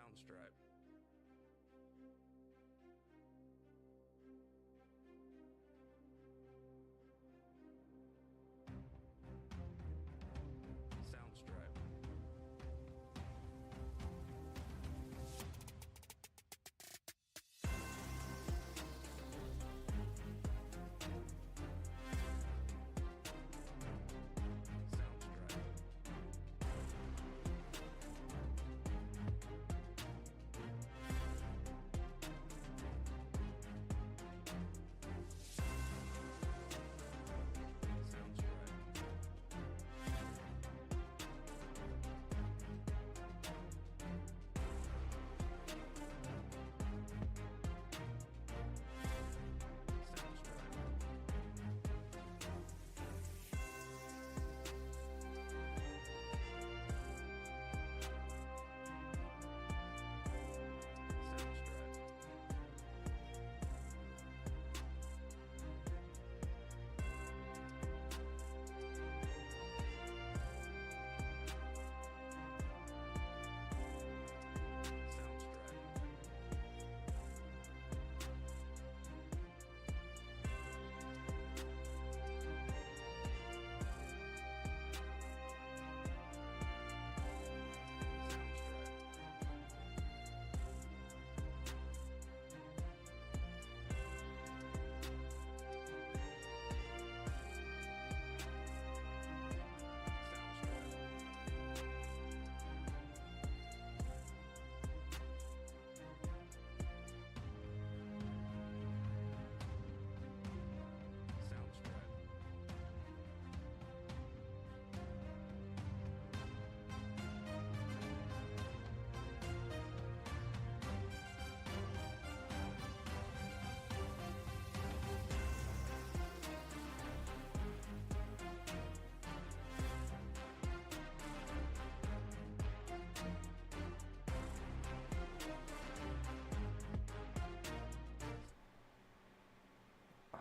Soundstripe. Soundstripe.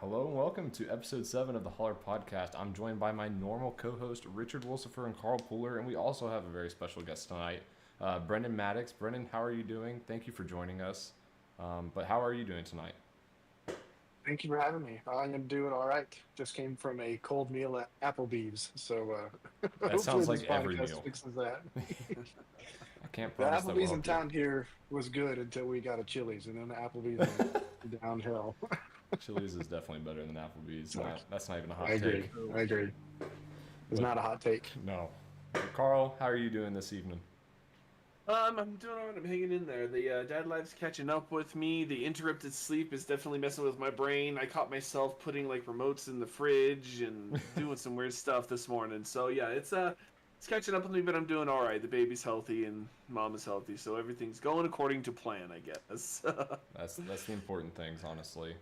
Hello and welcome to episode 7 of the Holler Podcast. I'm joined by my normal co-host Richard Wilsifer and Carl Pooler, and we also have a very special guest tonight, Brendan Maddox. Brendan, how are you doing? Thank you for joining us. But how are you doing tonight? Thank you for having me. I'm doing all right. Just came from a cold meal at Applebee's, so That sounds hopefully like this every podcast meal. fixes that. I can't The promise that will Applebee's in help you. town here was good until we got a Chili's, and then the Applebee's went downhill. Chili's is definitely better than Applebee's. That's not even a hot I agree. take. I agree. It's not a hot take. No. Carl, how are you doing this evening? I'm doing all right. I'm hanging in there. The dad life's catching up with me. The interrupted sleep is definitely messing with my brain. I caught myself putting like remotes in the fridge and doing some weird stuff this morning. So yeah, it's catching up with me, but I'm doing all right. The baby's healthy and mom is healthy, so everything's going according to plan, I guess. That's the important things, honestly.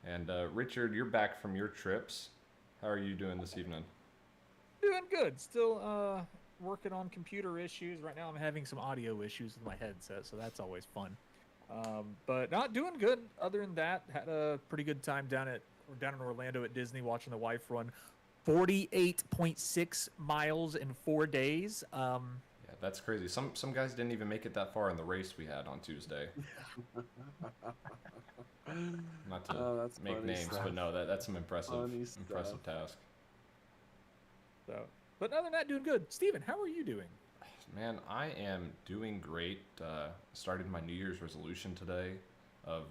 And Richard, you're back from your trips. How are you doing this evening? Doing good. Still working on computer issues. Right now I'm having some audio issues with my headset, so that's always fun. But not doing good. Other than that, had a pretty good time down in Orlando at Disney watching the wife run 48.6 miles in 4 days. Yeah, that's crazy. Some guys didn't even make it that far in the race we had on Tuesday. Not to make names, stuff. but no, that's some impressive stuff. task. So, but other than that, doing good. Steven, how are you doing? Man, I am doing great. Started my New Year's resolution today of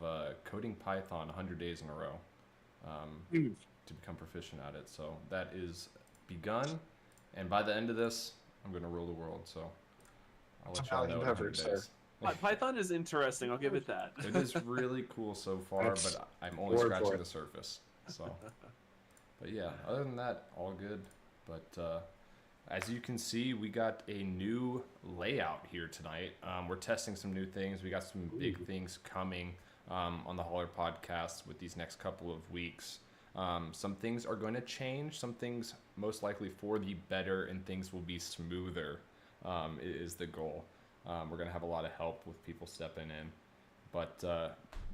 coding Python 100 days in a row to become proficient at it. So that is begun, and by the end of this, I'm going to rule the world. So I'll let y'all know in 100 days. Python is interesting. I'll give it that. It is really cool so far, but I'm only scratching the surface. So, but yeah, other than that, all good. But as you can see, we got a new layout here tonight. We're testing some new things. We got some big things coming on the Holler Podcast with these next couple of weeks. Some things are going to change. Some things most likely for the better, and things will be smoother. Is the goal. We're going to have a lot of help with people stepping in. But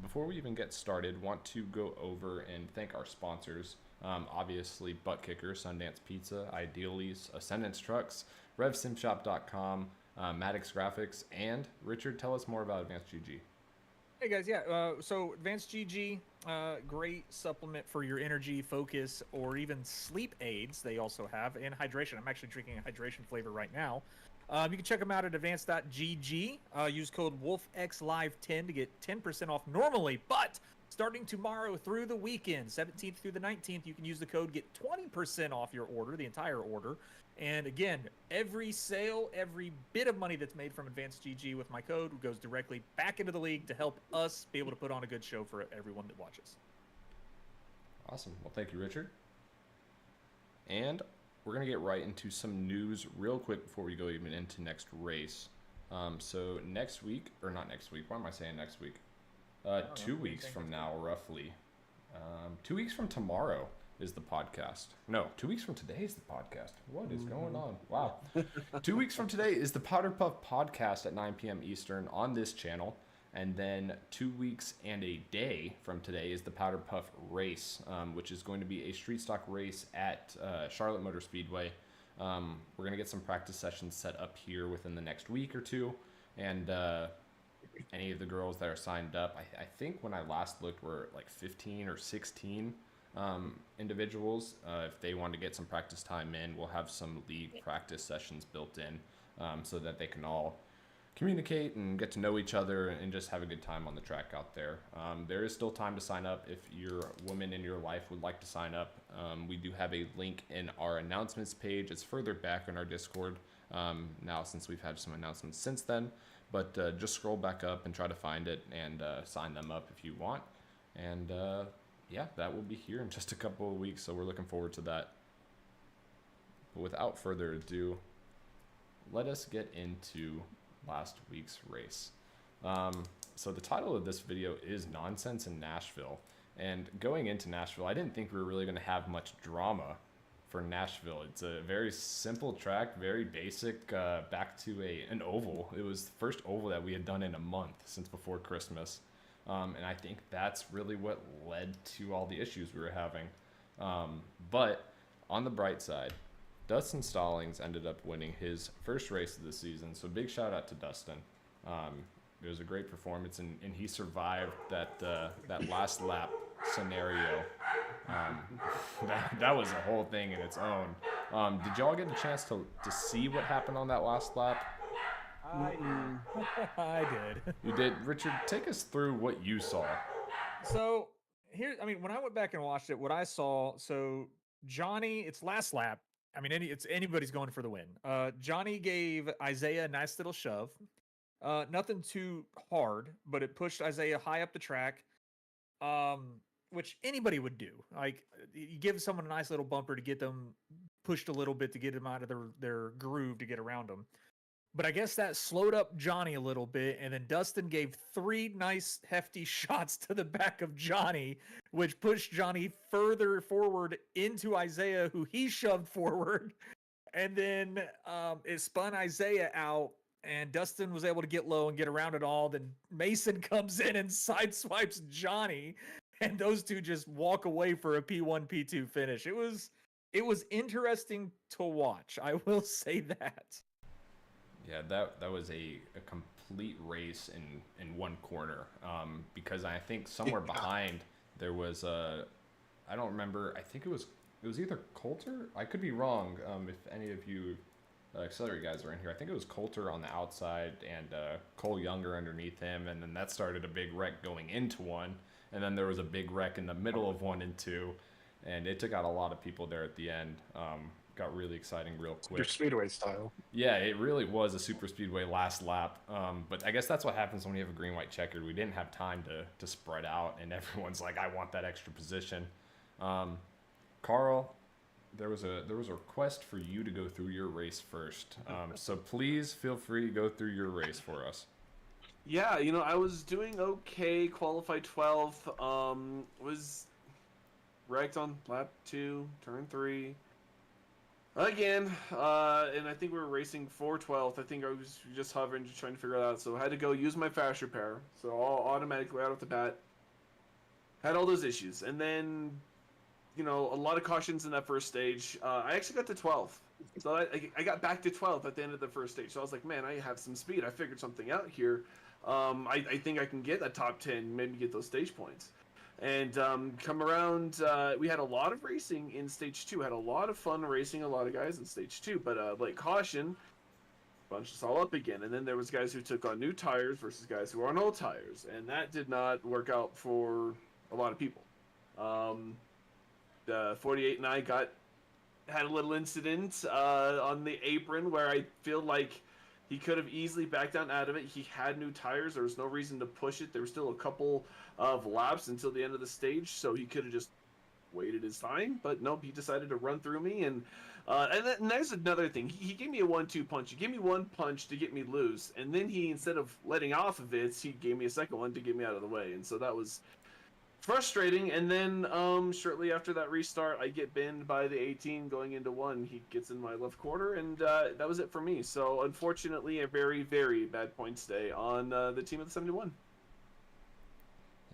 before we even get started, want to go over and thank our sponsors. Obviously, Butt Kicker, Sundance Pizza, Idealies, Ascendance Trucks, RevSimShop.com, Maddox Graphics, and Richard, tell us more about Advanced GG. Hey guys, yeah. So Advanced GG, great supplement for your energy, focus, or even sleep aids. They also have, and hydration. I'm actually drinking a hydration flavor right now. You can check them out at advanced.gg. Use code WolfXLive10 to get 10% off normally, but starting tomorrow through the weekend, 17th through the 19th, you can use the code, get 20% off your order, the entire order. And again, every sale, every bit of money that's made from Advanced GG with my code goes directly back into the league to help us be able to put on a good show for everyone that watches. Awesome. Well, thank you, Richard. And we're going to get right into some news real quick before we go even into next race. So next week, or not next week, why am I saying next week? 2 weeks from now, roughly. 2 weeks from tomorrow is the podcast. No, 2 weeks from today is the podcast. What is going on? Wow. 2 weeks from today is the Powder Puff podcast at 9 p.m. Eastern on this channel. And then 2 weeks and a day from today is the Powder Puff race, which is going to be a street stock race at Charlotte Motor Speedway. We're going to get some practice sessions set up here within the next week or two. And any of the girls that are signed up, I think when I last looked, were like 15 or 16 individuals. If they want to get some practice time in, we'll have some league practice sessions built in so that they can all communicate and get to know each other and just have a good time on the track out there. There is still time to sign up if your woman in your life would like to sign up. We do have a link in our announcements page. It's further back in our Discord now, since we've had some announcements since then. But just scroll back up and try to find it and sign them up if you want. And yeah, that will be here in just a couple of weeks, so we're looking forward to that. But without further ado, let us get into last week's race. So the title of this video is Nonsense in Nashville. And going into Nashville, I didn't think we were really going to have much drama for Nashville. It's a very simple track, very basic, back to an oval. It was the first oval that we had done in a month since before Christmas. And I think that's really what led to all the issues we were having. But on the bright side, Dustin Stallings ended up winning his first race of the season. So big shout out to Dustin. It was a great performance, and he survived that last lap scenario. That was a whole thing in its own. Did y'all get a chance to see what happened on that last lap? I did. You did? Richard, take us through what you saw. So here, I mean, when I went back and watched it, what I saw, so Johnny, it's last lap. I mean, it's anybody's going for the win. Johnny gave Isaiah a nice little shove. Nothing too hard, but it pushed Isaiah high up the track, which anybody would do. Like, you give someone a nice little bumper to get them pushed a little bit to get them out of their groove to get around them. But I guess that slowed up Johnny a little bit, and then Dustin gave 3 nice, hefty shots to the back of Johnny, which pushed Johnny further forward into Isaiah, who he shoved forward. And then it spun Isaiah out, and Dustin was able to get low and get around it all. Then Mason comes in and sideswipes Johnny, and those two just walk away for a P1, P2 finish. It was interesting to watch. I will say that. Yeah, that was a complete race in one corner, because I think somewhere behind there was I don't remember, I think it was either Coulter, I could be wrong, if any of you auxiliary guys are in here. I think it was Coulter on the outside and Cole Younger underneath him, and then that started a big wreck going into one, and then there was a big wreck in the middle of 1 and 2, and it took out a lot of people there at the end. Got really exciting real quick. Your speedway style. Yeah, it really was a super speedway last lap. But I guess that's what happens when you have a green-white checkered. We didn't have time to spread out, and everyone's like, I want that extra position. Carl, there was a request for you to go through your race first. So please feel free to go through your race for us. Yeah, I was doing okay, qualified 12th, was wrecked on lap 2, turn 3. Again, and I think we were racing for 12th. I think I was just hovering, just trying to figure it out. So I had to go use my fast repair. So all automatically out of the bat. Had all those issues. And then a lot of cautions in that first stage. I actually got to 12th. So I got back to 12th at the end of the first stage. So I was like, man, I have some speed. I figured something out here. I think I can get a top 10, maybe get those stage points. And come around, we had a lot of racing in stage 2. Had a lot of fun racing a lot of guys in stage 2. But late caution bunched us all up again. And then there was guys who took on new tires versus guys who were on old tires. And that did not work out for a lot of people. 48 and I had a little incident on the apron where I feel like he could have easily backed down out of it. He had new tires. There was no reason to push it. There were still a couple of laps until the end of the stage, so he could have just waited his time. But nope, he decided to run through me. And there's another thing. He gave me a 1-2 punch. He gave me one punch to get me loose, and then he, instead of letting off of it, he gave me a second one to get me out of the way. And so that was frustrating. And then shortly after that restart, I get binned by the 18 going into 1. He gets in my left quarter, and that was it for me. So unfortunately, a very, very bad points day on the team of the 71.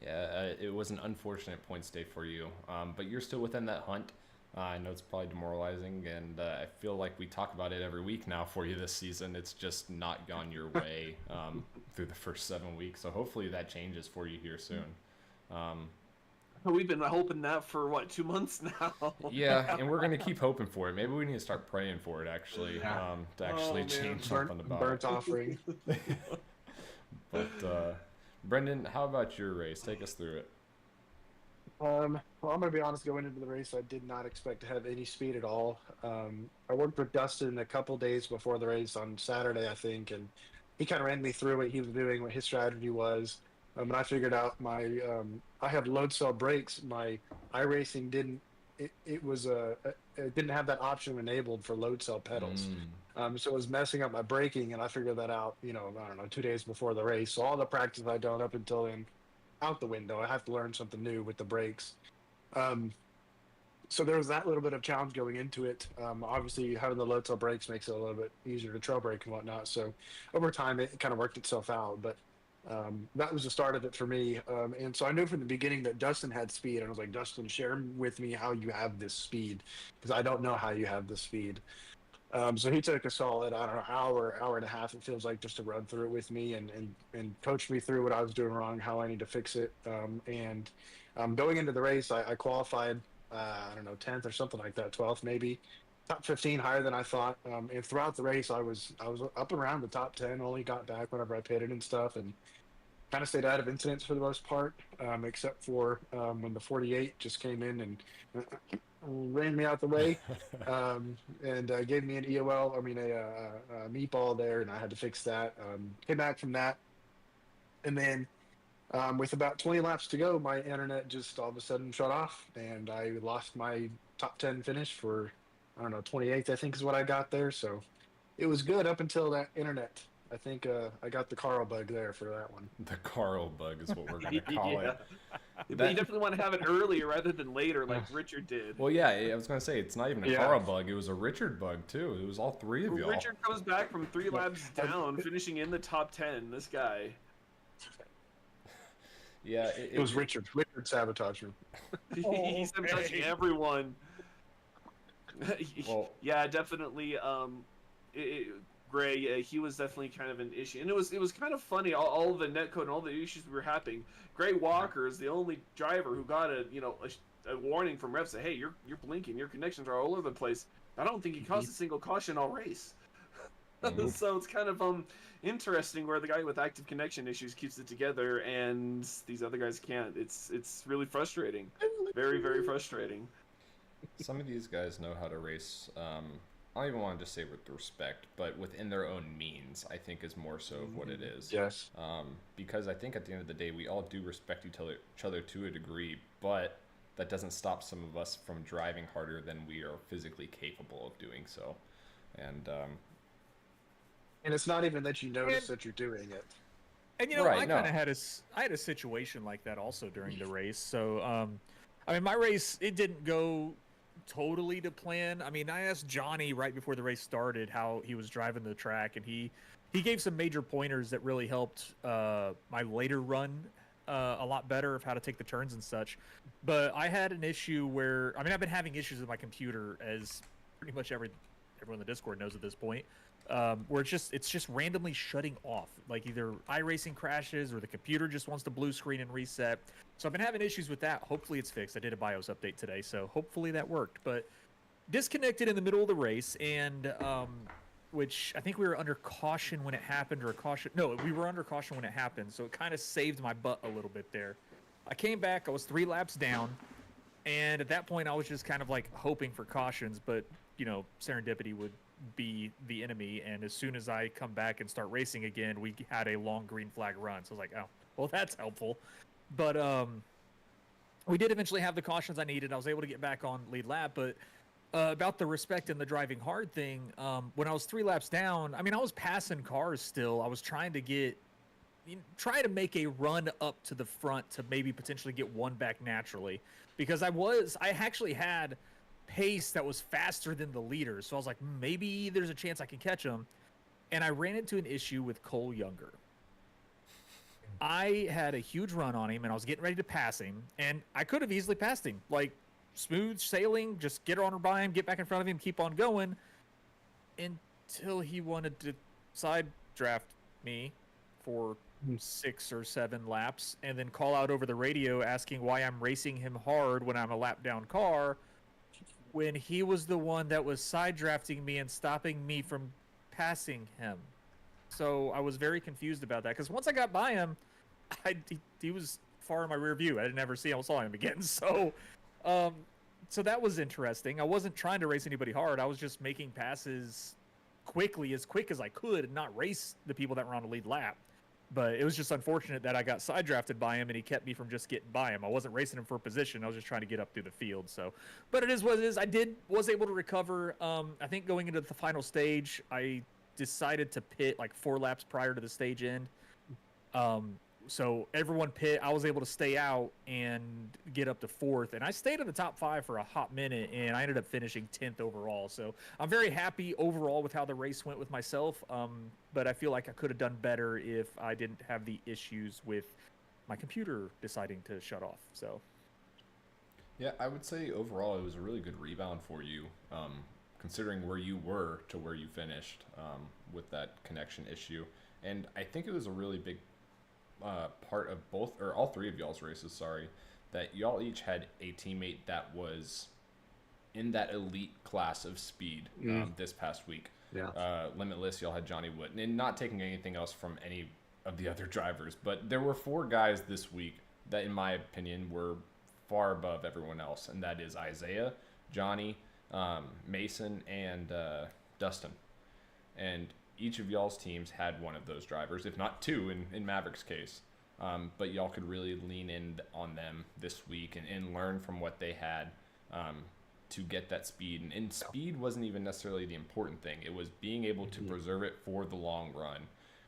Yeah, it was an unfortunate points day for you, but you're still within that hunt. I know it's probably demoralizing, and I feel like we talk about it every week now for you this season. It's just not gone your way through the first 7 weeks, so hopefully that changes for you here soon. We've been hoping that for 2 months now. Yeah, and we're gonna keep hoping for it. Maybe we need to start praying for it actually, to actually change something about burnt it. offering. But Brendan, how about your race? Take us through it. Well, I'm gonna be honest. Going into the race, I did not expect to have any speed at all. I worked with Dustin a couple days before the race on Saturday, I think, and he kind of ran me through what he was doing, what his strategy was. And I figured out I have load cell brakes. My iRacing didn't. It didn't have that option enabled for load cell pedals. So it was messing up my braking, and I figured that out. I don't know, 2 days before the race. So all the practice I'd done up until then, out the window. I have to learn something new with the brakes. So there was that little bit of challenge going into it. Obviously, having the load cell brakes makes it a little bit easier to trail brake and whatnot. So over time, it kind of worked itself out. But that was the start of it for me. And so I knew from the beginning that Dustin had speed. And I was like, Dustin, share with me how you have this speed, because I don't know how you have this speed. So he took a solid, I don't know, hour and a half, it feels like, just to run through it with me and coach me through what I was doing wrong, how I need to fix it. And going into the race, I qualified, I don't know, 10th or something like that, 12th maybe. Top 15, higher than I thought. And throughout the race, I was up around the top 10, only got back whenever I pitted and stuff, and kind of stayed out of incidents for the most part, except for when the 48 just came in and ran me out the way, and gave me an EOL, a meatball there, and I had to fix that. Came back from that, and then with about 20 laps to go, my internet just all of a sudden shut off, and I lost my top 10 finish for, I don't know, 28th, I think is what I got there. So it was good up until that internet. I think I got the Carl bug there for that one. The Carl bug is what we're going to call it. But you definitely want to have it earlier rather than later, like Richard did. Well, yeah, I was going to say, it's not even a Carl bug. It was a Richard bug, too. It was all three of y'all. Richard comes back from 3 laps down, finishing in the top 10. This guy. Yeah. It was Richard. Richard sabotaged me. He's sabotaging everyone. Well, yeah, definitely. Gray, he was definitely kind of an issue, and it was kind of funny. All the netcode and all the issues we were having. Gray Walker is the only driver who got a warning from refs that, hey, you're blinking, your connections are all over the place. I don't think he caused a single caution all race. So it's kind of interesting where the guy with active connection issues keeps it together, and these other guys can't. It's really frustrating, very, very frustrating. Some of these guys know how to race. I don't even want to just say with respect, but within their own means, I think is more so of what it is. Yes. Because I think at the end of the day, we all do respect each other to a degree, but that doesn't stop some of us from driving harder than we are physically capable of doing so. And it's not even that you notice that you're doing it. And I kind of had a situation like that also during the race. So, my race, it didn't go totally to plan. I asked Johnny right before the race started how he was driving the track, and he gave some major pointers that really helped my later run a lot better of how to take the turns and such. But I had an issue where, I mean, I've been having issues with my computer, as pretty much everyone in the Discord knows at this point, where it's just randomly shutting off. Like either iRacing crashes or the computer just wants to blue screen and reset. So I've been having issues with that. Hopefully it's fixed. I did a BIOS update today, so hopefully that worked. But disconnected in the middle of the race, and which I think we were under caution when it happened, or we were under caution when it happened, so it kind of saved my butt a little bit there. I came back, I was 3 laps down, and at that point I was just kind of like hoping for cautions, but serendipity would be the enemy, and as soon as I come back and start racing again, we had a long green flag run, so I was like, oh, well, that's helpful. But we did eventually have the cautions I needed. I was able to get back on lead lap, but about the respect and the driving hard thing, when I was 3 laps down, I mean, I was passing cars still. I was trying to make a run up to the front to maybe potentially get one back naturally, because I actually had pace that was faster than the leaders. So I was like, maybe there's a chance I can catch him. And I ran into an issue with Cole Younger. I had a huge run on him, and I was getting ready to pass him, and I could have easily passed him. Like, smooth sailing, just get on or by him, get back in front of him, keep on going, until he wanted to side draft me for 6 or 7 laps, and then call out over the radio asking why I'm racing him hard when I'm a lap down car, when he was the one that was side drafting me and stopping me from passing him. So I was very confused about that, because once I got by him, he was far in my rear view. I didn't ever saw him again. So that was interesting. I wasn't trying to race anybody hard. I was just making passes quick as I could, and not race the people that were on the lead lap. But it was just unfortunate that I got side drafted by him, and he kept me from just getting by him. I wasn't racing him for position. I was just trying to get up through the field. So, but it is what it is. I was able to recover. I think going into the final stage, I decided to pit like 4 laps prior to the stage end. So everyone pit. I was able to stay out and get up to 4th, and I stayed in the top 5 for a hot minute, and I ended up finishing 10th overall. So I'm very happy overall with how the race went with myself. But I feel like I could have done better if I didn't have the issues with my computer deciding to shut off. So yeah, I would say overall it was a really good rebound for you, considering where you were to where you finished with that connection issue. And I think it was a really big part of all 3 of y'all's races, that y'all each had a teammate that was in that elite class of speed this past week. Yeah. Limitless, y'all had Johnny Wood, and not taking anything else from any of the other drivers, but there were 4 guys this week that, in my opinion, were far above everyone else, and that is Isaiah, Johnny, Mason, and Dustin. And each of y'all's teams had one of those drivers, if not 2 in Maverick's case. But y'all could really lean in on them this week and learn from what they had to get that speed. And speed wasn't even necessarily the important thing. It was being able to preserve it for the long run.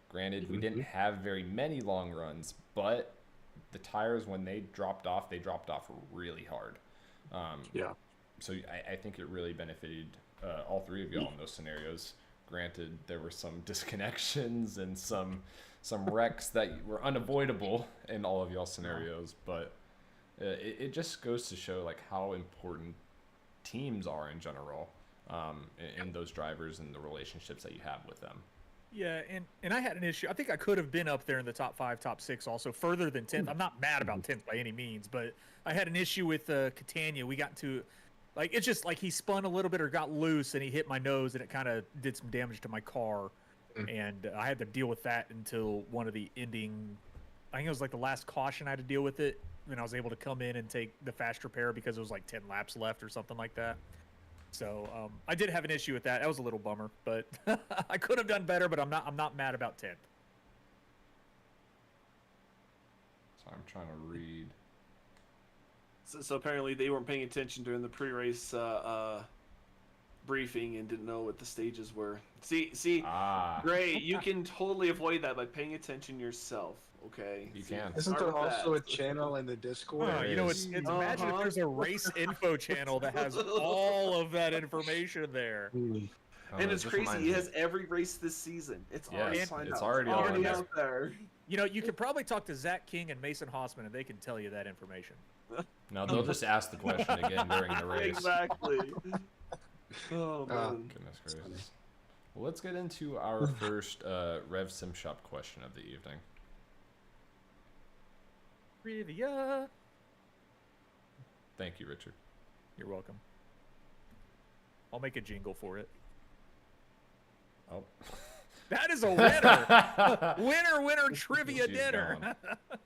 Granted, we didn't have very many long runs, but the tires, when they dropped off really hard. So I think it really benefited all 3 of y'all in those scenarios. Granted, there were some disconnections and some wrecks that were unavoidable in all of y'all's scenarios, but it just goes to show like how important teams are in general, in those drivers and the relationships that you have with them. Yeah, and I had an issue. I think I could have been up there in the top 5, top 6 also, further than 10th. I'm not mad about 10th by any means, but I had an issue with Catania. We got to, like, it's just like he spun a little bit or got loose, and he hit my nose, and it kind of did some damage to my car. And I had to deal with that until one of the ending, I think it was like the last caution I had to deal with it. And I was able to come in and take the fast repair because it was like 10 laps left or something like that. So I did have an issue with that. That was a little bummer, but I could have done better, but I'm not mad about 10th. So I'm trying to read. So apparently they weren't paying attention during the pre-race briefing and didn't know what the stages were. See, great. You can totally avoid that by paying attention yourself. Okay, you can. Isn't there also a channel in the Discord? You know, it's imagine if there's a race info channel that has all of that information there. And it's crazy. He has every race this season. It's already signed it's out. already out there. You know, you could probably talk to Zach King and Mason Hossman, and they can tell you that information. No, they'll just ask the question again during the race. Exactly. Oh man. Goodness gracious. Well, let's get into our first Rev Sim Shop question of the evening. Trivia. Thank you, Richard. You're welcome. I'll make a jingle for it. Oh. That is a winner. Winner, trivia She's dinner. gone. I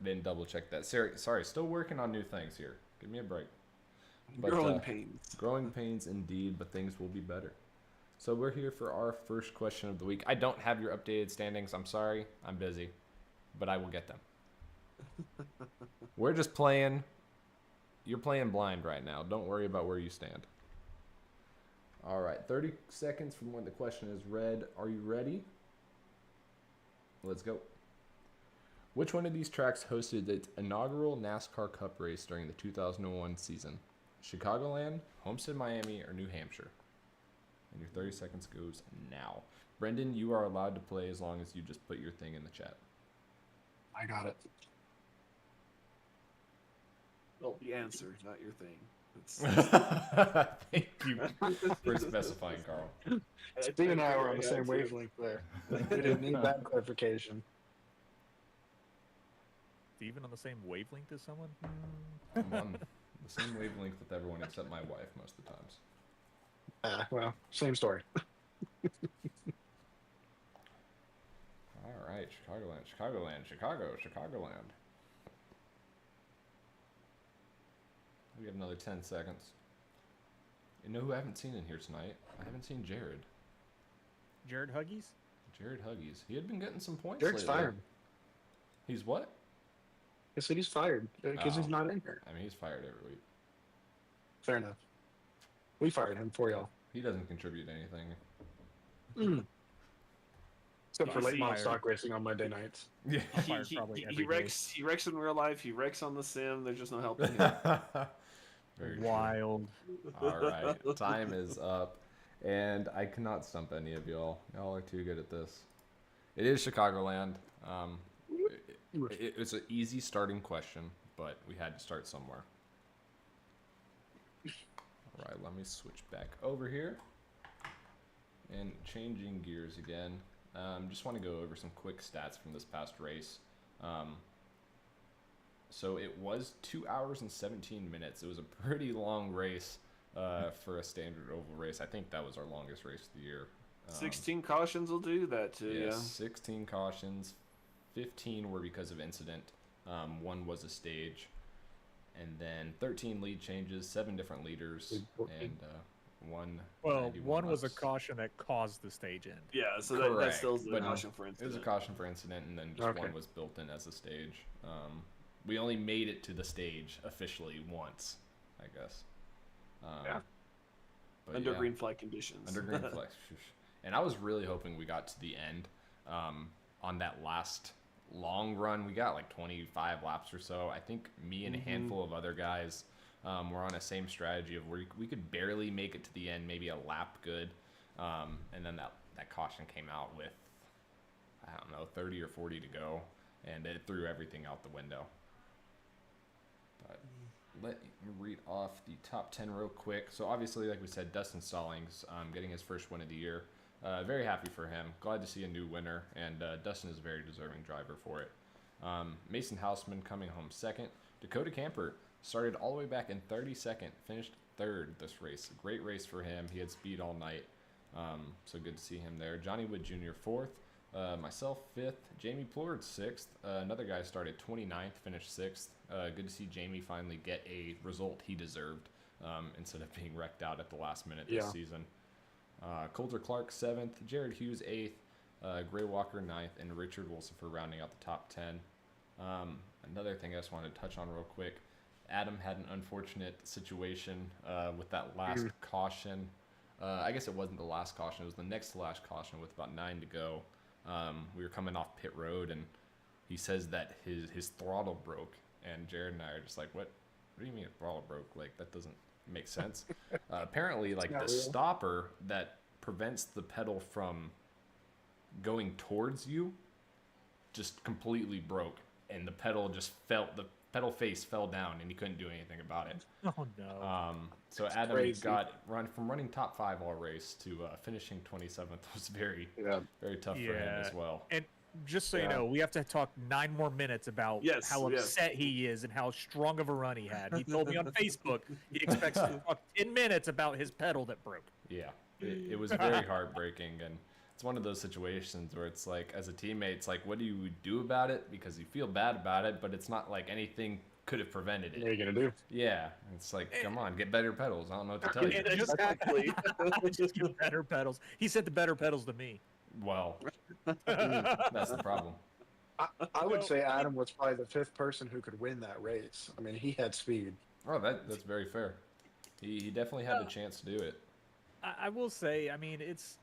didn't double check that. Sorry, still working on new things here. Give me a break. But, Growing pains. Growing pains indeed, but things will be better. So we're here for our first question of the week. I don't have your updated standings. I'm sorry. I'm busy. But I will get them. We're just playing. You're playing blind right now. Don't worry about where you stand. All right. 30 seconds from when the question is read. Are you ready? Let's go. Which one of these tracks hosted its inaugural NASCAR Cup race during the 2001 season? Chicagoland, Homestead, Miami, or New Hampshire? And your 30 seconds goes now. Brendan, you are allowed to play as long as you just put your thing in the chat. I got it. Well, the answer, not your thing. Thank you for specifying, Carl. Steve and I were on the same wavelength there. We didn't need that clarification. Even on the same wavelength as someone? I'm on the same wavelength with everyone except my wife most of the times. Well, same story. All right, Chicagoland. We have another 10 seconds. You know who I haven't seen in here tonight? I haven't seen Jared. Jared Huggies? Jared Huggies. He had been getting some points Jared's lately. fired. He's what? I said he's fired because he's not in here. I mean, he's fired every week. Fair enough. We fired him for y'all. He doesn't contribute anything. Except for He's late model fired. stock racing on Monday nights. Yeah. Fired probably He every day. wrecks in real life. He wrecks on the sim. There's just no helping him. Very true. Wild. All right, time is up, and I cannot stump any of y'all. Y'all are too good at this. It is Chicagoland. It's an easy starting question, but we had to start somewhere. All right, let me switch back over here. And changing gears again. Just want to go over some quick stats from this past race. So it was 2 hours and 17 minutes. It was a pretty long race for a standard oval race. I think that was our longest race of the year. 16 cautions will do that too. Yes, Yeah. 16 cautions. 15 were because of incident. 1 was a stage. And then 13 lead changes, 7 different leaders, and 1. Well, 91 one was a laps. caution that caused the stage end. Yeah, so that Correct, still is a but caution for It incident. was a caution for incident, and then just Okay. 1 was built in as a stage. We only made it to the stage officially once, I guess. Yeah. But Under yeah, green flag conditions. under green flag. And I was really hoping we got to the end on that last long run. We got like 25 laps or so. I think me and a handful of other guys were on the same strategy of where we could barely make it to the end, maybe a lap good. And then that caution came out with, I don't know, 30 or 40 to go, and it threw everything out the window. But let me read off the top 10 real quick. So obviously, like we said, Dustin Stallings getting his first win of the year. Very happy for him. Glad to see a new winner, and Dustin is a very deserving driver for it. Mason Houseman coming home second. Dakota Camper started all the way back in 32nd, finished third this race. Great race for him. He had speed all night, so good to see him there. Johnny Wood Jr. fourth. Myself fifth. Jamie Plord sixth. Another guy started 29th, finished sixth. Good to see Jamie finally get a result he deserved instead of being wrecked out at the last minute this season. Coulter Clark 7th, Jared Hughes 8th, Gray Walker 9th, and Richard Wilson for rounding out the top 10. Another thing I just wanted to touch on real quick, Adam had an unfortunate situation with that last caution. I guess it wasn't the last caution, it was the next to last caution with about 9 to go. We were coming off pit road, and he says that his throttle broke, and Jared and I are just like, what do you mean throttle broke? Like, that doesn't make sense. Apparently, like, the stopper that prevents the pedal from going towards you just completely broke, and the pedal face fell down, and he couldn't do anything about it. Oh no. So Adam from running top 5 all race to finishing 27th was very tough for him as well. And just so you know, we have to talk 9 more minutes about how upset he is and how strong of a run he had. He told me on Facebook he expects to talk 10 minutes about his pedal that broke. Yeah, it was very heartbreaking, and it's one of those situations where it's like, as a teammate, it's like, what do you do about it? Because you feel bad about it, but it's not like anything could have prevented it. What are you gonna do? Yeah, it's like, come on, get better pedals. I don't know what to tell you. Exactly. Just get better pedals. He said the better pedals to me. Well, that's the problem. I would say Adam was probably the 5th person who could win that race. I mean, he had speed. Oh, that's very fair. He definitely had a chance to do it. I will say, I mean, it's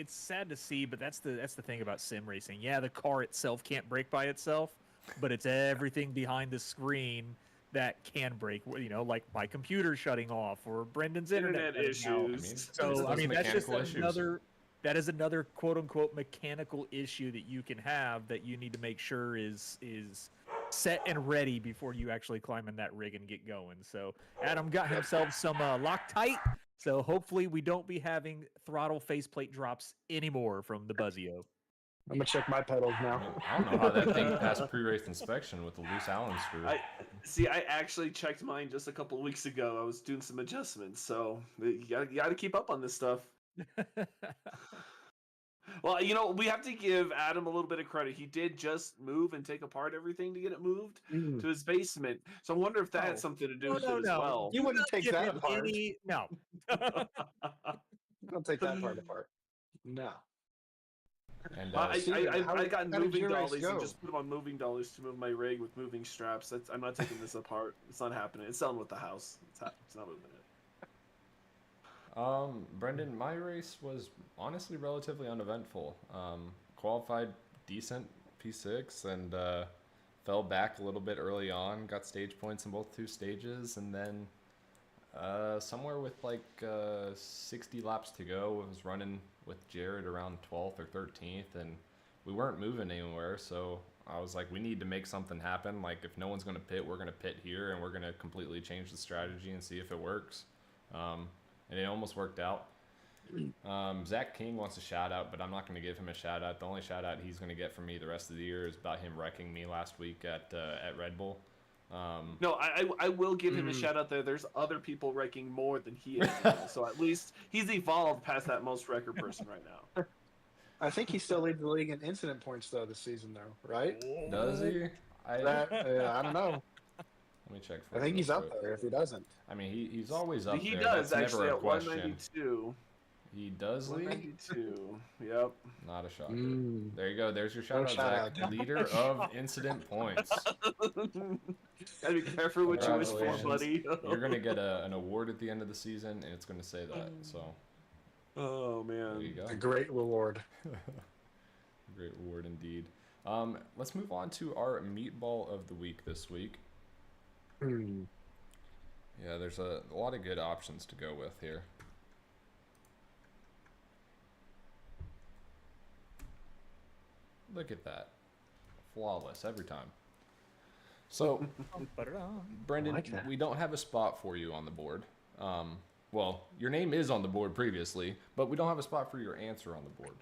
sad to see, but that's the thing about sim racing. Yeah, the car itself can't brake by itself, but it's everything behind the screen that can break. You know, like my computer shutting off or Brendan's internet issues. So I mean, that's just another. That is another quote unquote mechanical issue that you can have that you need to make sure is set and ready before you actually climb in that rig and get going. So Adam got himself some Loctite. So hopefully we don't be having throttle faceplate drops anymore from the Buzzio. I'm gonna check my pedals now. I don't know how that thing passed pre-race inspection with the loose Allen screw. I actually checked mine just a couple of weeks ago. I was doing some adjustments, so you gotta keep up on this stuff. Well, you know, we have to give Adam a little bit of credit. He did just move and take apart everything to get it moved to his basement. So I wonder if that had something to do with it as well. You wouldn't take that apart. No. Don't take that part apart. No. And I got moving dollies and just put them on moving dollies to move my rig with moving straps. I'm not taking this apart. It's not happening. It's selling with the house. It's not moving it. Brendan, my race was honestly relatively uneventful. Qualified decent P6 and fell back a little bit early on, got stage points in both 2 stages, and then somewhere with like 60 laps to go, I was running with Jared around 12th or 13th, and we weren't moving anywhere, so I was like, we need to make something happen. Like, if no one's going to pit, we're going to pit here, and we're going to completely change the strategy and see if it works. And it almost worked out. Zach King wants a shout out, but I'm not going to give him a shout out. The only shout out he's going to get from me the rest of the year is about him wrecking me last week at Red Bull. No, I will give him a shout out there. There's other people wrecking more than he is. So at least he's evolved past that most wrecker person right now. I think he still leads the league in incident points though this season though, right? Does he? I don't know. Let me check. I think he's up there if he doesn't. I mean, he's always up there. He does, That's actually, never a at question. 192. He does lead? 192. Yep. Not a shocker. There you go. There's your shout out, Zach. Leader of incident points. Gotta be careful what you wish for, buddy. You're going to get an award at the end of the season, and it's going to say that. So. Oh, man. There you go. A great reward. Great reward indeed. Let's move on to our meatball of the week this week. Yeah, there's a lot of good options to go with here. Look at that. Flawless every time. So, Brendan, we don't have a spot for you on the board. Well, your name is on the board previously, but we don't have a spot for your answer on the board.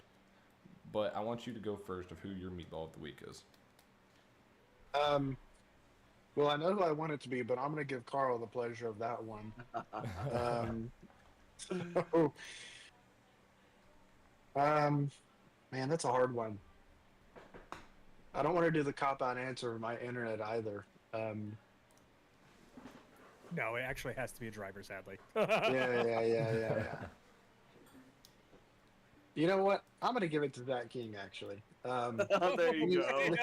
But I want you to go first of who your meatball of the week is. Well, I know who I want it to be, but I'm going to give Carl the pleasure of that one. Man, that's a hard one. I don't want to do the cop-out answer of my internet either. No, it actually has to be a driver, sadly. Yeah. You know what? I'm going to give it to Zach King, actually. There you go.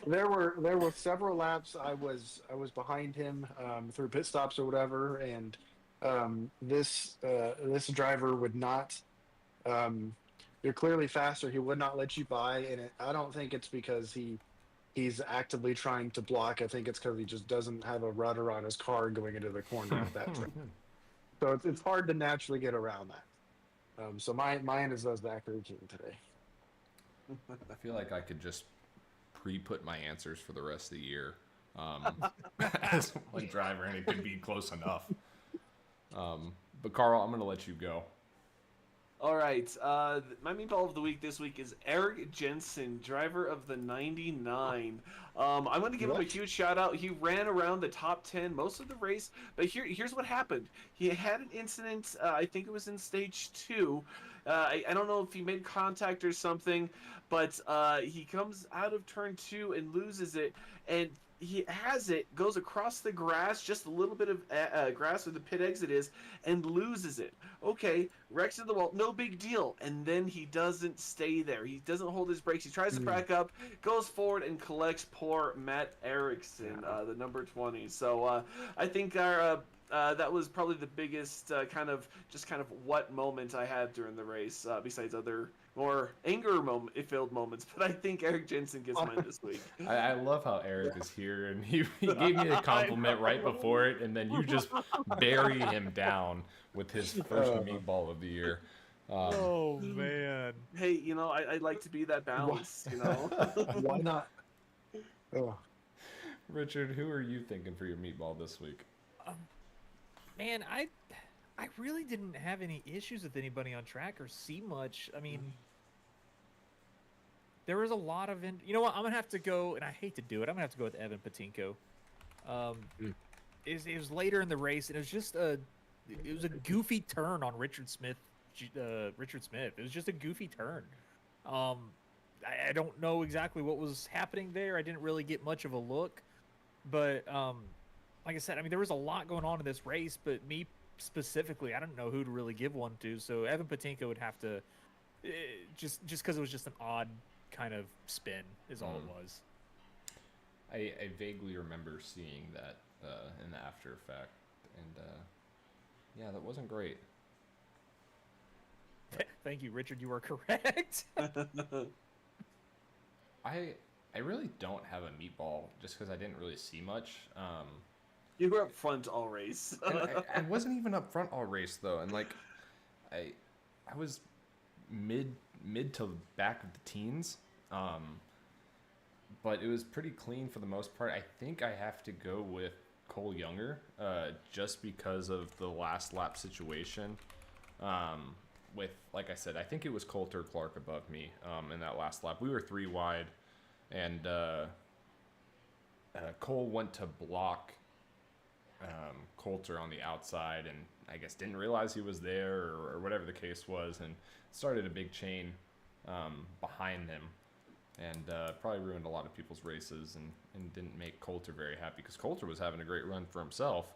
there were several laps I was behind him through pit stops or whatever, and this driver would not. You're clearly faster. He would not let you by, and I don't think it's because he's actively trying to block. I think it's because he just doesn't have a rudder on his car going into the corner at that time. So it's hard to naturally get around that. So mine is Zach King today. I feel like I could just pre-put my answers for the rest of the year as one driver, and it could be close enough. But Carl, I'm going to let you go. All right. My meatball of the week this week is Eric Jensen, driver of the 99. I'm going to give him a huge shout out. He ran around the top 10 most of the race, but here's what happened. He had an incident, I think it was in stage 2. I don't know if he made contact or something, but he comes out of turn 2 and loses it, and he has it, goes across the grass, just a little bit of grass where the pit exit is, and loses it. Okay, wrecks into the wall, no big deal. And then he doesn't stay there. He doesn't hold his brakes. He tries to back up, goes forward, and collects poor Matt Erickson, the number 20. So I think that was probably the biggest kind of what moment I had during the race, besides other more anger-filled moments. But I think Eric Jensen gets mine this week. I love how Eric is here, and he gave me a compliment right before it, and then you just bury him down with his first meatball of the year. Oh, man. Hey, I like to be that balance, Why not? Oh. Richard, who are you thinking for your meatball this week? Man, I really didn't have any issues with anybody on track or see much. I mean, there was a lot of... You know what? I'm going to have to go, and I hate to do it, I'm going to have to go with Evan Patinko. It was later in the race, and it was just it was a goofy turn on Richard Smith. It was just a goofy turn. I don't know exactly what was happening there. I didn't really get much of a look. But like I said, I mean, there was a lot going on in this race, but me specifically, I don't know who to really give one to. So Evan Patinko would have to, just because it was just an odd kind of spin is all it was. I vaguely remember seeing that in the after effect, and yeah, that wasn't great. Thank you, Richard. You are correct. I really don't have a meatball just because I didn't really see much. You were up front all race. I wasn't even up front all race though, and like I was mid to back of the teens, but it was pretty clean for the most part. I think I have to go with Cole Younger, just because of the last lap situation. With, like I said, I think it was Coulter Clark above me in that last lap. We were 3 wide, and Cole went to block Coulter on the outside, and I guess didn't realize he was there, or whatever the case was, and started a big chain behind him, and probably ruined a lot of people's races, and didn't make Coulter very happy, because Coulter was having a great run for himself.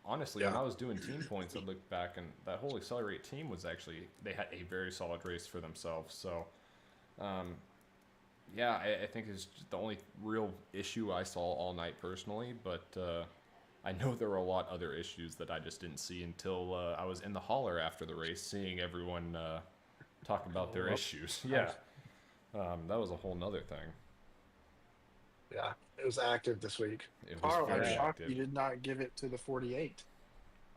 Honestly, when I was doing team points, I looked back, and that whole Accelerate team was actually, they had a very solid race for themselves. So, yeah, I think it's just the only real issue I saw all night personally, but I know there were a lot other issues that I just didn't see until I was in the hauler after the race, seeing everyone talk about their issues. Yeah, that was a whole nother thing. Yeah, it was active this week. It was Carl, I'm very shocked active. you did not give it to the 48.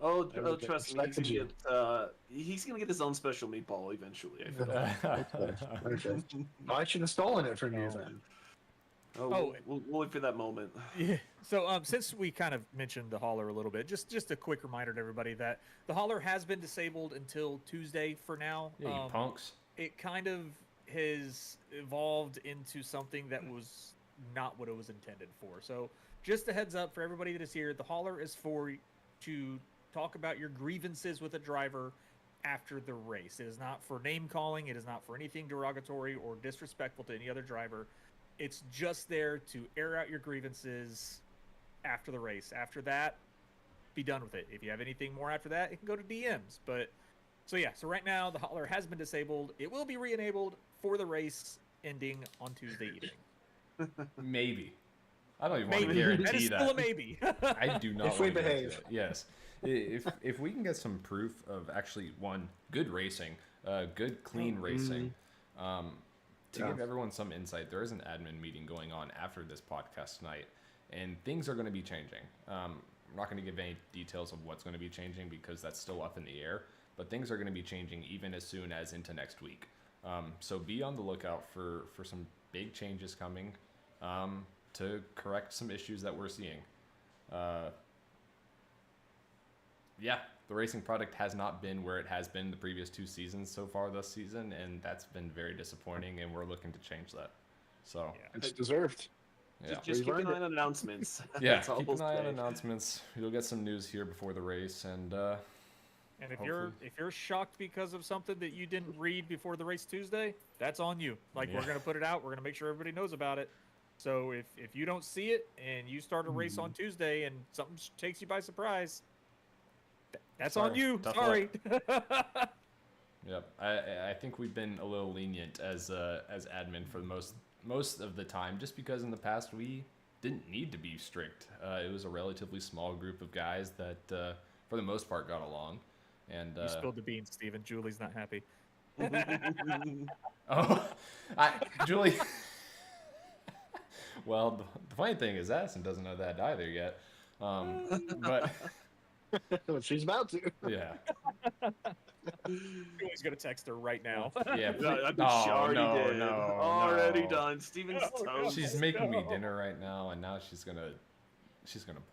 Oh, trust me, he's gonna get his own special meatball eventually. I feel. Okay. I should have stolen it from you then. We'll wait for that moment. Yeah. So since we kind of mentioned the hauler a little bit, just a quick reminder to everybody that the hauler has been disabled until Tuesday for now. Yeah, you punks. It kind of has evolved into something that was not what it was intended for. So just a heads up for everybody that is here, the hauler is to talk about your grievances with a driver after the race. It is not for name calling. It is not for anything derogatory or disrespectful to any other driver. It's just there to air out your grievances after the race. After that, be done with it. If you have anything more after that, it can go to DMs. But so right now the hauler has been disabled. It will be re-enabled for the race ending on Tuesday evening. Maybe. I don't even want to guarantee that. That is still a maybe. I do not If want we to guarantee behave. that. Yes. If we can get some proof of actually, one, good racing, good, clean racing, to give everyone some insight, there is an admin meeting going on after this podcast tonight, and things are going to be changing. I'm not going to give any details of what's going to be changing because that's still up in the air, but things are going to be changing even as soon as into next week. So be on the lookout for some big changes coming to correct some issues that we're seeing. Yeah, the racing product has not been where it has been the previous 2 seasons so far this season, and that's been very disappointing, and we're looking to change that. So it's deserved. Yeah. Just keep an eye on announcements. Yeah, That's all keep we'll an eye on say. announcements. You'll get some news here before the race, and if you're shocked because of something that you didn't read before the race Tuesday, that's on you. Like, we're gonna put it out. We're gonna make sure everybody knows about it. So if you don't see it and you start a race on Tuesday and something takes you by surprise, that's on you. Tough Sorry. Yep, I think we've been a little lenient as admin for most of the time, just because in the past we didn't need to be strict. It was a relatively small group of guys that, for the most part, got along. And You spilled the beans, Steven. Julie's not happy. Julie. Well, the funny thing is, Addison doesn't know that either yet. But she's about to. Yeah. Julie's gonna text her right now. Yeah. I bet she already did. Already no. done. Steven's toast. She's making me dinner right now, and now she's gonna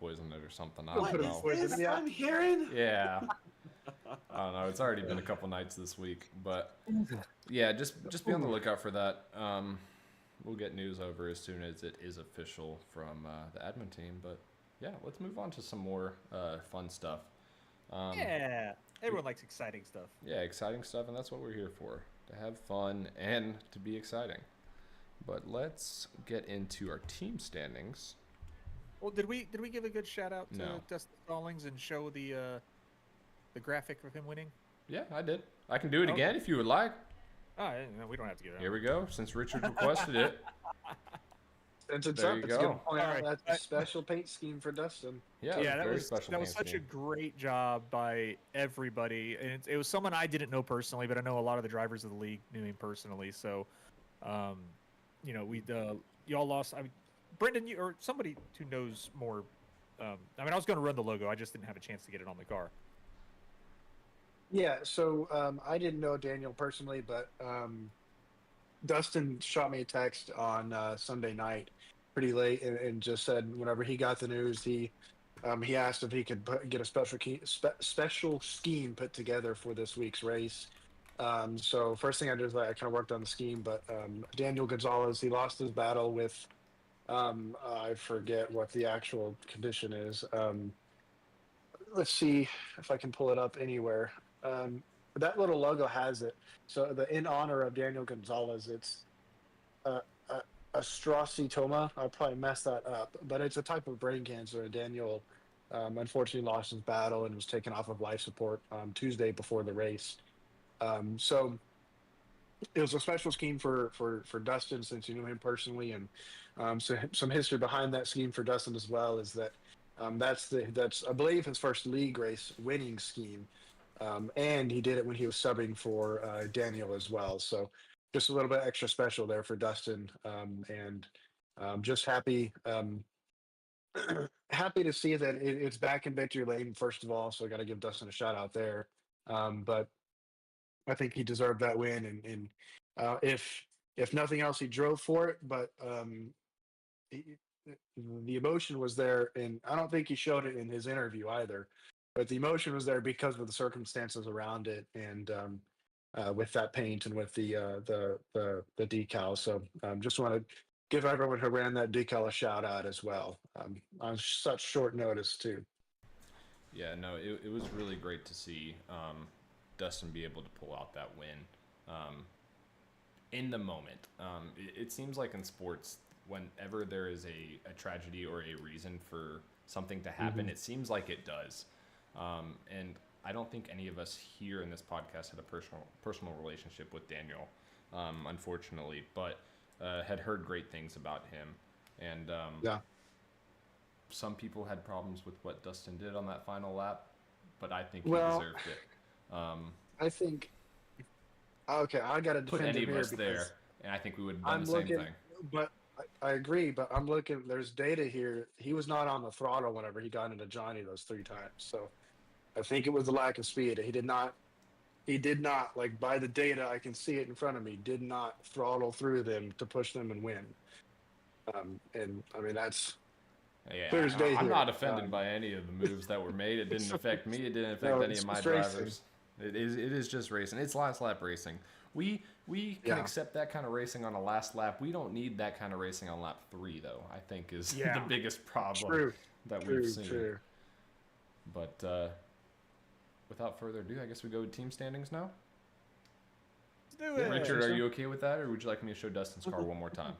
poison it or something. I don't What know. is this I'm hearing? Yeah. I don't know. It's already been a couple nights this week, but yeah, just be on the lookout for that. We'll get news over as soon as it is official from the admin team. But yeah, let's move on to some more fun stuff. Yeah, everyone likes exciting stuff. Yeah, exciting stuff, and that's what we're here for, to have fun and to be exciting. But let's get into our team standings. Well, did we give a good shout out to No. Dustin Stallings and show the graphic of him winning? Yeah, I did. I can do it Okay. again if you would like. Oh, no, we don't have to get it. Here we go, since Richard requested it. Since it's There up, you it's go. going to point out Alright. that's a special paint scheme for Dustin. Yeah, Yeah, very special that was paint such a scheme. great job by everybody, and it was someone I didn't know personally, but I know a lot of the drivers of the league knew him personally. So, we y'all lost. I mean, Brendan, you or somebody who knows more. I was going to run the logo. I just didn't have a chance to get it on the car. Yeah, so I didn't know Daniel personally, but Dustin shot me a text on Sunday night pretty late and just said whenever he got the news, he asked if he could get a special scheme put together for this week's race. So first thing I did is I kind of worked on the scheme, but Daniel Gonzalez, he lost his battle with, I forget what the actual condition is. Let's see if I can pull it up anywhere. That little logo has it. So in honor of Daniel Gonzalez, it's a astrocytoma. I probably messed that up, but it's a type of brain cancer. And Daniel unfortunately lost his battle and was taken off of life support Tuesday before the race. So it was a special scheme for Dustin, since you knew him personally, and so some history behind that scheme for Dustin as well is that that's I believe his first league race winning scheme. And he did it when he was subbing for Daniel as well. So just a little bit extra special there for Dustin. And just happy happy to see that it's back in victory lane, first of all. So I got to give Dustin a shout out there. But I think he deserved that win. And if nothing else, he drove for it. But the emotion was there. And I don't think he showed it in his interview either. But the emotion was there because of the circumstances around it, and with that paint and with the decal. So just want to give everyone who ran that decal a shout out as well on such short notice too. Yeah, no, it was really great to see Dustin be able to pull out that win in the moment. It seems like in sports, whenever there is a tragedy or a reason for something to happen, it seems like it does. And I don't think any of us here in this podcast had a personal relationship with Daniel, unfortunately, but had heard great things about him. And some people had problems with what Dustin did on that final lap, but I think he deserved it. I think. Okay, I got to put defend any him of here us there, and I think we would have done I'm the same looking, thing. But I agree, but I'm looking. There's data here. He was not on the throttle whenever he got into Johnny those 3 times. So I think it was the lack of speed. He did not he did not, like, by the data, I can see it in front of me, did not throttle through them to push them and win. And I mean, that's clear as day I'm here. not offended by any of the moves that were made. It didn't affect me. It didn't affect any of my drivers. It is just racing. It's last lap racing. We can accept that kind of racing on a last lap. We don't need that kind of racing on lap 3, though. I think is the biggest problem that we've seen. True. But without further ado, I guess we go with team standings now. Let's do it. Richard, are you okay with that, or would you like me to show Dustin's car one more time?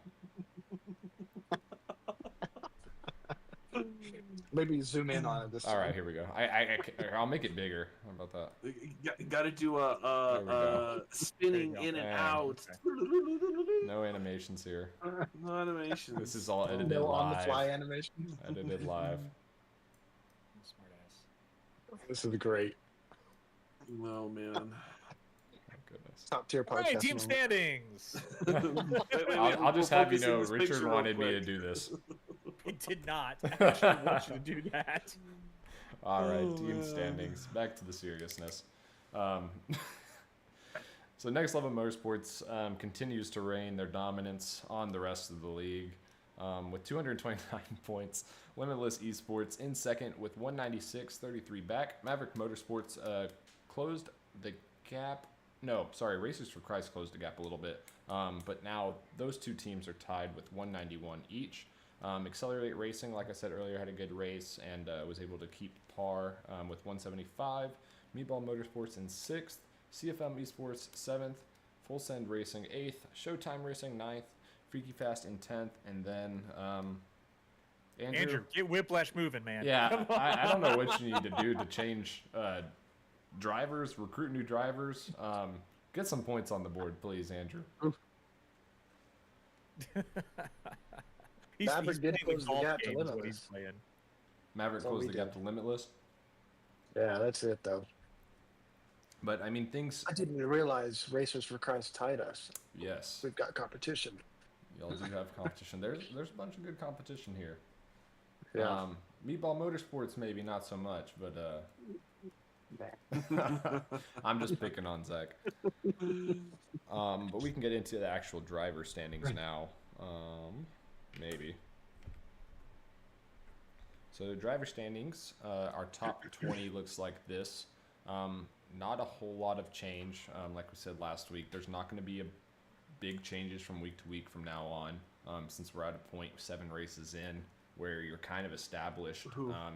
Maybe zoom in on it this time. All right, here we go. I'll make it bigger. How about that? Got to do a spinning in and out. No animations here. No animations. This is all edited No live. on-the-fly animation. Edited live. This is great. Oh man. Goodness. Top tier podcast. All right, team standings. I'll just have you know, Richard wanted me to do this. He did not. I actually want you to do that. All right, team standings. Back to the seriousness. So Next Level Motorsports continues to reign their dominance on the rest of the league with 229 points. Limitless Esports in second with 196.33 back. Maverick Motorsports closed the gap. No, sorry, Racers for Christ closed the gap a little bit. But now those two teams are tied with 191 each. Accelerate Racing, like I said earlier, had a good race and was able to keep par with 175. Meatball Motorsports in 6th. CFM Esports 7th. Full Send Racing 8th. Showtime Racing 9th. Freaky Fast in 10th. And then Andrew, get Whiplash moving, man. Yeah, I don't know what you need to do to change drivers, recruit new drivers. Get some points on the board, please, Andrew. Maverick did close the gap to Limitless. Maverick closed the gap to Limitless. Yeah, that's it, though. But, I mean, things... I didn't even realize Racers for Christ tied us. Yes. We've got competition. Y'all do have competition. There's a bunch of good competition here. Yeah. Meatball Motorsports, maybe not so much, but... I'm just picking on Zach. But we can get into the actual driver standings now. Maybe. So the driver standings, our top 20 looks like this. Not a whole lot of change. Like we said last week, there's not going to be a big changes from week to week from now on, since we're at a point 7 races in where you're kind of established.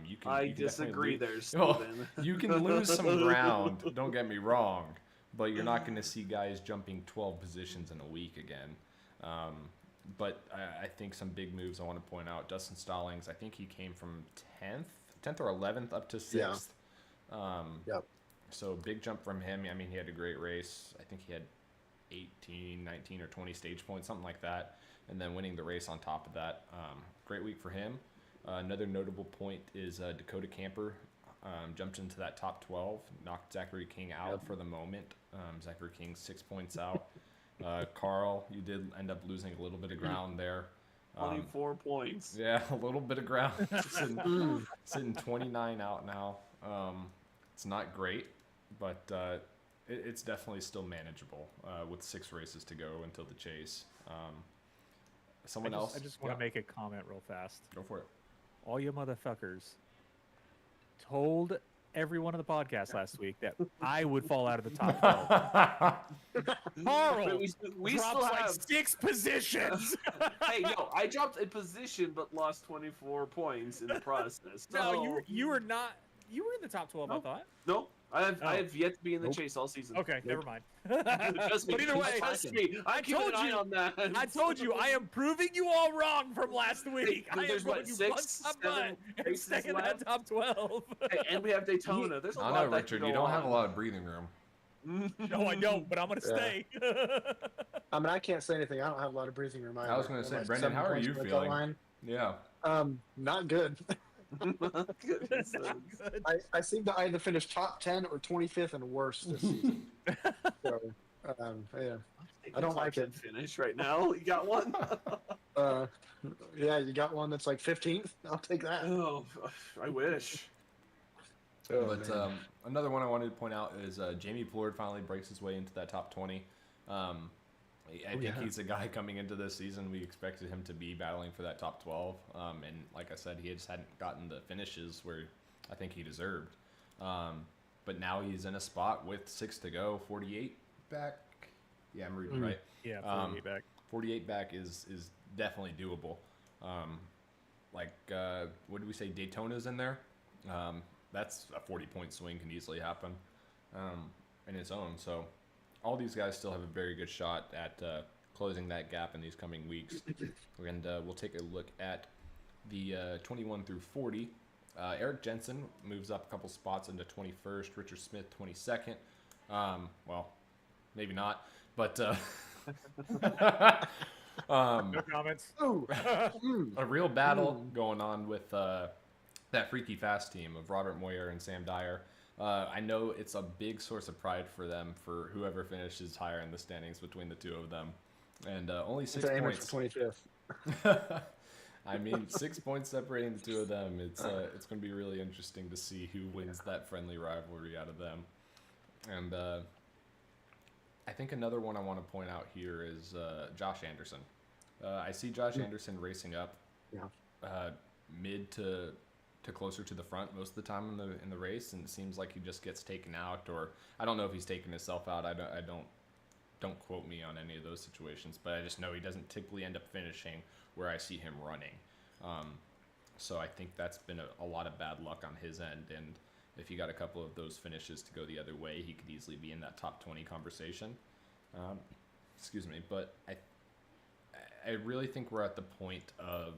You can disagree there, Steven. You can lose some ground, don't get me wrong, but you're not going to see guys jumping 12 positions in a week again. But I think some big moves I want to point out. Dustin Stallings, I think he came from 10th or 11th up to 6th. Yep. So big jump from him. I mean, he had a great race. I think he had 18, 19, or 20 stage points, something like that. And then winning the race on top of that. Great week for him. Another notable point is Dakota Camper jumped into that top 12, knocked Zachary King out for the moment. Zachary King 6 points out. Carl, you did end up losing a little bit of ground there. 24 points. Yeah, a little bit of ground. Sitting 29 out now. It's not great, but it's definitely still manageable with 6 races to go until the chase. Someone else? I just want to make a comment real fast. Go for it. All you motherfuckers told everyone on the podcast last week that I would fall out of the top 12. Carl we drops still like have 6 positions. Hey, no, I dropped a position but lost 24 points in the process. No, you were not. You were in the top 12, I thought. No, I have yet to be in the chase all season. Okay, never mind. Trust me, but either way, trust me, I told you on that. I told you, I am proving you all wrong from last week. There's what, 6, 7 races second left? top 12. Hey, and we have Daytona. There's a lot. I know, Richard. You don't have a lot of breathing room. No, I don't, but I'm gonna stay. I mean, I can't say anything. I don't have a lot of breathing room. I was going to say, Brendan, how are you feeling? Yeah. Not good. Not good. I seem to either finish top 10 or 25th and worse this season. So, yeah, I don't like it. Finish right now. You got one? Yeah, you got one that's like 15th. I'll take that. Oh, I wish. But another one I wanted to point out is Jamie Plord finally breaks his way into that top 20. I think he's a guy coming into this season. We expected him to be battling for that top 12. And like I said, he just hadn't gotten the finishes where I think he deserved. But now he's in a spot with 6 to go, 48 back. Yeah, I'm reading right. Yeah, 48 back. 48 back is definitely doable. What did we say? Daytona's in there. That's a 40-point swing, can easily happen in its own. So all these guys still have a very good shot at closing that gap in these coming weeks. And we'll take a look at the 21 through 40. Eric Jensen moves up a couple spots into 21st. Richard Smith, 22nd. Well, maybe not, but No comments. a real battle going on with that freaky fast team of Robert Moyer and Sam Dyer. I know it's a big source of pride for them, for whoever finishes higher in the standings between the two of them. And only 6 points. 25th. I mean, 6 points separating the two of them. It's going to be really interesting to see who wins that friendly rivalry out of them. And I think another one I want to point out here is Josh Anderson. I see Josh Anderson racing up mid to closer to the front most of the time in the race, and it seems like he just gets taken out, or I don't know if he's taking himself out. I don't quote me on any of those situations, but I just know he doesn't typically end up finishing where I see him running. So I think that's been a lot of bad luck on his end, and if he got a couple of those finishes to go the other way, he could easily be in that top 20 conversation. Excuse me, but I really think we're at the point of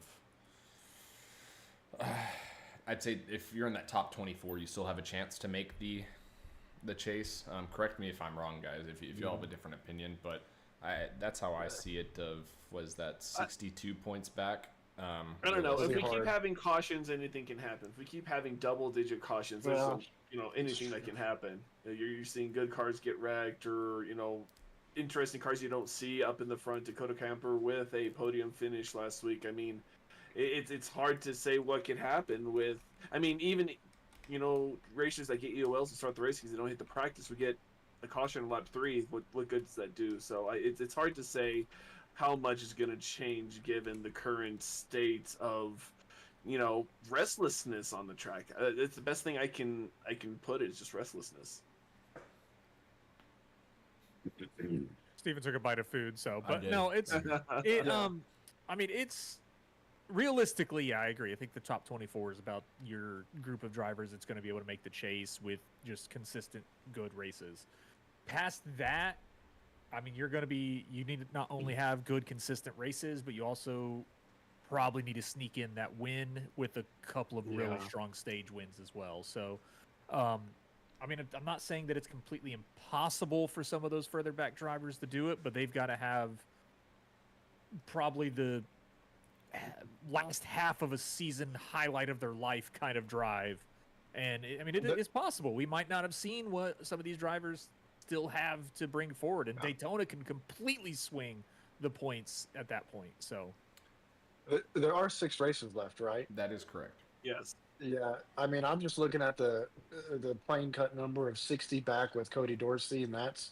I'd say if you're in that top 24, you still have a chance to make the chase. Correct me if I'm wrong, guys, if you all have a different opinion, but that's how I see it. Was that 62 points back? I don't know. If we keep having cautions, anything can happen. If we keep having double-digit cautions, there's anything that can happen. You're seeing good cars get wrecked, or interesting cars you don't see up in the front. Dakota Camper with a podium finish last week. I mean, it's hard to say what could happen with. I mean, even racers that get EOLs to start the race because they don't hit the practice, we get a caution in lap 3. What good does that do? So it's hard to say how much is going to change given the current state of restlessness on the track. It's the best thing I can put it is just restlessness. Steven took a bite of food, but no, it's I mean, it's realistically, yeah, I agree. I think the top 24 is about your group of drivers that's going to be able to make the chase with just consistent good races. Past that, I mean, you need to not only have good consistent races, but you also probably need to sneak in that win with a couple of really strong stage wins as well. So, I mean, I'm not saying that it's completely impossible for some of those further back drivers to do it, but they've got to have probably the last half of a season highlight of their life kind of drive. And it's possible. We might not have seen what some of these drivers still have to bring forward, and Daytona can completely swing the points at that point. So there are 6 races left, right? That is correct. Yes. Yeah, I mean, I'm just looking at the plain cut number of 60 back with Cody Dorsey, and that's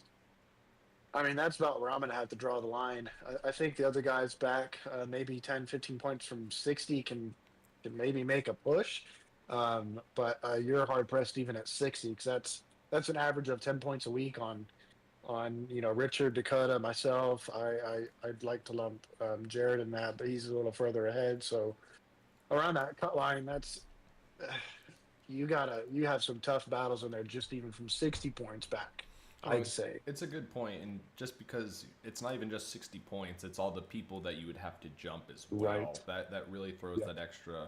about where I'm going to have to draw the line. I think the other guys back, maybe 10, 15 points from 60 can maybe make a push, but you're hard pressed even at 60, because that's an average of 10 points a week on Richard, Dakota, myself. I'd like to lump Jared in that, but he's a little further ahead. So around that cut line, that's you have some tough battles in there, just even from 60 points back. I'd say it's a good point, and just because it's not even just 60 points, it's all the people that you would have to jump as well. Right. That really throws that extra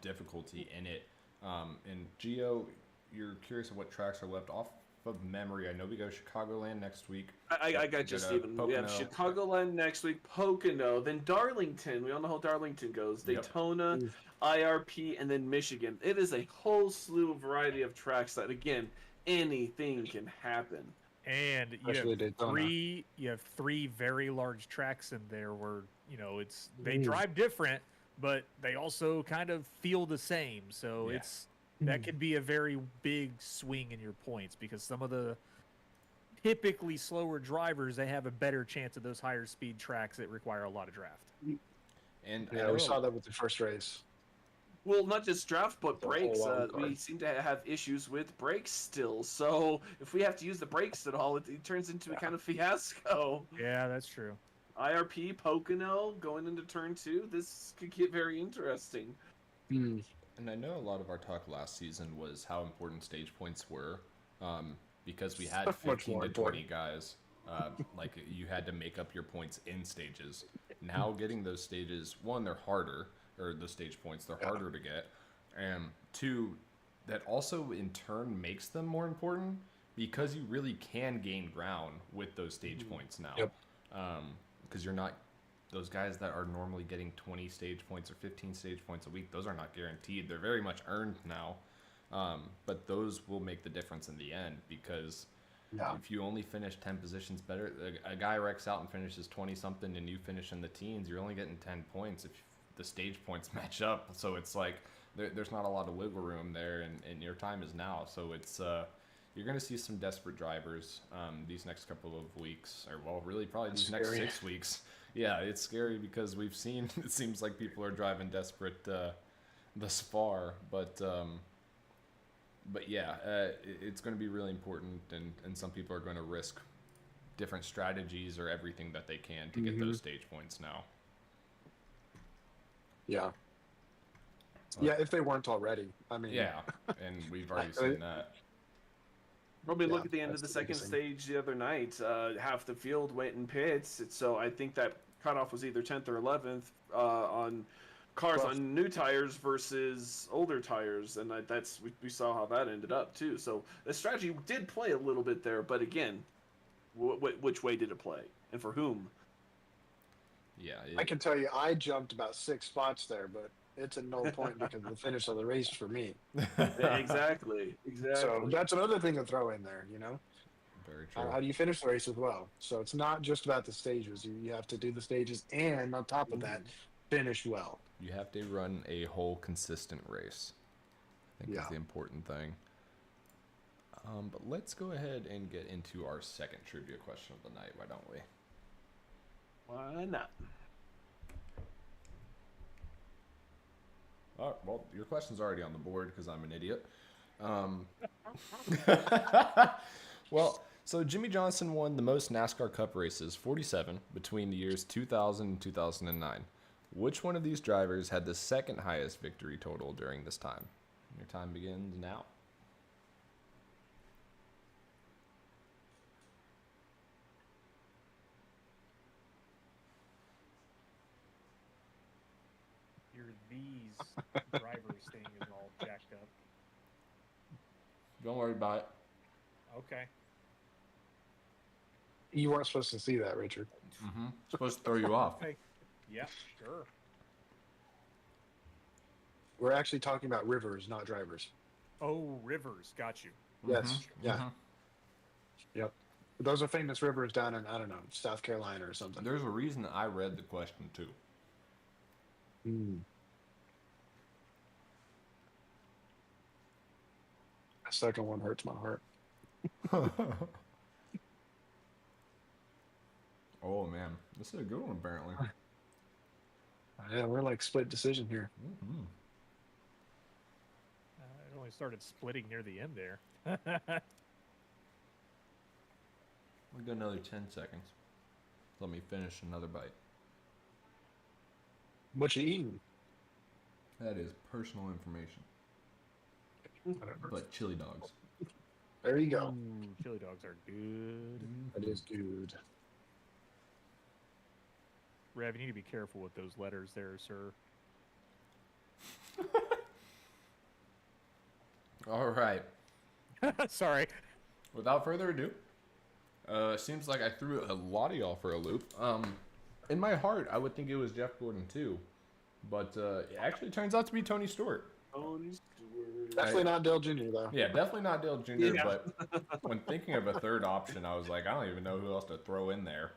difficulty in it. And Gio, you're curious of what tracks are left off of memory. I know we go Chicagoland next week. I got you, Steven. We have Chicagoland next week, Pocono, then Darlington. We all know how Darlington goes. Daytona, IRP, and then Michigan. It is a whole slew of variety of tracks that, again, anything can happen. And you have three very large tracks in there where they drive different, but they also kind of feel the same. So that could be a very big swing in your points because some of the typically slower drivers, they have a better chance of those higher speed tracks that require a lot of draft. And Yeah, we saw that with the first race. Well, not just draft, but The whole brakes. wild We card. seem to have issues with brakes still. So if we have to use the brakes at all, it turns into a kind of fiasco. Yeah, that's true. IRP, Pocono, going into turn 2, this could get very interesting. Hmm. And I know a lot of our talk last season was how important stage points were, because we had So much 15 more to 20 important. guys. Like you had to make up your points in stages. Now getting those stages, one, they're harder, or the stage points, they're harder to get, and two, that also in turn makes them more important because you really can gain ground with those stage points now. Yep. Because you're not those guys that are normally getting 20 stage points or 15 stage points a week, those are not guaranteed. They're very much earned now. But those will make the difference in the end because if you only finish 10 positions better, a guy wrecks out and finishes 20 something and you finish in the teens, you're only getting 10 points if the stage points match up. So it's like there's not a lot of wiggle room there, and your time is now. So it's you're going to see some desperate drivers these next couple of weeks, or well, really probably these next 6 weeks. Yeah, it's scary because we've seen it seems like people are driving desperate thus far, but yeah, it's going to be really important, and some people are going to risk different strategies or everything that they can to get those stage points now. Yeah. Yeah, if they weren't already. I mean. Yeah, and we've already seen that. Probably Yeah, look at the end of that's the the second biggest thing. stage the other night. Half the field went in pits, so I think that cutoff was either 10th or 11th on cars Well- on new tires versus older tires, and we saw how that ended up too. So the strategy did play a little bit there, but again, which way did it play, and for whom? Yeah, I can tell you, I jumped about 6 spots there, but it's a null point because of the finish of the race for me. Exactly. So that's another thing to throw in there, you know? very true. How do you finish the race as well? So it's not just about the stages. You have to do the stages and on top of that, finish well. You have to run a whole consistent race. I think is Yeah. the important thing. But let's go ahead and get into our second trivia question of the night. Why don't we? Why not? Oh, well, your question's already on the board because I'm an idiot. Well, so Jimmy Johnson won the most NASCAR Cup races, 47, between the years 2000 and 2009. Which one of these drivers had the second highest victory total during this time? Your time begins now. These drivers thing is all jacked up. Don't worry about it. Okay. You weren't supposed to see that, Richard. Mm-hmm. Supposed to throw you off. Okay. Yeah, sure. We're actually talking about rivers, not drivers. Oh, rivers. Got you. Yes. Yeah. Mhm. Yep. Those are famous rivers down in, I don't know, South Carolina or something. There's a reason I read the question too. Mm. The second one hurts my heart. Oh man, this is a good one apparently. Yeah, we're like split decision here. Mm-hmm. It only started splitting near the end there. We'll go another 10 seconds. Let me finish another bite. What you eating? That is personal information. Whatever. But chili dogs. There you go. Ooh, chili dogs are good. That is good. Rev, you need to be careful with those letters there, sir. All right. Sorry. Without further ado, seems like I threw a lot of y'all for a loop. In my heart, I would think it was Jeff Gordon too, but it actually turns out to be Tony Stewart. Tony Stewart. Definitely not Dale Jr. though. Yeah, definitely not Dale Jr. Yeah. But when thinking of a third option, I was like, I don't even know who else to throw in there.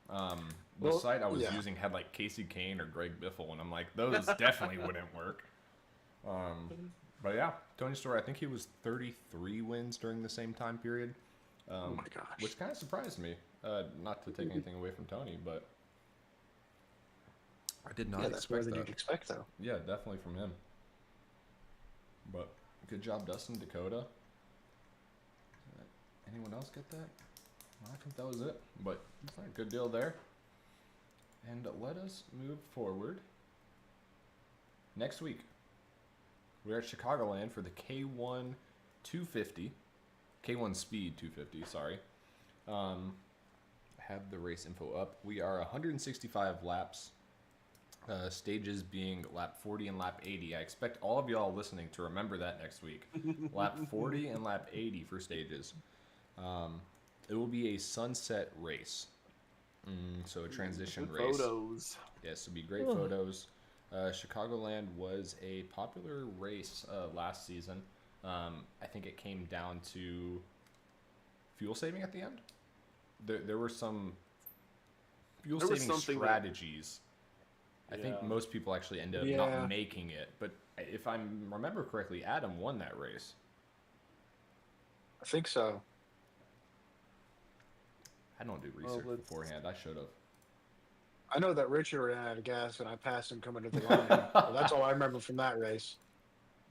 The Well, site I was yeah. using had like Casey Kane or Greg Biffle, and I'm like, those definitely wouldn't work. But yeah, Tony Stewart, I think he was 33 wins during the same time period. Oh my gosh. Which kind of surprised me. Not to take anything away from Tony, but I did not that's more expect than that. you'd expect, though. Yeah, definitely from him. But good job, Dustin, Dakota. Anyone else get that? Well, I think that was it. But good deal there. And let us move forward. Next week, we're at Chicagoland for the K1 250. K1 Speed 250, sorry. I have the race info up. We are 165 laps. Stages being lap 40 and lap 80. I expect all of y'all listening to remember that next week. Lap 40 and lap 80 for stages. It will be a sunset race. So a transition Good race. Photos. Yes, it'll be great photos. Chicagoland was a popular race last season. I think it came down to fuel saving at the end. There were some fuel saving strategies. I think most people actually ended up not making it. But if I remember correctly, Adam won that race. I think so. I don't do research beforehand. I should have. I know that Richard ran out of gas and I passed him coming to the line. So that's all I remember from that race.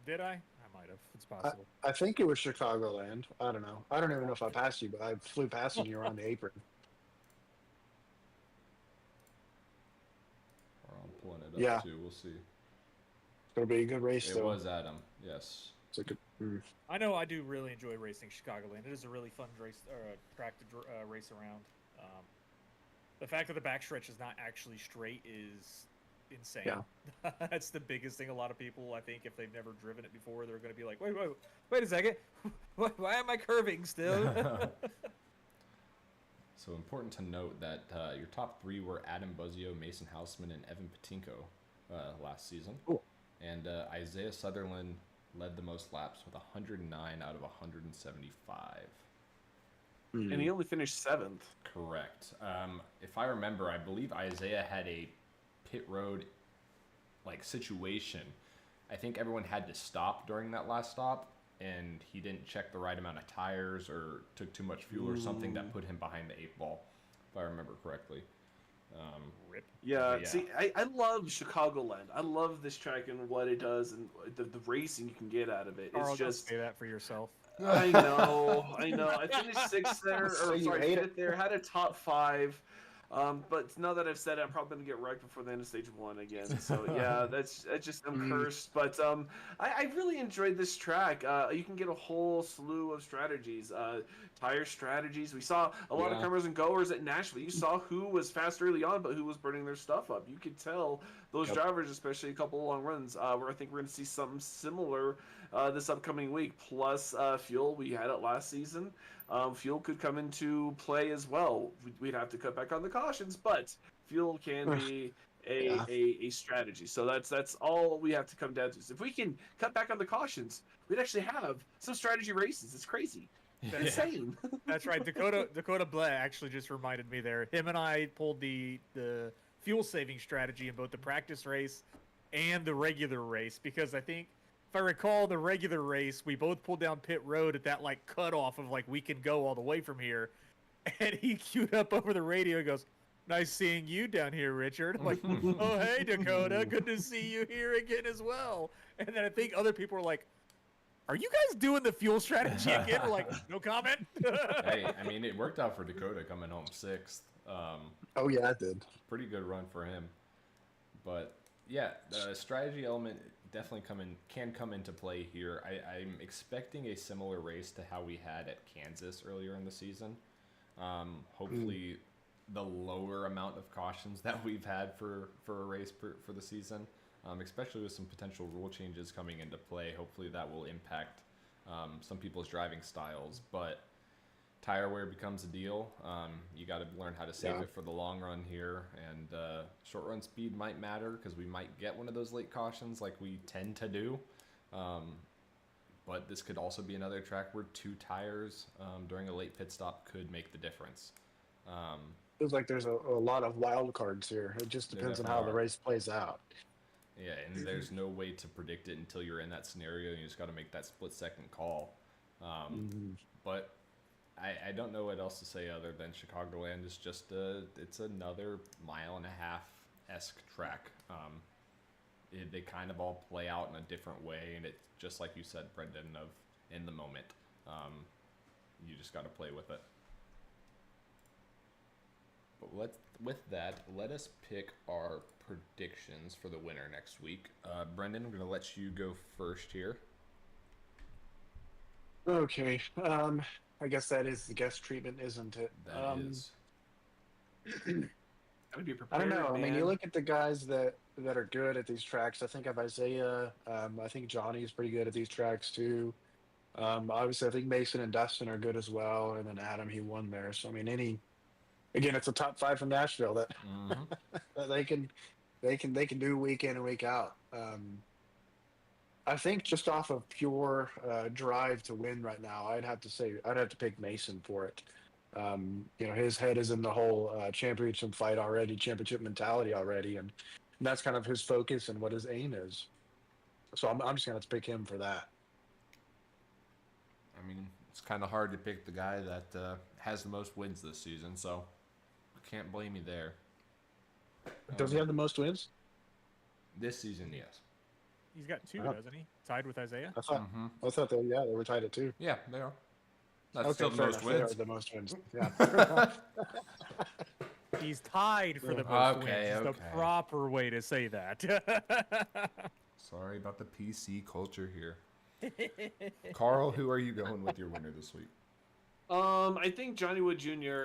Did I? I might have. It's possible. I think it was Chicagoland. I don't know. I don't even know if I passed you, but I flew past you around the apron. I'm pulling it up too. We'll see. It's going to be a good race, though. It was Adam, yes. It's a good. I know I do really enjoy racing Chicagoland. It is a really fun race, track to race around. The fact that the backstretch is not actually straight is insane. Yeah. That's the biggest thing. A lot of people, I think, if they've never driven it before, they're going to be like, wait a second. Why am I curving still? So important to note that your top three were Adam Buzzio, Mason Houseman, and Evan Patinko last season. Cool. And Isaiah Sutherland led the most laps with 109 out of 175. And he only finished 7th. Correct. If I remember, I believe Isaiah had a pit road situation. I think everyone had to stop during that last stop, and he didn't check the right amount of tires or took too much fuel or something that put him behind the 8-ball, if I remember correctly. Rip. Yeah, see, I love Chicagoland. I love this track and what it does and the racing you can get out of it. Carl, It's just say that for yourself. I know. I finished 6th there, So or you sorry, hate 5th there. Had a top 5. But now that I've said it, I'm probably gonna get wrecked before the end of stage 1 again. So yeah, that's just I'm cursed. But I really enjoyed this track. You can get a whole slew of strategies, tire strategies. We saw a lot of comers and goers at Nashville. You saw who was fast early on, but who was burning their stuff up. You could tell those drivers, especially a couple of long runs, where I think we're gonna see something similar this upcoming week. Plus fuel, we had it last season. Fuel could come into play as well. We'd have to cut back on the cautions, but fuel can be a strategy. So that's all we have to come down to. So if we can cut back on the cautions, we'd actually have some strategy races. It's crazy. Insane. That's right. Dakota Bleh actually just reminded me there. Him and I pulled the fuel saving strategy in both the practice race and the regular race, because I think, if I recall, the regular race, we both pulled down pit road at that cutoff of we can go all the way from here, and he queued up over the radio and goes, "Nice seeing you down here, Richard." I'm like, "Oh, hey, Dakota, good to see you here again as well." And then I think other people were like, "Are you guys doing the fuel strategy again?" We're like, "No comment." Hey, I mean, it worked out for Dakota coming home 6th. Oh yeah, it did. Pretty good run for him. But yeah, the strategy element definitely can come into play here. I'm expecting a similar race to how we had at Kansas earlier in the season. Hopefully the lower amount of cautions that we've had for a race for the season, especially with some potential rule changes coming into play. Hopefully that will impact some people's driving styles, but tire wear becomes a deal. You got to learn how to save it for the long run here, and short run speed might matter because we might get one of those late cautions like we tend to do. But this could also be another track where 2 tires during a late pit stop could make the difference. Feels like there's a lot of wild cards here. It just depends on how the race plays out. Yeah, and there's no way to predict it until you're in that scenario, and you just got to make that split-second call. But I don't know what else to say other than Chicagoland is just it's another 1.5-mile-esque track. They kind of all play out in a different way, and it's just like you said, Brendan, of in the moment. You just got to play with it. But with that, let us pick our predictions for the winner next week. Brendan, I'm going to let you go first here. Okay. I guess that is the guest treatment, isn't it? That is. Gotta be I prepared, don't know. I mean, man. you look at the guys that are good at these tracks. I think of Isaiah. I think Johnny's pretty good at these tracks too. Obviously, I think Mason and Dustin are good as well, and then Adam, he won there. So I mean, again, it's a top 5 from Nashville that, that they can do week in and week out. I think just off of pure drive to win right now, I'd have to pick Mason for it. His head is in the whole championship fight already, championship mentality already, and that's kind of his focus and what his aim is. So I'm just gonna have to pick him for that. I mean, it's kind of hard to pick the guy that has the most wins this season, so I can't blame you there. Does he have the most wins? This season, yes. He's got 2, doesn't he? Tied with Isaiah? I thought they were tied at 2. Yeah, they are. That's Okay, still the fair most enough. They wins. are the most wins. Yeah. He's tied for the most wins. It's the proper way to say that. Sorry about the PC culture here. Carl, who are you going with your winner this week? I think Johnny Wood Jr.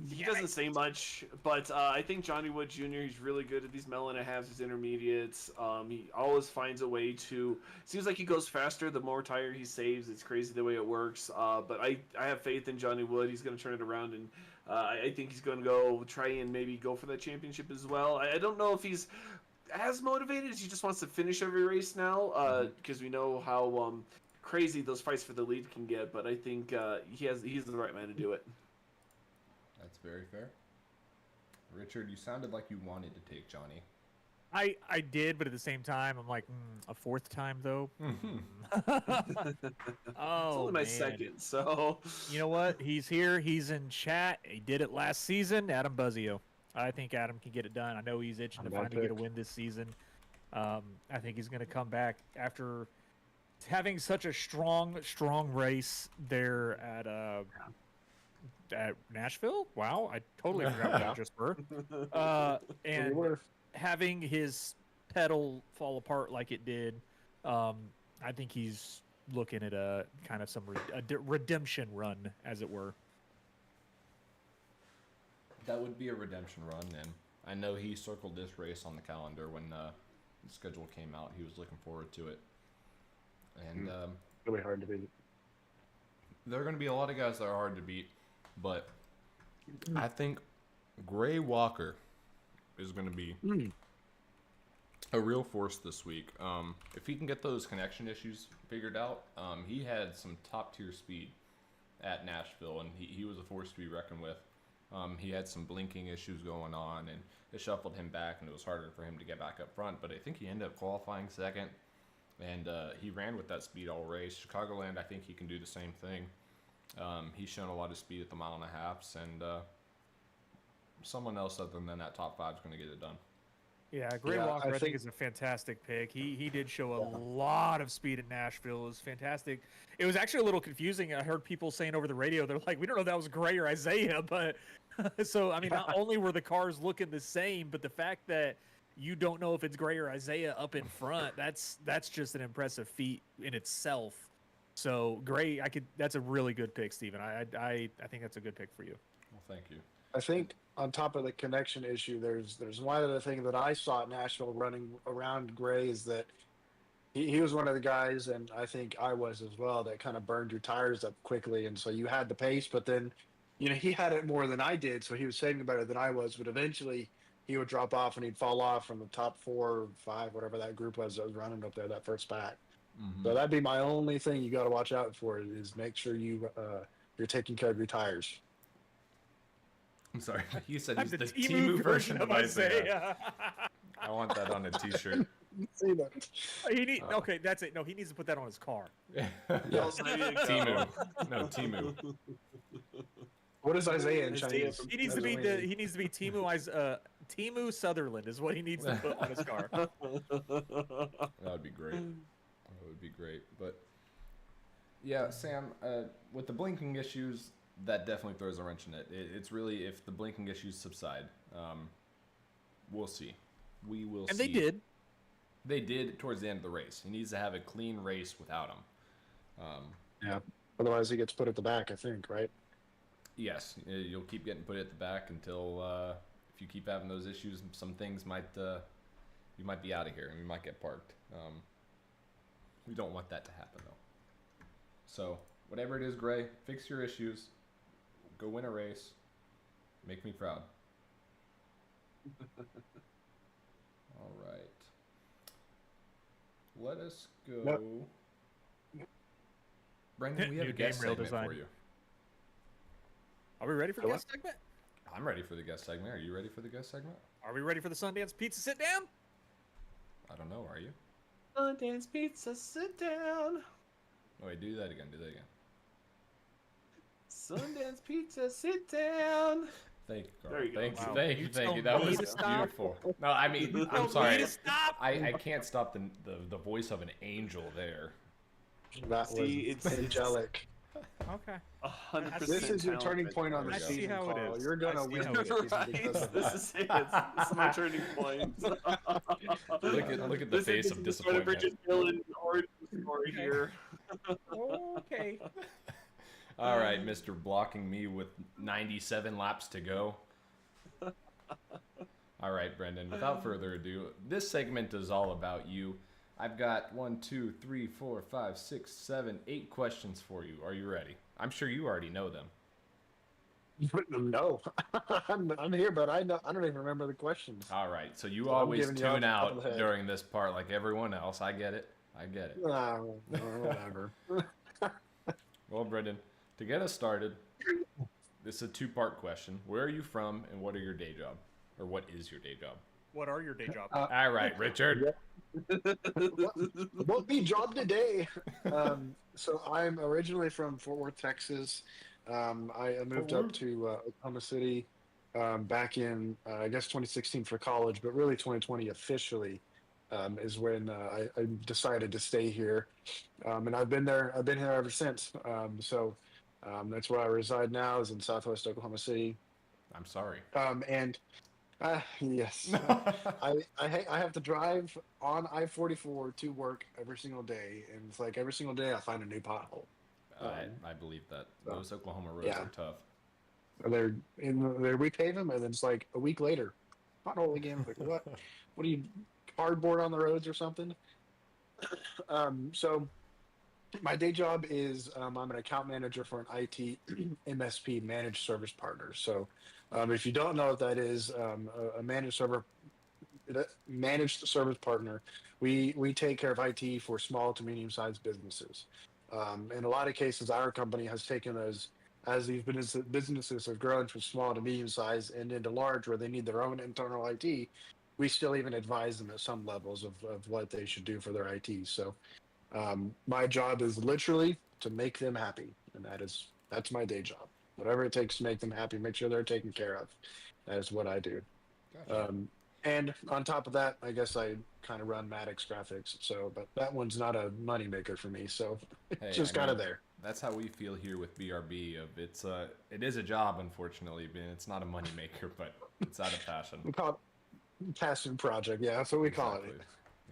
He doesn't say much, but I think Johnny Wood Jr. He's really good at these 1.5 his intermediates. He always finds a way to. Seems like he goes faster the more tire he saves. It's crazy the way it works. But I have faith in Johnny Wood. He's going to turn it around, and I think he's going to go try and maybe go for that championship as well. I don't know if he's as motivated as he just wants to finish every race now, because we know how crazy those fights for the lead can get. But I think he's the right man to do it. That's very fair. Richard, you sounded like you wanted to take Johnny. I did, but at the same time, I'm like, a 4th time though. Oh, it's only my second, so you know what? He's here. He's in chat. He did it last season. Adam Buzzio. I think Adam can get it done. I know he's itching to finally get a win this season. I think he's going to come back after having such a strong race there at Nashville. Wow, I totally forgot what I just were. And having his pedal fall apart like it did, I think he's looking at a kind of some redemption run, as it were. That would be a redemption run, and I know he circled this race on the calendar when the schedule came out. He was looking forward to it. And really hard to beat. There are going to be a lot of guys that are hard to beat, but I think Gray Walker is going to be a real force this week. If he can get those connection issues figured out, he had some top-tier speed at Nashville, and he was a force to be reckoned with. He had some blinking issues going on, and it shuffled him back, and it was harder for him to get back up front. But I think he ended up qualifying second, and he ran with that speed all race. Chicagoland, I think he can do the same thing. He's shown a lot of speed at the 1.5s, and someone else other than that top 5 is going to get it done. Yeah, Gray Walker, I think is a fantastic pick. He did show a lot of speed at Nashville. It was fantastic. It was actually a little confusing. I heard people saying over the radio, they're like, we don't know if that was Gray or Isaiah. But so, I mean, not only were the cars looking the same, but the fact that you don't know if it's Gray or Isaiah up in front, that's just an impressive feat in itself. So Gray, that's a really good pick, Steven. I think that's a good pick for you. Well, thank you. I think on top of the connection issue, there's one other thing that I saw at Nashville running around Gray is that he was one of the guys, and I think I was as well, that kind of burned your tires up quickly, and so you had the pace, but then, he had it more than I did, so he was saving better than I was, but eventually he would drop off and he'd fall off from the top 4 or 5, whatever that group was that was running up there that first pack. Mm-hmm. So that'd be my only thing you got to watch out for is make sure you're taking care of your tires. I'm sorry, you said he's the Temu version of Isaiah. I want that on a T-shirt. See that? Okay, that's it. No, he needs to put that on his car. Timu. No, Timu. What is Isaiah in Chinese? He needs to be Timu Sutherland is what he needs to put on his car. That would be great. That would be great. But yeah, Sam, with the blinking issues, that definitely throws a wrench in it. It's really if the blinking issues subside, we'll see. We will see. And they did. They did towards the end of the race. He needs to have a clean race without him. Yeah. Otherwise, he gets put at the back, I think, right? Yes, you'll keep getting put at the back until if you keep having those issues, some things might you might be out of here and you might get parked. We don't want that to happen though. So whatever it is, Gray, fix your issues. Go win a race. Make me proud. All right. Let us go. Yep. Brendan, we have a guest segment for you. Are we ready for the guest segment? I'm ready for the guest segment. Are you ready for the guest segment? Are we ready for the Sundance Pizza sit down? I don't know. Are you? Sundance Pizza, sit down. Oh, wait, do that again. Do that again. Sundance Pizza, sit down. Thank you, Carl. There you go. Thank you. Wow. Thank you. You Thank you. told That me was to stop. beautiful. No, I mean, I'm told me sorry. to stop. I can't stop the voice of an angel there. That See, was angelic. Okay. 100%. This is your turning point on the I see season, how it Carl. is. You're going to I see win how this it is. season because of This that. is it. This is my turning point. Look at the face of disappointment. Bridget Dillon origin story here. Okay. All right, Mr. Blocking me with 97 laps to go. All right, Brendan, without further ado, this segment is all about you. I've got 1, 2, 3, 4, 5, 6, 7, 8 questions for you. Are you ready? I'm sure you already know them. No, I'm here, but I don't even remember the questions. All right, so you So I'm always giving you tune off the top of out the head. during this part like everyone else. I get it. I get it. Whatever. Well, Brendan, to get us started, this is a 2-part question. Where are you from and what are your day job? Or what is your day job? What are your day jobs? All right, Richard. Won't be job today. So I'm originally from Fort Worth, Texas. I moved up to Oklahoma City back in I guess 2016 for college, but really 2020 officially is when I decided to stay here, and I've been here ever since. So that's where I reside now, is in Southwest Oklahoma City. I'm sorry. And yes, I have to drive on I-44 to work every single day, and it's like every single day I find a new pothole. I believe that. Those Oklahoma roads are tough. They repave them, and then it's like a week later, pothole again. Like what? What are you, cardboard on the roads or something? So my day job is I'm an account manager for an IT MSP, managed service partner. So if you don't know what that is, a managed service partner, we take care of IT for small to medium sized businesses. In a lot of cases, our company has taken those, as these businesses have grown from small to medium size and into large, where they need their own internal IT. We still even advise them at some levels of what they should do for their IT. So my job is literally to make them happy, and that's my day job. Whatever it takes to make them happy, make sure they're taken care of. That is what I do. Gotcha. And on top of that, I guess I kind of run Maddox graphics. So, but that one's not a moneymaker for me. So it's just kind of there. That's how we feel here with BRB. It is a job, unfortunately, but it's not a moneymaker, but it's out of passion. We call it passion project. Yeah, that's what we call it.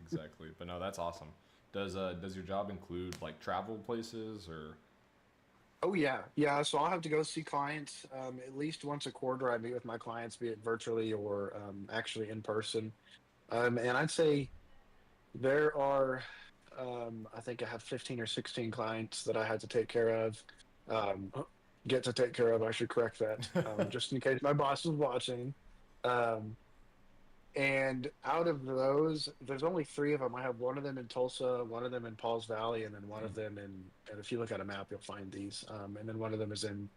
Exactly. But no, that's awesome. Does your job include like travel places or? Oh yeah. So I'll have to go see clients at least once a quarter. I meet with my clients, be it virtually or actually in person. And I'd say there are, I think I have 15 or 16 clients that I had to take care of. Get to take care of. I should correct that, just in case my boss is watching. And out of those, there's only 3 of them. I have one of them in Tulsa, one of them in Pauls Valley, and then one of them and if you look at a map, you'll find these. And then one of them is in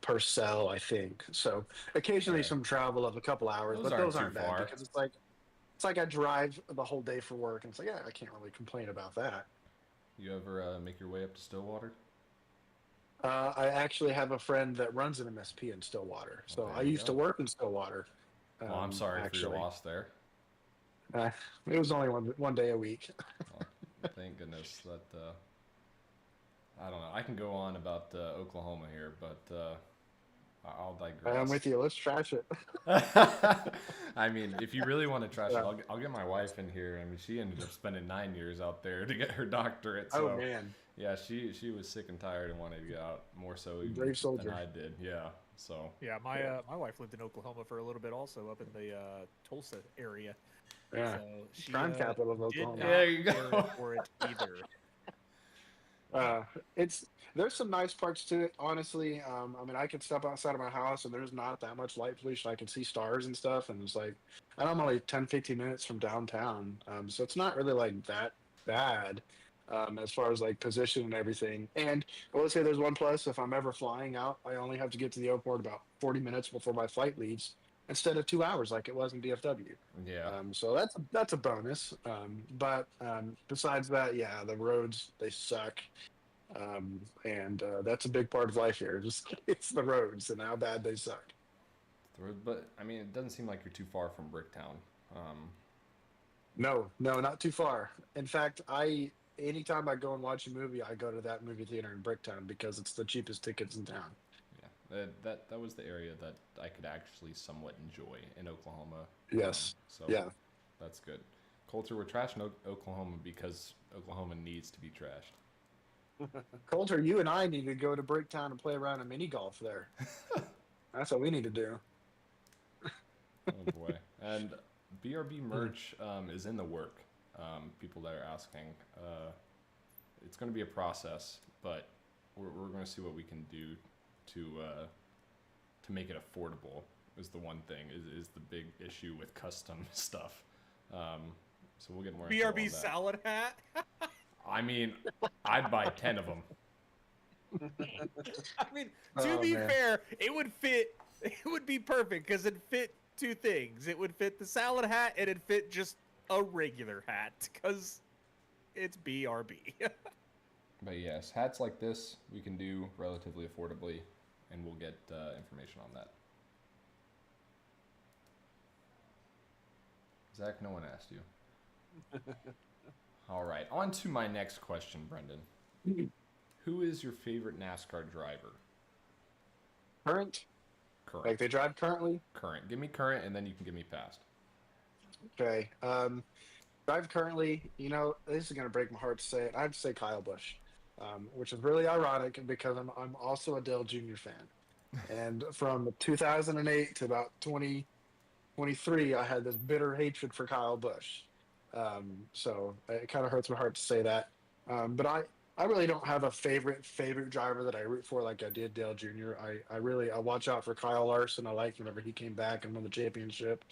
Purcell, I think. So occasionally some travel of a couple hours, but those aren't bad because it's like, it's like I drive the whole day for work, and it's like, yeah, I can't really complain about that. You ever make your way up to Stillwater? I actually have a friend that runs an MSP in Stillwater, Well, so I there you used to go. work in Stillwater. Well, I'm sorry for your Actually, loss there. it was only one day a week. Well, thank goodness that. I don't know. I can go on about Oklahoma here, but I'll I'm digress. with you. Let's trash it. I mean, if you really want to trash it, I'll get my wife in here. I mean, she ended up spending 9 years out there to get her doctorate. So, Oh man, yeah, she was sick and tired and wanted to get out more so even brave soldier. than I did. Yeah. So. Yeah, my wife lived in Oklahoma for a little bit, also up in the Tulsa area. Yeah, So she crime capital of did Oklahoma. not There you care go. for it either. There's some nice parts to it, honestly. I mean, I could step outside of my house and there's not that much light pollution. I can see stars and stuff, and it's like, and I'm only 10, 15 minutes from downtown, so it's not really like that bad as far as like position and everything. And I will say there's one plus: if I'm ever flying out, I only have to get to the airport about 40 minutes before my flight leaves, instead of 2 hours like it was in DFW. Yeah. So that's a bonus. But besides that, yeah, the roads they suck, and that's a big part of life here. Just it's the roads and how bad they suck. But I mean, it doesn't seem like you're too far from Bricktown. No, not too far. In fact, anytime I go and watch a movie, I go to that movie theater in Bricktown because it's the cheapest tickets in town. Yeah, that was the area that I could actually somewhat enjoy in Oklahoma. Yes. So Yeah. that's good. Coulter, we're trashing Oklahoma because Oklahoma needs to be trashed. Coulter, you and I need to go to Bricktown and play around a mini golf there. That's what we need to do. Oh boy. And BRB merch is in the work. People that are asking. It's going to be a process, but we're going to see what we can do to make it affordable. Is the one thing is the big issue with custom stuff. So we'll get more info on BRB that. salad hat. I mean, I'd buy 10 of them. I mean, to be man. fair, it would fit. It would be perfect because it'd fit two things. It would fit the salad hat, and it'd fit just a regular hat because it's BRB. But yes, hats like this we can do relatively affordably, and we'll get information on that. Zach, no one asked you. All right, on to my next question, Brendan. Who is your favorite NASCAR driver? Current? Current. Like they drive currently? Current. Give me current, and then you can give me past. Okay. Drive currently, this is going to break my heart to say it. I have to say Kyle Busch, which is really ironic because I'm also a Dale Jr. fan. And from 2008 to about 2023, I had this bitter hatred for Kyle Busch. So it kind of hurts my heart to say that. But I really don't have a favorite driver that I root for like I did Dale Jr. I watch out for Kyle Larson. I liked whenever he came back and won the championship.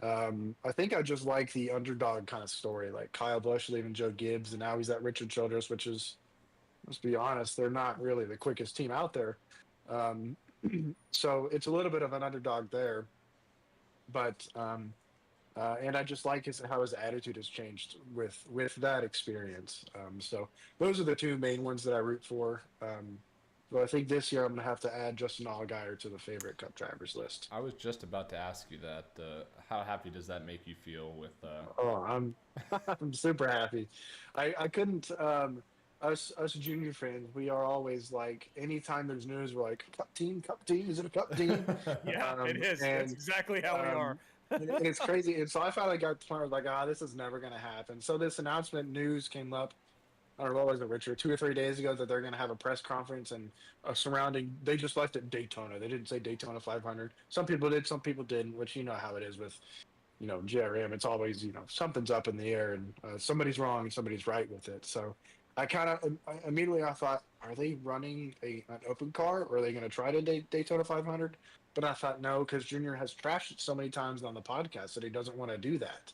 I think I just like the underdog kind of story, like Kyle Busch leaving Joe Gibbs, and now he's at Richard Childress, which is, let's be honest, they're not really the quickest team out there. So it's a little bit of an underdog there, but and I just like how his attitude has changed with that experience. So those are the two main ones that I root for. So I think this year I'm going to have to add Justin Allgaier to the favorite Cup drivers list. I was just about to ask you that. How happy does that make you feel with? Oh, I'm I'm super happy. I couldn't. Us junior fans, we are always like, anytime there's news, we're like, cup team, is it a cup team? Yeah, it is. That's exactly how we are. And it's crazy. And so I finally got to the point where like, this is never going to happen. So this announcement news came up, I don't know, what was it, Richard, 2 or 3 days ago, that they're going to have a press conference and surrounding, they just left it Daytona. They didn't say Daytona 500. Some people did, some people didn't, which you know how it is with, JRM. It's always, something's up in the air and somebody's wrong and somebody's right with it. So I immediately I thought, are they running an open car, or are they going to try to Daytona 500? But I thought no, because Junior has trashed it so many times on the podcast that he doesn't want to do that.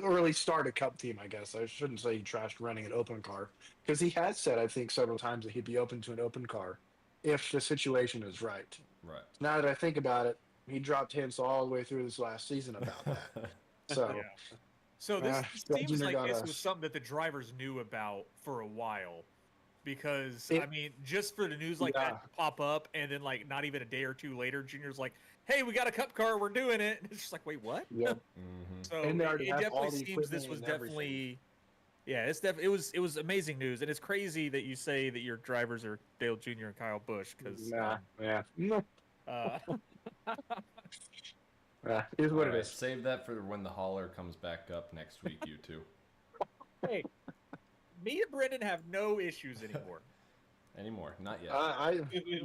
Or at least start a cup team, I guess. I shouldn't say he trashed running an open car, because he has said, I think, several times that he'd be open to an open car if the situation is right. Right. Now that I think about it, he dropped hints all the way through this last season about that. So. Yeah. So this Dale seems Jr. like got this us. was something that the drivers knew about for a while, because I mean, just for the news like that to pop up, and then like not even a day or two later, Junior's like, "Hey, we got a cup car, we're doing it." And it's just like, wait, what? Yep. So And they already it have definitely all the seems this equipment was and definitely, yeah, it was amazing news, and it's crazy that you say that your drivers are Dale Jr. and Kyle Busch, because Is what All it right, is. save that for when the hauler comes back up next week, you two. Hey, me and Brendan have no issues anymore. Anymore, not yet.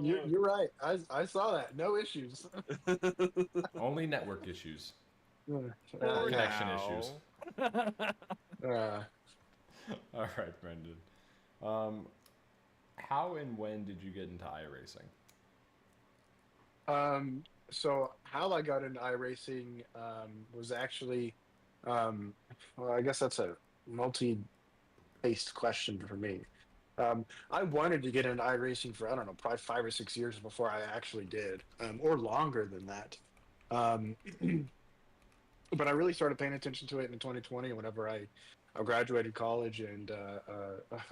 You're right. I saw that. No issues. Only network issues. For Connection now. issues. All right, Brendan. How and when did you get into iRacing? So how I got into iRacing was actually, well, I guess that's a multi-paced question for me. I wanted to get into iRacing for, I don't know, probably 5 or 6 years before I actually did, or longer than that. Um, but I really started paying attention to it in 2020 whenever I graduated college, and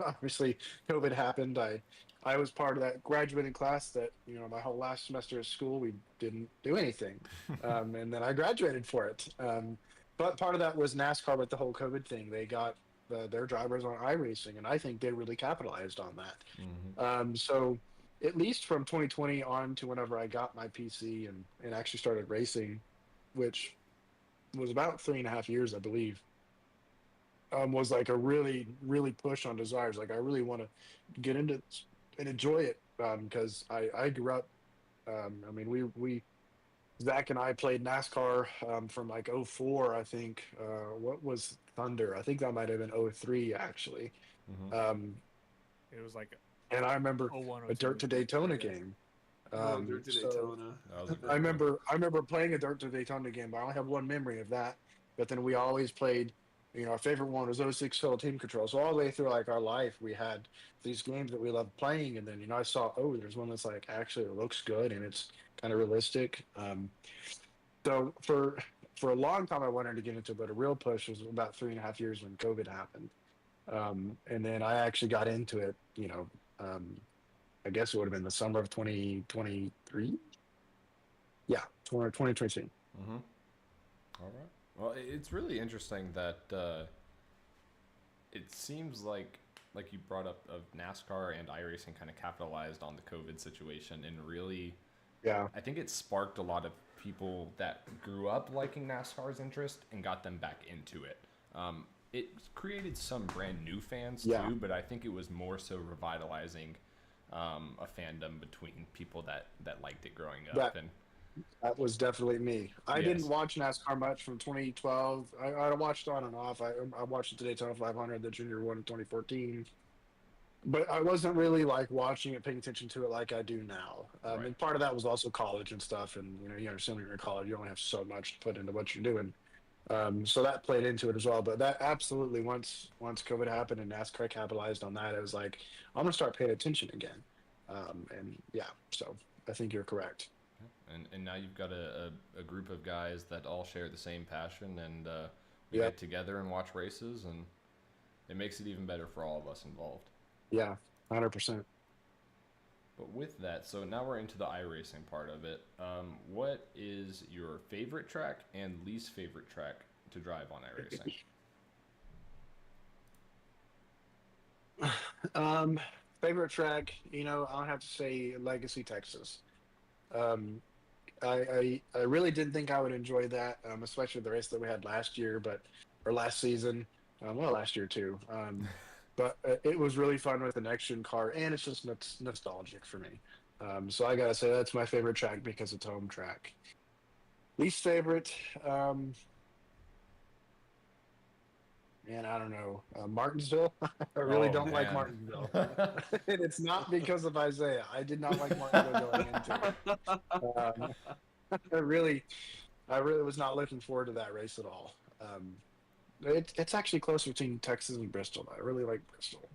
obviously COVID happened. I was part of that graduating class that, my whole last semester of school we didn't do anything, and then I graduated for it. But part of that was NASCAR with the whole COVID thing. They got their drivers on iRacing, and I think they really capitalized on that. So at least from 2020 on to whenever I got my PC and actually started racing, which was about 3.5 years, I believe, was like a really, really push on desires. Like, I really want to get into it and enjoy it, because I grew up. I mean, we Zach and I played NASCAR from like '04, I think. What was Thunder? I think that might have been '03 actually. Um, It was like, and I remember 01, a Dirt to 02. Daytona game. Dirt to So Daytona. That was a good I one. remember playing a Dirt to Daytona game, but I only have one memory of that. But then we always played, our favorite one was '06 Total Team Control. So all the way through like our life, we had these games that we loved playing. And then, I saw, oh, there's one that's like actually it looks good and it's kind of realistic. So for a long time I wanted to get into it, but a real push was about 3.5 years when COVID happened. And then I actually got into it, I guess it would have been the summer of 2023. Yeah, 2023. All right. Well, it's really interesting that it seems like you brought up of NASCAR and iRacing kind of capitalized on the COVID situation and really, I think it sparked a lot of people that grew up liking NASCAR's interest and got them back into it. It created some brand new fans too, but I think it was more so revitalizing a fandom between people that liked it growing up. That was definitely me. I didn't watch NASCAR much from 2012. I watched on and off. I watched the Daytona 500, the Junior one in 2014. But I wasn't really like watching it, paying attention to it like I do now. And part of that was also college and stuff. And, you understand when you're in college, you only have so much to put into what you're doing. So that played into it as well. But that absolutely, once COVID happened and NASCAR capitalized on that, it was like, I'm going to start paying attention again. So I think you're correct. And now you've got a group of guys that all share the same passion, and we get together and watch races, and it makes it even better for all of us involved. Yeah, 100%. But with that, so now we're into the iRacing part of it. What is your favorite track and least favorite track to drive on iRacing? Favorite track, I'll have to say Legacy, Texas. I really didn't think I would enjoy that, especially the race that we had last year, or last season, last year too. But it was really fun with the next gen car, and it's just nostalgic for me. So I gotta say that's my favorite track because it's home track. Least favorite, man, I don't know. Martinsville. I really don't like Martinsville, and it's not because of Isaiah. I did not like Martinsville going into it. I really was not looking forward to that race at all. It's actually close between Texas and Bristol. I really like Bristol.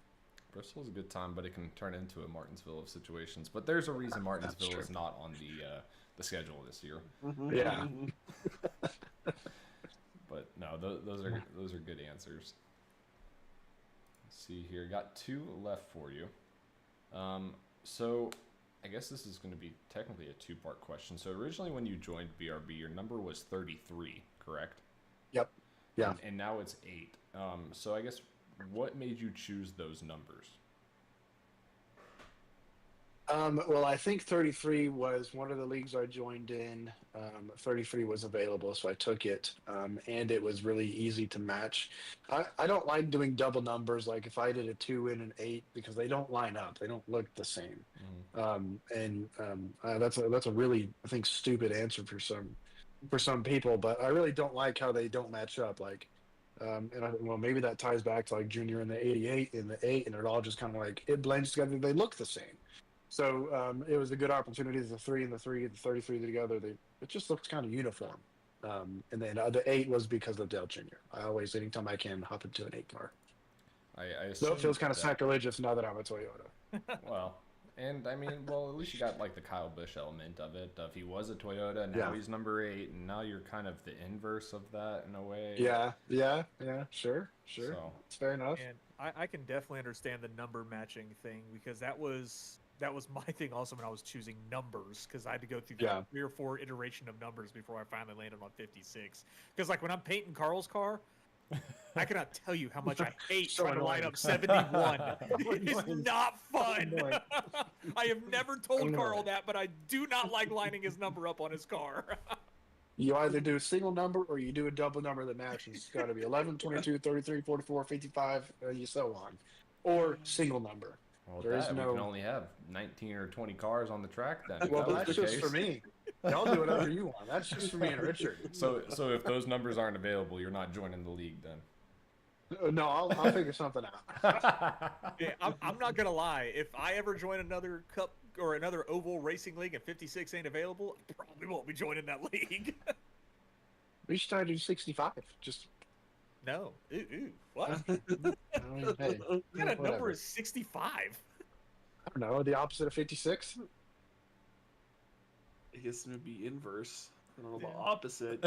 Bristol's a good time, but it can turn into a Martinsville of situations. But there's a reason Martinsville is not on the schedule this year. Yeah. But no, no, those are good answers. Let's see here. Got 2 left for you. So I guess this is going to be technically a 2-part question. So originally when you joined BRB, your number was 33, correct? Yep. Yeah. And now it's 8. So I guess what made you choose those numbers? Well, I think 33 was one of the leagues I joined in. 33 was available, so I took it, and it was really easy to match. I don't like doing double numbers, like if I did a 2 and an 8, because they don't line up. They don't look the same. That's a really, I think, stupid answer for some people, but I really don't like how they don't match up. Like, well, maybe that ties back to like Junior in the 88 in the 8, and it all just kind of like it blends together. They look the same. So it was a good opportunity. The 3 and the 3, the 33 together, it just looks kind of uniform. And then the 8 was because of Dale Jr. I always, anytime I can, hop into an 8 car. I So it feels kind of that, sacrilegious now that I'm a Toyota. well, and I mean, well, at least you got like the Kyle Busch element of it. If he was a Toyota, now he's number 8, and now you're kind of the inverse of that in a way. Yeah, sure. So, it's fair enough. And I can definitely understand the number matching thing, because that was my thing also when I was choosing numbers, because I had to go through 3 or 4 iteration of numbers before I finally landed on 56. Because like when I'm painting Carl's car, I cannot tell you how much I hate trying to line up 71. It's not fun. I have never told Carl that, but I do not like lining his number up on his car. You either do a single number or you do a double number that matches. It's got to be 11, 22, 33, 44, 55, and so on. Or single number. Well, we can only have 19 or 20 cars on the track then. Well, that's just for me. Y'all do whatever you want. That's just for me and Richard. So if those numbers aren't available, you're not joining the league then? No, I'll figure something out. Yeah, I'm not gonna lie. If I ever join another cup or another oval racing league and 56 ain't available, I probably won't be joining that league. We should try to do 65. Just no. Ooh. What? I mean, hey, What kind of number is 65? I don't know. The opposite of 56? I guess it would be inverse. I don't know, the opposite.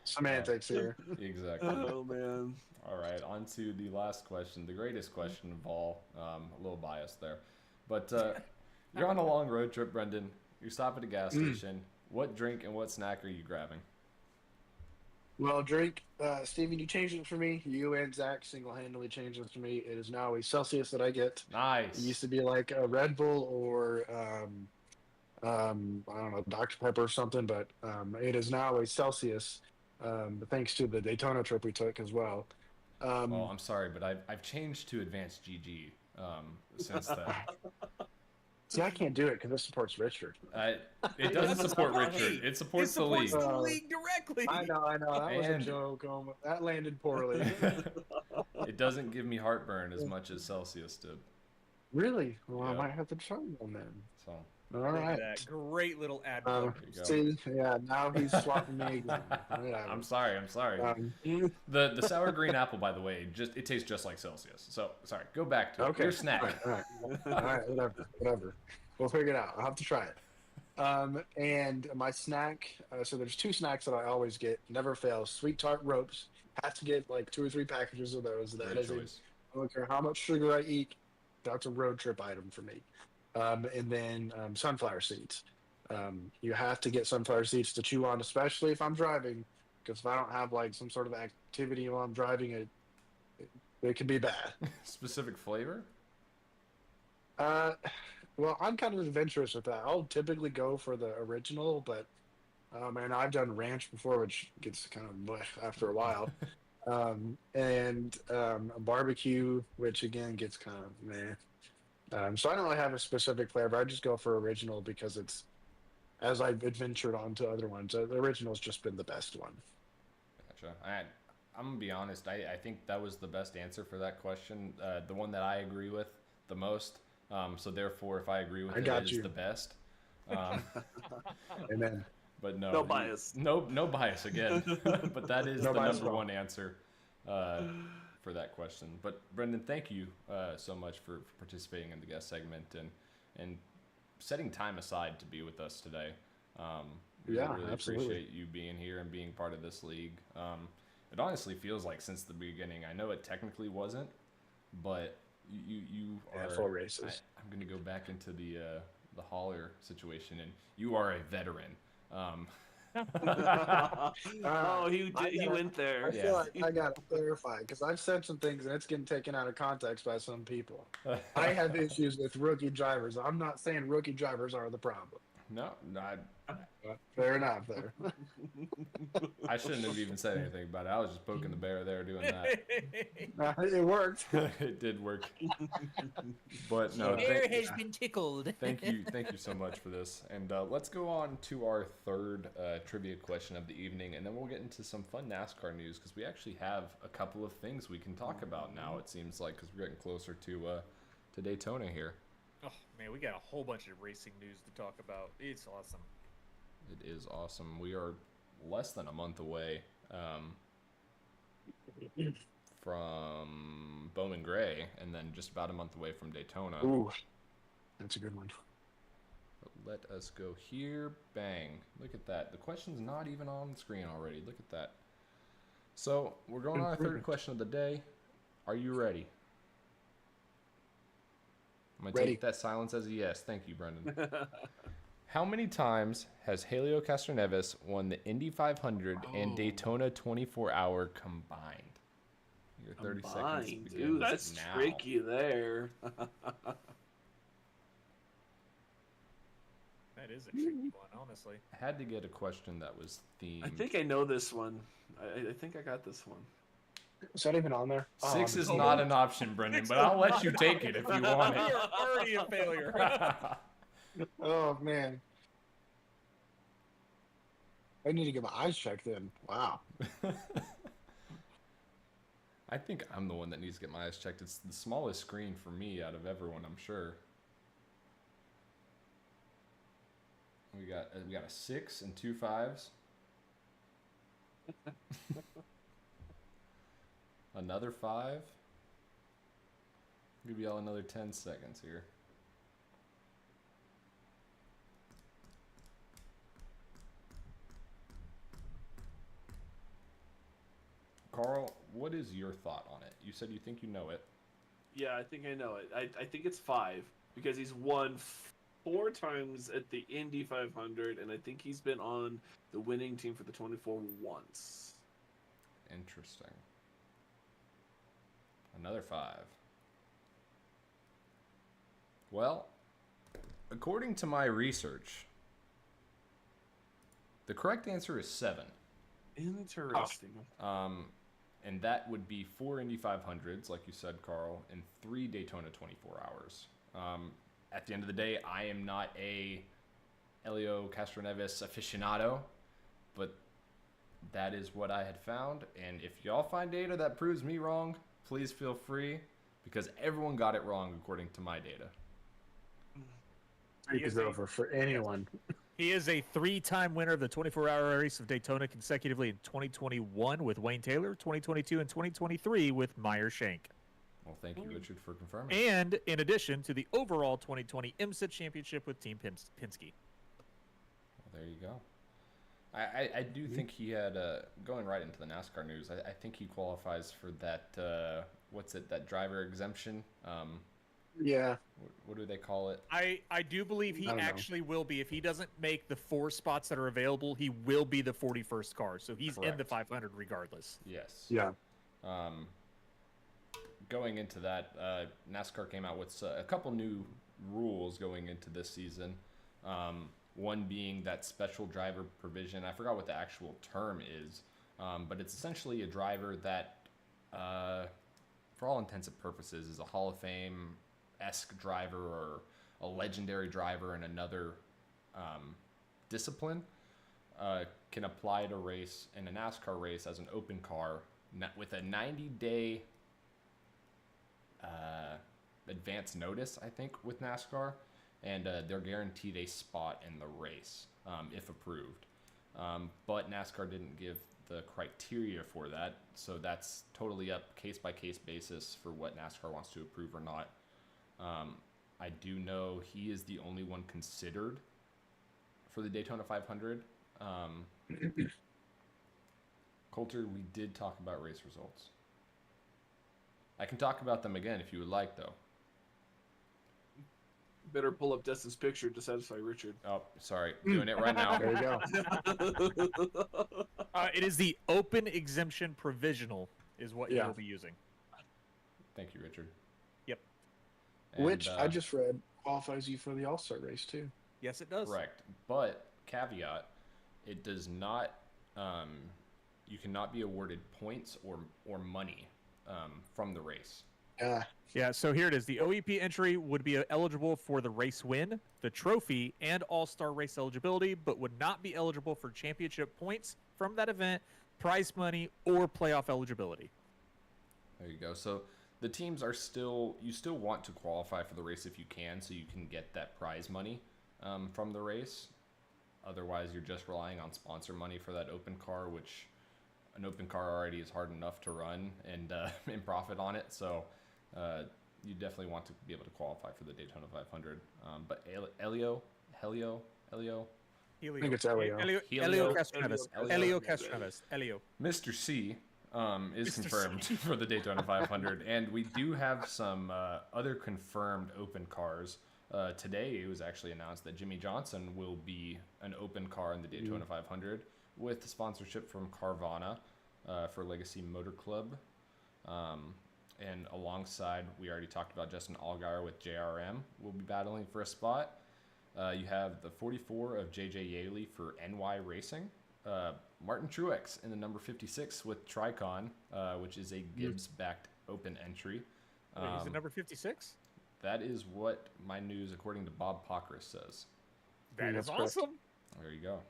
Semantics here. Exactly. Oh, man. All right, on to the last question, the greatest question of all. A little biased there. But you're on a long road trip, Brendan. You stop at a gas station. What drink and what snack are you grabbing? Well, drink. Steven, you changed it for me. You and Zach single-handedly changed it for me. It is now a Celsius that I get. Nice. It used to be like a Red Bull or I don't know, Dr. Pepper or something, but it is now a Celsius, thanks to the Daytona trip we took as well. Well, I'm sorry, but I've changed to Advanced GG since then. See, I can't do it because it supports Richard. It doesn't support Richard. It supports the league. The league directly. I know. That was a joke. That landed poorly. It doesn't give me heartburn as much as Celsius did. Really? Well, Yeah. I might have to try one then. So. All right. That great little ad. See, now he's swapping me again. I'm sorry. The sour green apple, by the way, it tastes just like Celsius. So sorry. Go back to it. Your snack. All right. Whatever. We'll figure it out. I'll have to try it. And my snack. So there's 2 snacks that I always get. Never fails. Sweet tart ropes. Have to get like 2 or 3 packages of those. That is I don't care how much sugar I eat. That's a road trip item for me. And then sunflower seeds. You have to get sunflower seeds to chew on, especially if I'm driving, because if I don't have like some sort of activity while I'm driving, it can be bad. Specific flavor? Well, I'm kind of adventurous with that. I'll typically go for the original, but and I've done ranch before, which gets kind of bleh after a while. And barbecue, which again gets kind of meh. So I don't really have a specific flavor. I just go for original because it's, as I've adventured on to other ones, the original's just been the best one. Gotcha. I'm going to be honest. I think that was the best answer for that question. The one that I agree with the most. So therefore, if I agree with it, it is the best. Amen. But no bias. No bias again. But that is the number one answer. For that question. But Brendan, thank you so much for participating in the guest segment and setting time aside to be with us today. Yeah, really absolutely. appreciate you being here and being part of this league. It honestly feels like since the beginning. I know it technically wasn't, but you Yeah, are. 4 races. I'm gonna go back into the hauler situation, and you are a veteran. Um, Oh, he I did. He gotta, went I there. feel yeah. like I gotta clarify because I've said some things and it's getting taken out of context by some people. I have issues with rookie drivers. I'm not saying rookie drivers are the problem. No, no, Fair enough there. I shouldn't have even said anything about it. I was just poking the bear there doing that. It worked. It did work. But no, Bear has been tickled. thank you so much for this. And let's go on to our third trivia question of the evening, and then we'll get into some fun NASCAR news because we actually have a couple of things we can talk about now. It seems like because we're getting closer to Daytona here. Oh man, we got a whole bunch of racing news to talk about. It's awesome. It is awesome. We are less than a month away from Bowman Gray, and then just about a month away from Daytona. Ooh, that's a good one. But let us go here. Bang. Look at that. The question's not even on the screen already. Look at that. So we're going on our third question of the day. Are you ready? I'm going to take that silence as a yes. Thank you, Brendan. How many times has Helio Castroneves won the Indy 500 and Daytona 24-hour combined? Your 30 seconds begins Dude, that's now. tricky there. That is a tricky one, honestly. I had to get a question that was themed. I think I know this one. I think I got this one. Is that even on there? Six is not an option, Brendan, but I'll let you take it if you want it. You're already a failure. Oh man. I need to get my eyes checked in. Wow. I think I'm the one that needs to get my eyes checked. It's the smallest screen for me out of everyone, I'm sure. We got a 6 and 2 5s. Another 5. Give y'all another 10 seconds here. Carl, what is your thought on it? You said you think you know it. Yeah, I think I know it. I think it's 5 because he's won 4 times at the Indy 500, and I think he's been on the winning team for the 24 once. Interesting. Another 5. Well, according to my research, the correct answer is 7. Interesting. And that would be 4 Indy 500s, like you said, Carl, and 3 Daytona 24 hours. At the end of the day, I am not a Helio Castroneves aficionado, but that is what I had found. And if y'all find data that proves me wrong, please feel free, because everyone got it wrong according to my data. Streak is over for anyone. He is a 3-time winner of the 24-hour race of Daytona consecutively in 2021 with Wayne Taylor, 2022 and 2023 with Meyer Shank. Well, thank you, Richard, for confirming. And in addition to the overall 2020 IMSA championship with Team Penske. Well, there you go. I do think he had, going right into the NASCAR news, I think he qualifies for that, what's it, that driver exemption? Yeah. What do they call it? I do believe he actually will be. If he doesn't make the 4 spots that are available, he will be the 41st car. So he's in the 500 regardless. Yes. Yeah. Going into that, NASCAR came out with a couple new rules going into this season. One being that special driver provision. I forgot what the actual term is, but it's essentially a driver that, for all intents and purposes, is a Hall of Fame-esque driver or a legendary driver in another discipline, can apply to race in a NASCAR race as an open car with a 90-day advance notice, I think, with NASCAR. And they're guaranteed a spot in the race if approved. But NASCAR didn't give the criteria for that, so that's totally up case-by-case basis for what NASCAR wants to approve or not. I do know he is the only one considered for the Daytona 500, Coulter, we did talk about race results. I can talk about them again if you would like, though. Better pull up Destin's picture to satisfy Richard. Oh, sorry. Doing it right now. There you go. It is the open exemption provisional is what Yeah. you'll be using. Thank you, Richard. Yep. And, Which I just read qualifies you for the All-Star race too. Yes, it does. correct. But, caveat, it does not, you cannot be awarded points or money from the race. Yeah, so here it is. The OEP entry would be eligible for the race win, the trophy, and all-star race eligibility, but would not be eligible for championship points from that event, prize money, or playoff eligibility. There you go. So the teams are you still want to qualify for the race if you can, so you can get that prize money from the race. Otherwise, you're just relying on sponsor money for that open car, which an open car already is hard enough to run and profit on it. So you definitely want to be able to qualify for the Daytona 500. But Helio, I think it's Elio. Elio Castroneves. Elio. Elio Castroneves. Elio. Mr. C is Mr. confirmed C. for the Daytona 500, and we do have some other confirmed open cars. Today, it was actually announced that Jimmy Johnson will be an open car in the Daytona 500 with sponsorship from Carvana for Legacy Motor Club. And alongside, we already talked about Justin Allgaier with JRM will be battling for a spot. You have the 44 of JJ Yaley for NY Racing. Martin Truex in the number 56 with Tricon, which is a Gibbs-backed open entry. Wait, is it number 56? That is what my news, according to Bob Pockris, says. That is that's correct. awesome. There you go.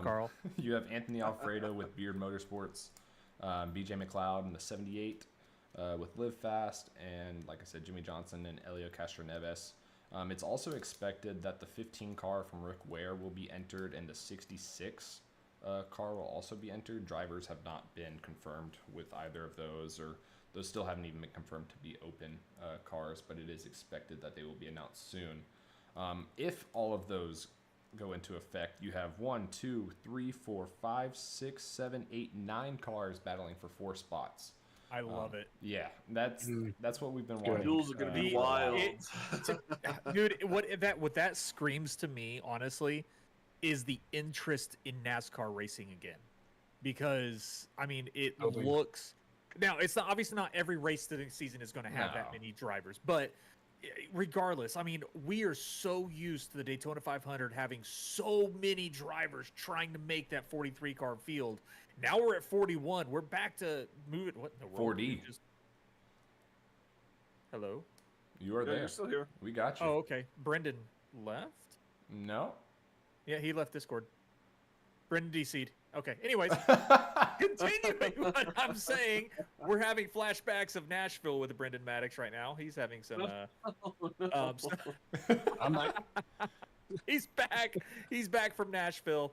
Carl. You have Anthony Alfredo with Beard Motorsports, BJ McLeod in the 78 with Live Fast, and like I said, Jimmy Johnson and Elio Castroneves. It's also expected that the 15 car from Rick Ware will be entered, and the 66 car will also be entered. Drivers have not been confirmed with either of those, or those still haven't even been confirmed to be open cars, but it is expected that they will be announced soon. If all of those go into effect, you have 1, 2, 3, 4, 5, 6, 7, 8, 9 cars battling for 4 spots. I love it. Yeah, that's what we've been Good. wanting. Duels are gonna be The- wild. Dude, what that screams to me, honestly, is the interest in NASCAR racing again. Because I mean, it Totally. looks now it's not obviously not every race this season is going to have that No. many drivers, but regardless, I mean, we are so used to the Daytona 500 having so many drivers trying to make that 43 car field. Now we're at 41. We're back to moving. What in the world? 4D. You just- Hello. You are Yeah, there. you're still here. We got you. Oh, okay. Brendan left. No. Yeah, he left Discord. Brendan DC'd. Okay. Anyways, continuing what I'm saying, we're having flashbacks of Nashville with Brendan Maddox right now. He's having some. I'm not. He's back. He's back from Nashville.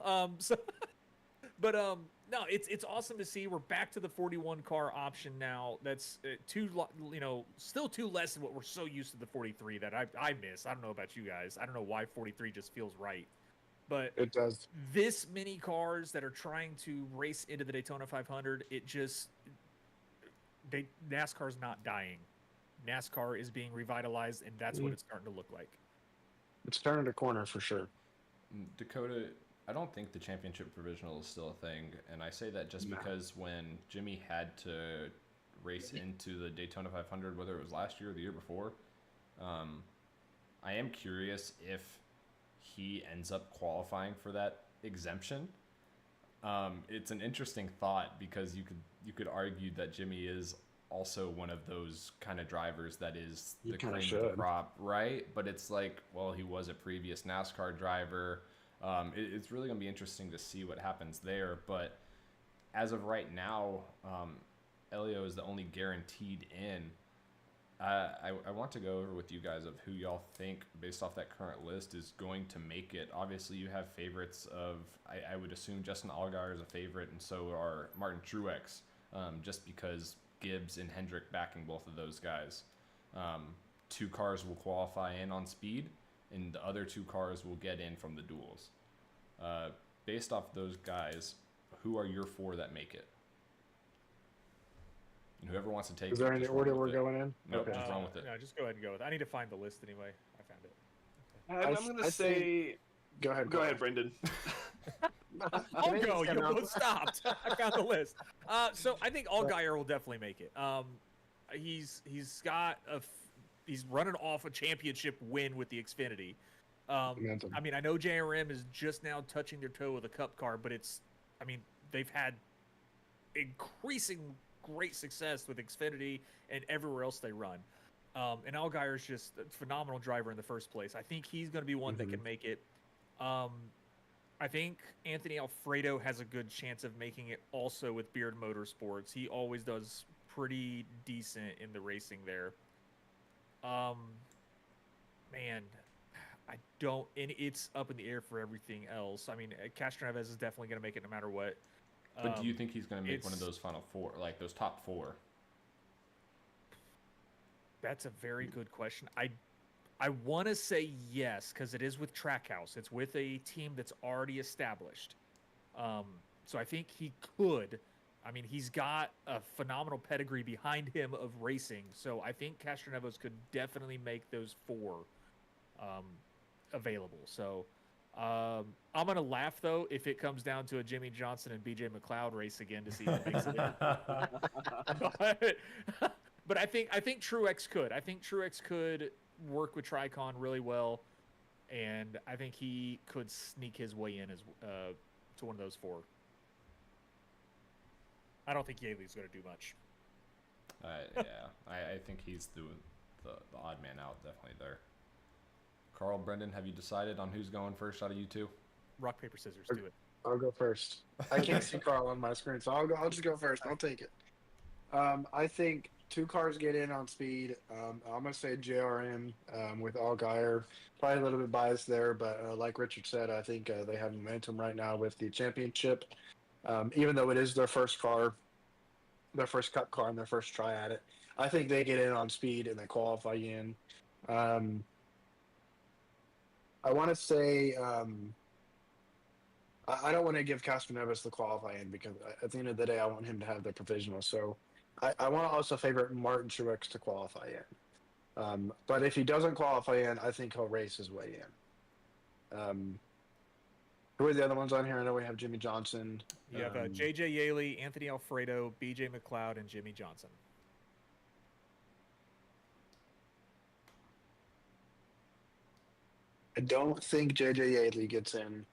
No, it's awesome to see we're back to the 41 car option now. That's still too less than what we're so used to the 43 that I miss. I don't know about you guys. I don't know why 43 just feels right. But It does. this many cars that are trying to race into the Daytona 500, NASCAR's not dying. NASCAR is being revitalized, and that's what it's starting to look like. It's turning a corner for sure. Dakota, I don't think the championship provisional is still a thing, and I say that just No. because when Jimmy had to race into the Daytona 500, whether it was last year or the year before, I am curious if he ends up qualifying for that exemption. It's an interesting thought because you could argue that Jimmy is also one of those kind of drivers that is He the kinda cream of the should. crop, right? But it's like, well, he was a previous NASCAR driver. It's really going to be interesting to see what happens there. But as of right now, Elio is the only guaranteed in. I want to go over with you guys of who y'all think, based off that current list, is going to make it. Obviously, you have favorites of, I would assume Justin Allgaier is a favorite, and so are Martin Truex, just because Gibbs and Hendrick backing both of those guys. 2 cars will qualify in on speed, and the other 2 cars will get in from the duels. based off those guys, who are your 4 that make it? And whoever wants to take Is there it, any just run order with we're it. going in? No, Okay. just run with it. No, just go ahead and go with it. I need to find the list anyway. I found it. I'm going to say. Go ahead. Go ahead, Brendan. I'll go. You both stopped. I found the list. So I think Allgaier will definitely make it. He's running off a championship win with the Xfinity. I mean, I know JRM is just now touching their toe with a Cup car, but they've had increasing great success with Xfinity and everywhere else they run. And Allgaier is just a phenomenal driver in the first place. I think he's going to be one that can make it. I think Anthony Alfredo has a good chance of making it also with Beard Motorsports. He always does pretty decent in the racing there. Man, it's up in the air for everything else. I mean, Castroneves is definitely going to make it no matter what. But do you think he's going to make one of those final 4, like those top 4? That's a very good question. I want to say yes, because it is with Trackhouse. It's with a team that's already established. So I think he could. I mean, he's got a phenomenal pedigree behind him of racing. So I think Castroneves could definitely make those 4 available. So I'm going to laugh, though, if it comes down to a Jimmy Johnson and BJ McLeod race again to see who makes it in. But I think Truex could. I think Truex could work with Tricon really well, and I think he could sneak his way in as to one of those 4. I don't think Yaley's going to do much. Yeah, I think he's the odd man out, definitely there. Carl, Brendan, have you decided on who's going first out of you 2? Rock, paper, scissors, do it. I'll go first. I can't see Carl on my screen, so I'll just go first. I'll take it. I think 2 cars get in on speed. I'm going to say JRM with Allgaier. Probably a little bit biased there, but like Richard said, I think they have momentum right now with the championship. Even though it is their first car, their first Cup car, and their first try at it, I think they get in on speed and they qualify in. I want to say I don't want to give Castroneves the qualify in because at the end of the day, I want him to have the provisional. So I want to also favor Martin Truex to qualify in. But if he doesn't qualify in, I think he'll race his way in. Who are the other ones on here? I know we have Jimmy Johnson. You have J.J. Yaley, Anthony Alfredo, B.J. McLeod, and Jimmy Johnson. I don't think J.J. Yaley gets in.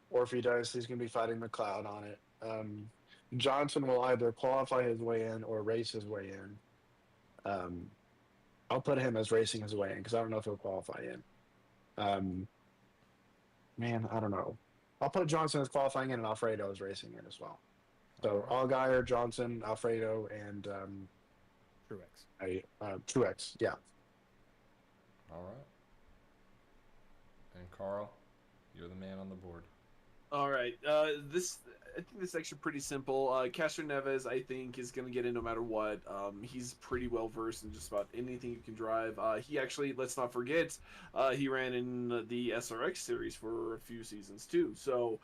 Or if he does, he's going to be fighting McLeod on it. Johnson will either qualify his way in or race his way in. I'll put him as racing his way in because I don't know if he'll qualify in. Man, I don't know. I'll put Johnson as qualifying in and Alfredo as racing in as well. So Allgaier, Johnson, Alfredo, and Truex. Yeah. All right. And Carl, you're the man on the board. All right. I think this is actually pretty simple. Castroneves, I think, is going to get in no matter what. He's pretty well versed in just about anything you can drive. He actually, let's not forget, he ran in the SRX series for a few seasons too. So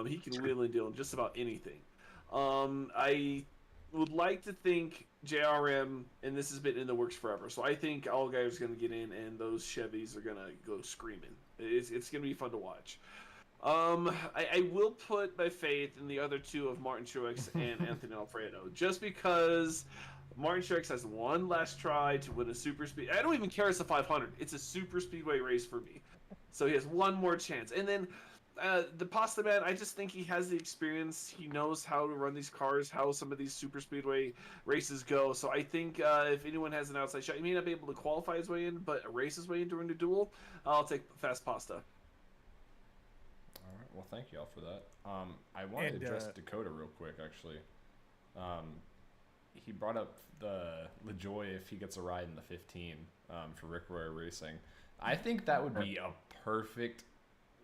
he can wheel and deal in just about anything. I would like to think JRM, and this has been in the works forever. So I think Allgaier is going to get in, and those Chevys are going to go screaming. It's going to be fun to watch. I will put my faith in the other 2 of Martin Truex and Anthony Alfredo, just because Martin Truex has one last try to win a super speed. I don't even care it's a 500. It's a super speedway race for me. So he has one more chance. And then the Pasta Man, I just think he has the experience. He knows how to run these cars, how some of these super speedway races go. So I think if anyone has an outside shot, he may not be able to qualify his way in, but race his way in during the duel, I'll take Fast Pasta. All right. Well, thank you all for that. I want to address Dakota real quick, actually. He brought up the LaJoy if he gets a ride in the 15 for Rick Royer Racing. I think that would be a perfect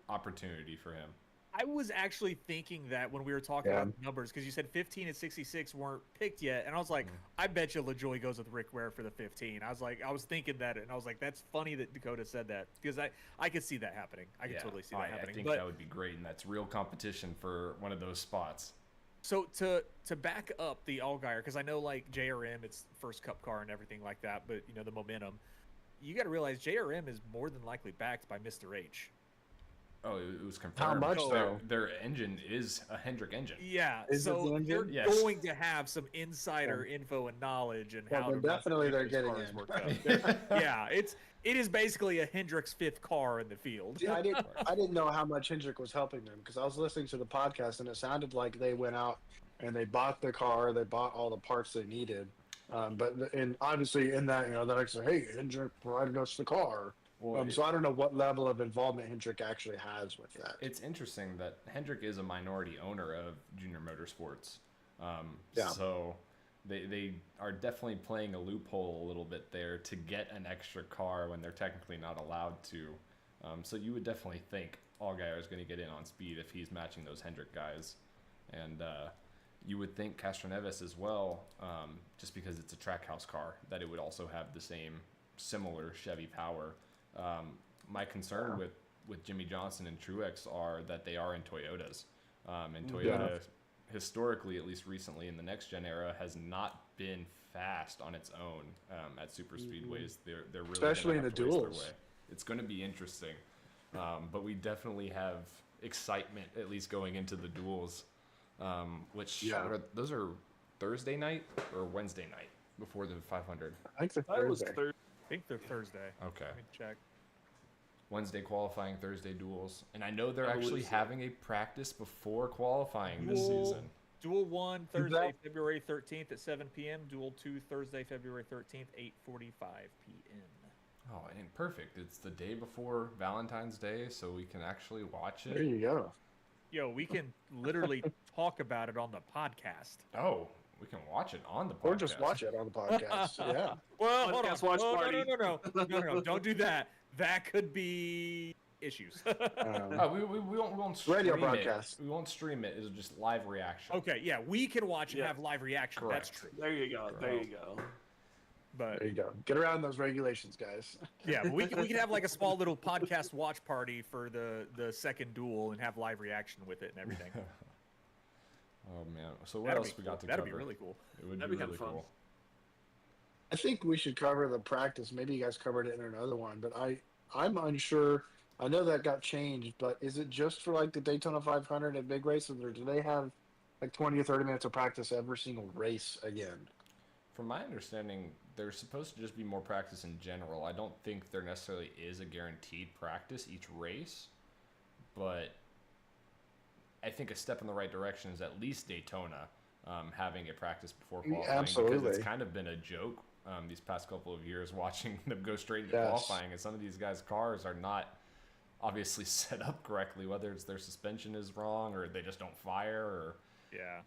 opportunity for him. I was actually thinking that when we were talking about numbers, because you said 15 and 66 weren't picked yet, and I was like, I bet you LaJoy goes with Rick Ware for the 15. I was thinking that, and I was like, that's funny that Dakota said that, because I could see that happening. I could totally see that happening. I think that would be great, and that's real competition for one of those spots. So to back up the Allgaier, because I know like JRM, it's first Cup car and everything like that, but you know the momentum. You got to realize JRM is more than likely backed by Mr. H. Oh, it was confirmed. How much though? Their engine is a Hendrick engine. Yeah, so they're going to have some insider info and knowledge and how definitely they're getting in. Yeah, it is basically a Hendrick's fifth car in the field. See, I didn't know how much Hendrick was helping them, because I was listening to the podcast and it sounded like they went out and they bought the car, they bought all the parts they needed. And obviously in that, they're like, hey, Hendrick provided us the car. Well, so I don't know what level of involvement Hendrick actually has with that. It's interesting that Hendrick is a minority owner of Junior Motorsports. So they are definitely playing a loophole a little bit there to get an extra car when they're technically not allowed to. So you would definitely think Allgaier is going to get in on speed if he's matching those Hendrick guys. And you would think Castroneves as well, just because it's a Trackhouse car, that it would also have the same similar Chevy power. My concern with Jimmy Johnson and Truex are that they are in Toyotas. And Toyota, historically, at least recently in the next gen era, has not been fast on its own at super speedways. They're really especially in the duels. It's going to be interesting, but we definitely have excitement at least going into the duels, those are Thursday night or Wednesday night before the 500. I think they're Thursday. Okay. Let me check. Wednesday qualifying, Thursday duels. And I know they're actually having a practice before qualifying this season. Duel 1, Thursday, February 13th at 7 p.m. Duel 2, Thursday, February 13th, 8:45 p.m. Oh, and perfect. It's the day before Valentine's Day, so we can actually watch it. There you go. Yo, we can literally talk about it on the podcast. Oh, we can watch it on the podcast. Or just watch it on the podcast. Yeah. Well, hold on. Watch party. No, don't do that. That could be issues. We won't stream radio broadcast. We won't stream it. It's just live reaction. Okay, yeah, we can watch and have live reaction. Correct. That's true. There you go. There you go. But there you go. Get around those regulations, guys. Yeah, but we can have like a small little podcast watch party for the second duel and have live reaction with it and everything. Oh man! So what else we got to cover? That'd be really cool. It would be really cool. I think we should cover the practice. Maybe you guys covered it in another one, but I'm unsure. I know that got changed, but is it just for like the Daytona 500 and big races, or do they have like 20 or 30 minutes of practice every single race again? From my understanding, there's supposed to just be more practice in general. I don't think there necessarily is a guaranteed practice each race, but I think a step in the right direction is at least Daytona having a practice before qualifying. Absolutely. Because it's kind of been a joke these past couple of years watching them go straight into qualifying, and some of these guys' cars are not obviously set up correctly, whether it's their suspension is wrong or they just don't fire, or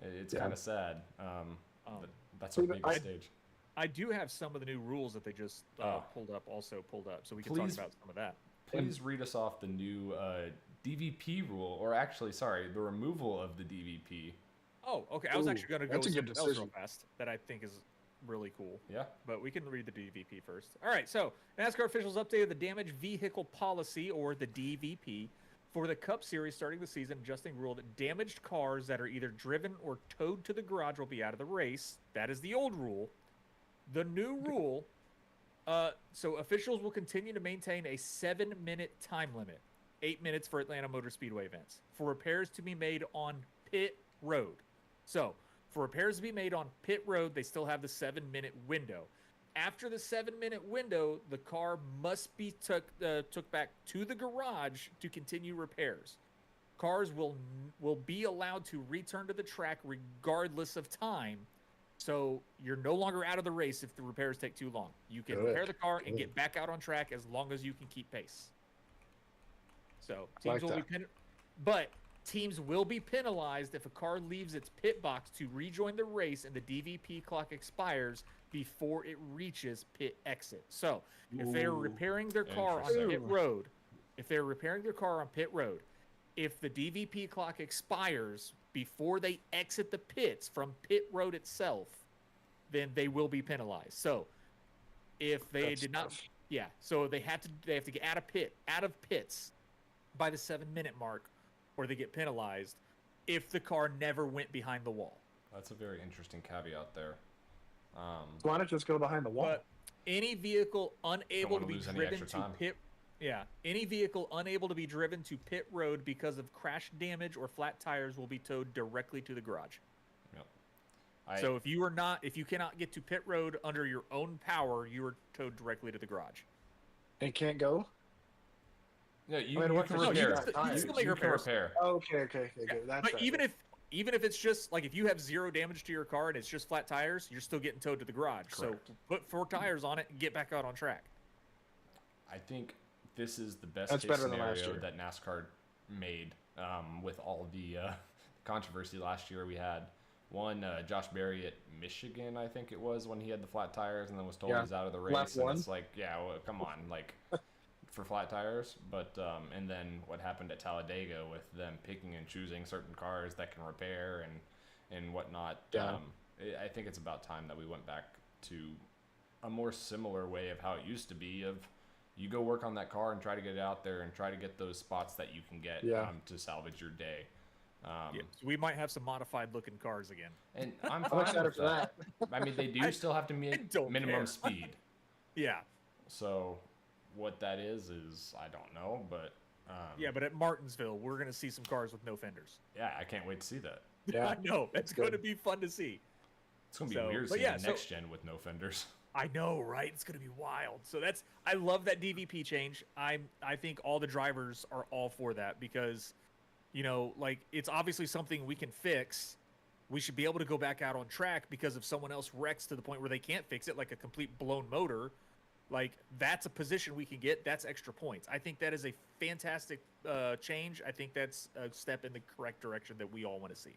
it's kind of sad. But that's our biggest stage. I do have some of the new rules that they just pulled up, so we can talk about some of that. Please read us off the new DVP rule, or actually, sorry, the removal of the DVP. Oh, okay. I was actually going to go with something else decision. real fast that I think is really cool. Yeah. But we can read the DVP first. All right, so NASCAR officials updated the Damaged Vehicle Policy, or the DVP, for the Cup Series starting the season, adjusting rule that damaged cars that are either driven or towed to the garage will be out of the race. That is the old rule. The new rule, so officials will continue to maintain a 7-minute time limit, 8 minutes for Atlanta Motor Speedway events, for repairs to be made on pit road. So, for repairs to be made on pit road, they still have the 7-minute window. After the 7-minute window, the car must be took back to the garage to continue repairs. Cars will be allowed to return to the track regardless of time. So you're no longer out of the race if the repairs take too long. You can repair the car and get back out on track as long as you can keep pace. So teams will be but teams will be penalized if a car leaves its pit box to rejoin the race and the DVP clock expires before it reaches pit exit. So if they're repairing their car on pit road, if the DVP clock expires before they exit the pits from pit road itself, then they will be penalized. So if they did not, so they have to get out of pits by the 7-minute mark, or they get penalized if the car never went behind the wall. That's a very interesting caveat there. Why not just go behind the wall? But any vehicle unable to be driven to any vehicle unable to be driven to pit road because of crash damage or flat tires will be towed directly to the garage. Yep. So if you cannot get to pit road under your own power, you are towed directly to the garage. And can't go? Yeah, you can repair. You can repair. Okay, good. That's but even if it's just like if you have 0 damage to your car and it's just flat tires, you're still getting towed to the garage. Correct. So put 4 tires on it and get back out on track. I think this is the best case scenario that NASCAR made with all the controversy last year. We had Josh Berry at Michigan, I think it was, when he had the flat tires and then was told he's out of the race. And it's like, come on, like for flat tires. But and then what happened at Talladega with them picking and choosing certain cars that can repair and whatnot. I think it's about time that we went back to a more similar way of how it used to be, of you go work on that car and try to get it out there and try to get those spots that you can get to salvage your day. So we might have some modified looking cars again. And I'm fine with that. I mean, they do still have to meet minimum speed. Yeah. So what that is I don't know, but... but at Martinsville, we're going to see some cars with no fenders. Yeah, I can't wait to see that. Yeah, I know. It's going to be fun to see. It's going to be weird seeing the next gen with no fenders. I know, right? It's going to be wild. So I love that DVP change. I think all the drivers are all for that because, it's obviously something we can fix. We should be able to go back out on track because if someone else wrecks to the point where they can't fix it, like a complete blown motor, like that's a position we can get. That's extra points. I think that is a fantastic change. I think that's a step in the correct direction that we all want to see.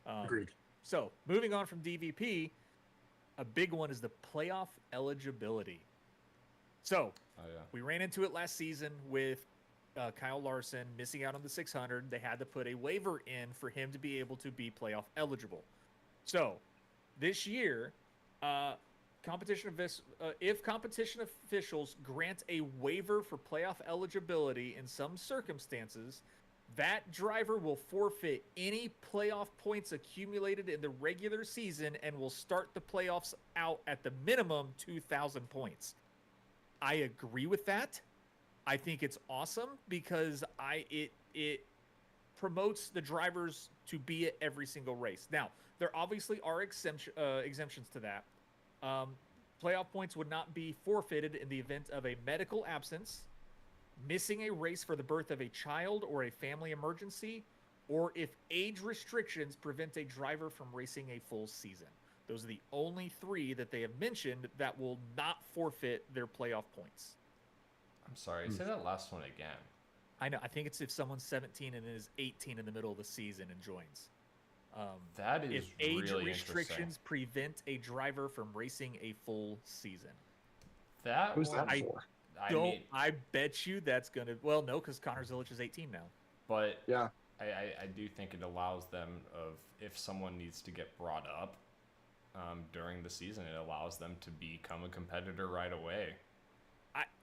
Mm-hmm. Agreed. So moving on from DVP, a big one is the playoff eligibility. So we ran into it last season with Kyle Larson missing out on the 600. They had to put a waiver in for him to be able to be playoff eligible. So this year, if competition officials grant a waiver for playoff eligibility in some circumstances, that driver will forfeit any playoff points accumulated in the regular season and will start the playoffs out at the minimum 2,000 points. I agree with that. I think it's awesome because it promotes the drivers to be at every single race. Now, there obviously are exemptions to that. Playoff points would not be forfeited in the event of a medical absence, missing a race for the birth of a child or a family emergency, or if age restrictions prevent a driver from racing a full season. Those are the only 3 that they have mentioned that will not forfeit their playoff points. I'm sorry, say that last one again. I know. I think it's if someone's 17 and is 18 in the middle of the season and joins. That is if age really restrictions prevent a driver from racing a full season. Who's that for? I bet you that's gonna. Well, no, because Connor Zilic is 18 now. But I do think it allows them if someone needs to get brought up during the season, it allows them to become a competitor right away.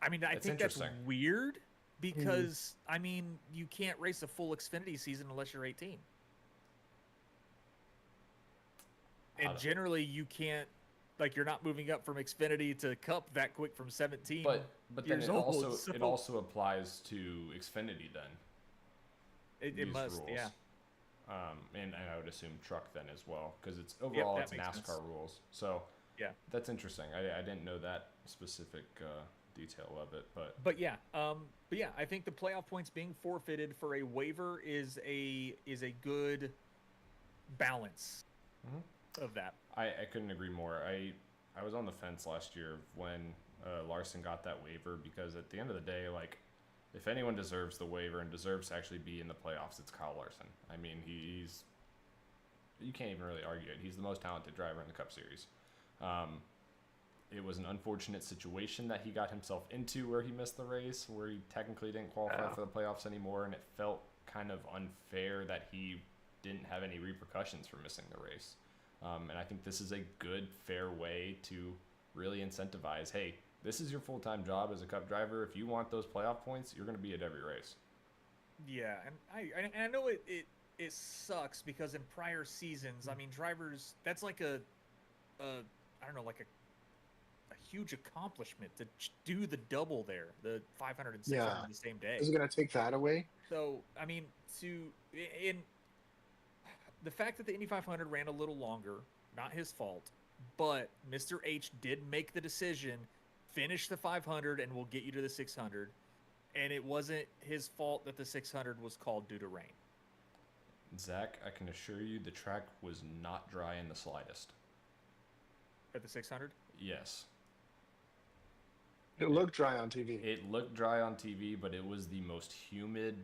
I mean, I think that's weird because you can't race a full Xfinity season unless you're 18. And generally, you can't, you're not moving up from Xfinity to Cup that quick from 17. But then it also applies to Xfinity then. It must, rules. yeah. And I would assume truck then as well because it's overall it's NASCAR sense. rules. So yeah, that's interesting. I didn't know that specific detail of it, but yeah, I think the playoff points being forfeited for a waiver is a good balance. Mm-hmm. Of that. I couldn't agree more. I was on the fence last year when Larson got that waiver because at the end of the day, if anyone deserves the waiver and deserves to actually be in the playoffs, it's Kyle Larson. I mean, you can't even really argue it. He's the most talented driver in the Cup Series. it was an unfortunate situation that he got himself into where he missed the race, where he technically didn't qualify for the playoffs anymore, and it felt kind of unfair that he didn't have any repercussions for missing the race. And I think this is a good, fair way to really incentivize, hey, this is your full-time job as a Cup driver. If you want those playoff points, you're going to be at every race. Yeah, and I know it sucks because in prior seasons, I mean, drivers, that's like a I don't know, like a huge accomplishment to do the double there, the 500 and 600 Yeah. the same day. Is it going to take that away? So, I mean, in the fact that the Indy 500 ran a little longer, not his fault, but Mr. H did make the decision, finish the 500 and we'll get you to the 600. And it wasn't his fault that the 600 was called due to rain. Zach, I can assure you the track was not dry in the slightest. At the 600? Yes. It looked dry on TV. It looked dry on TV, but it was the most humid,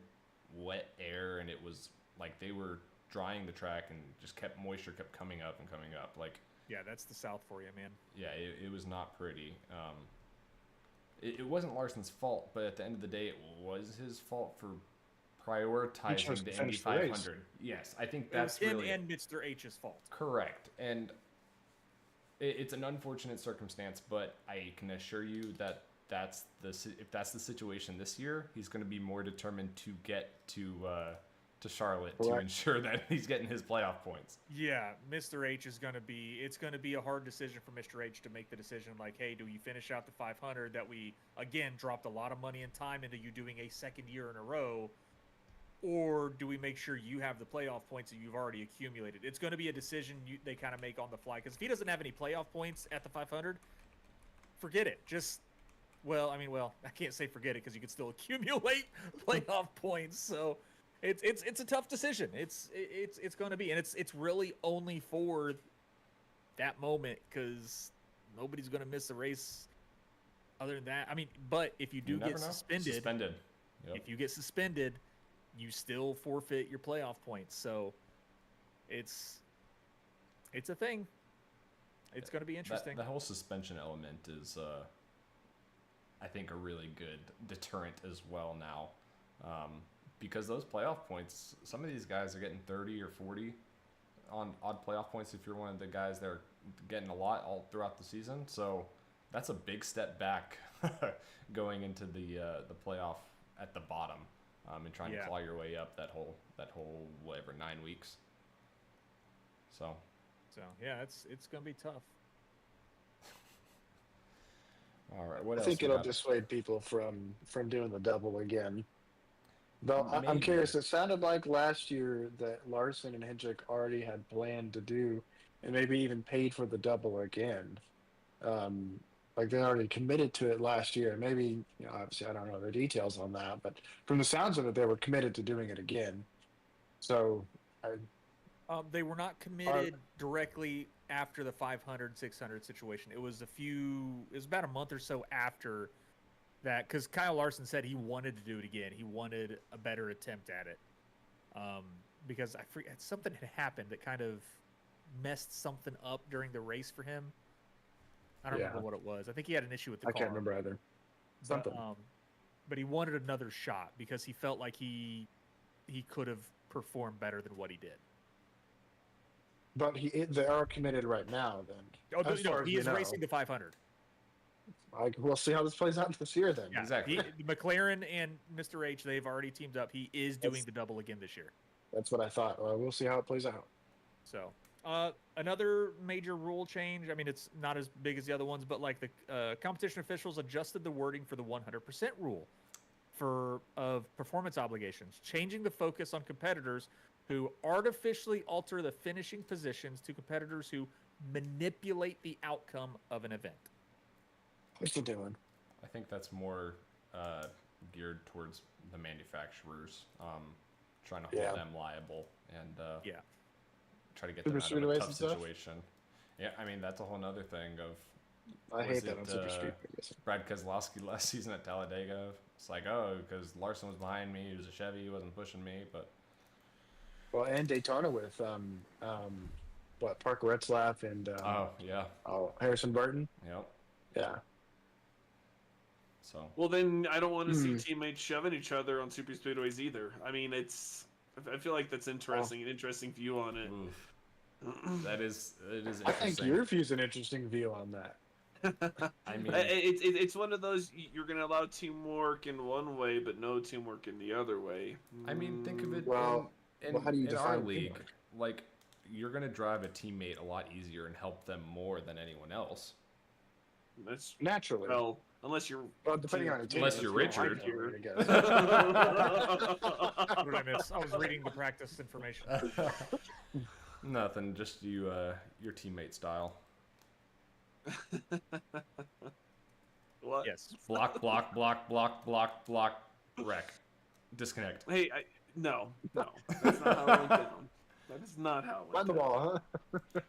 wet air, and it was like they were drying the track and just moisture kept coming up and coming up. Like, yeah, that's the South for you, man. Yeah, it was not pretty. It wasn't Larson's fault, but at the end of the day, it was his fault for prioritizing the Indy 500. Yes, I think that's really and Mr. H's fault. Correct, and it's an unfortunate circumstance, but I can assure you that if that's the situation this year, he's going to be more determined to get to Charlotte to ensure that he's getting his playoff points. Yeah, Mr. H is going to be, it's going to be a hard decision for Mr. H to make the decision like, hey, do you finish out the 500 that we, again, dropped a lot of money and time into you doing a second year in a row, or do we make sure you have the playoff points that you've already accumulated? It's going to be a decision they kind of make on the fly, because if he doesn't have any playoff points at the 500, forget it. I can't say forget it because you can still accumulate playoff points, so... It's a tough decision. It's going to be, and it's really only for that moment because nobody's going to miss a race. Other than that, I mean, but if you do get suspended, Yep. if you get suspended, you still forfeit your playoff points. So it's a thing. It's going to be interesting. The whole suspension element is, I think, a really good deterrent as well now. Because those playoff points, some of these guys are getting 30 or 40 on odd playoff points if you're one of the guys that are getting a lot all throughout the season. So that's a big step back going into the playoff at the bottom and trying to claw your way up that whole whatever 9 weeks. So yeah, it's going to be tough. All right, what else? I think it'll dissuade people from doing the double again. Though Maybe. I'm curious, it sounded like last year that Larson and Hendrick already had planned to do, and maybe even paid for the double again. Like they already committed to it last year. Maybe, obviously I don't know the details on that, but from the sounds of it, they were committed to doing it again. So, they were not committed directly after the 500, 600 situation. It was about a month or so after that, because Kyle Larson said he wanted to do it again. He wanted a better attempt at it. Because I forget, something had happened that kind of messed something up during the race for him. I don't remember what it was. I think he had an issue with the car. I can't remember either. Something. But he wanted another shot because he felt like he could have performed better than what he did. But they are committed right now, then. Oh, he is racing the 500. We'll see how this plays out this year, then. Yeah, exactly. McLaren and Mr. H, they've already teamed up. He is doing the double again this year. That's what I thought. Well, we'll see how it plays out. So, another major rule change. I mean, it's not as big as the other ones, but like the competition officials adjusted the wording for the 100% rule of performance obligations, changing the focus on competitors who artificially alter the finishing positions to competitors who manipulate the outcome of an event. What's he doing? I think that's more geared towards the manufacturers, trying to hold them liable and try to get them out of a tough situation. Yeah, I mean, that's a whole other thing of... I hate that on Super Street. Brad Keselowski last season at Talladega. It's like, because Larson was behind me, he was a Chevy, he wasn't pushing me, but... Well, and Daytona with, Parker Retzlaff and... Harrison Burton? Yep. Yeah. So. Well, then I don't want to see teammates shoving each other on super speedways either. I mean, I feel like that's interesting. An interesting view on it. It is interesting. I think your view's an interesting view on that. I mean, it's one of those, you're going to allow teamwork in one way, but no teamwork in the other way. I mean, think of it how do you in define our league. teamwork? Like, you're going to drive a teammate a lot easier and help them more than anyone else. That's naturally. Well, unless you're depending on your team, unless you're Richard. I guess. What did I miss? I was reading the practice information. Nothing, just your teammate style. What? Yes. Block, wreck. Disconnect. Hey, no. That's not how it went down. That is not how it went On the down. ball, huh?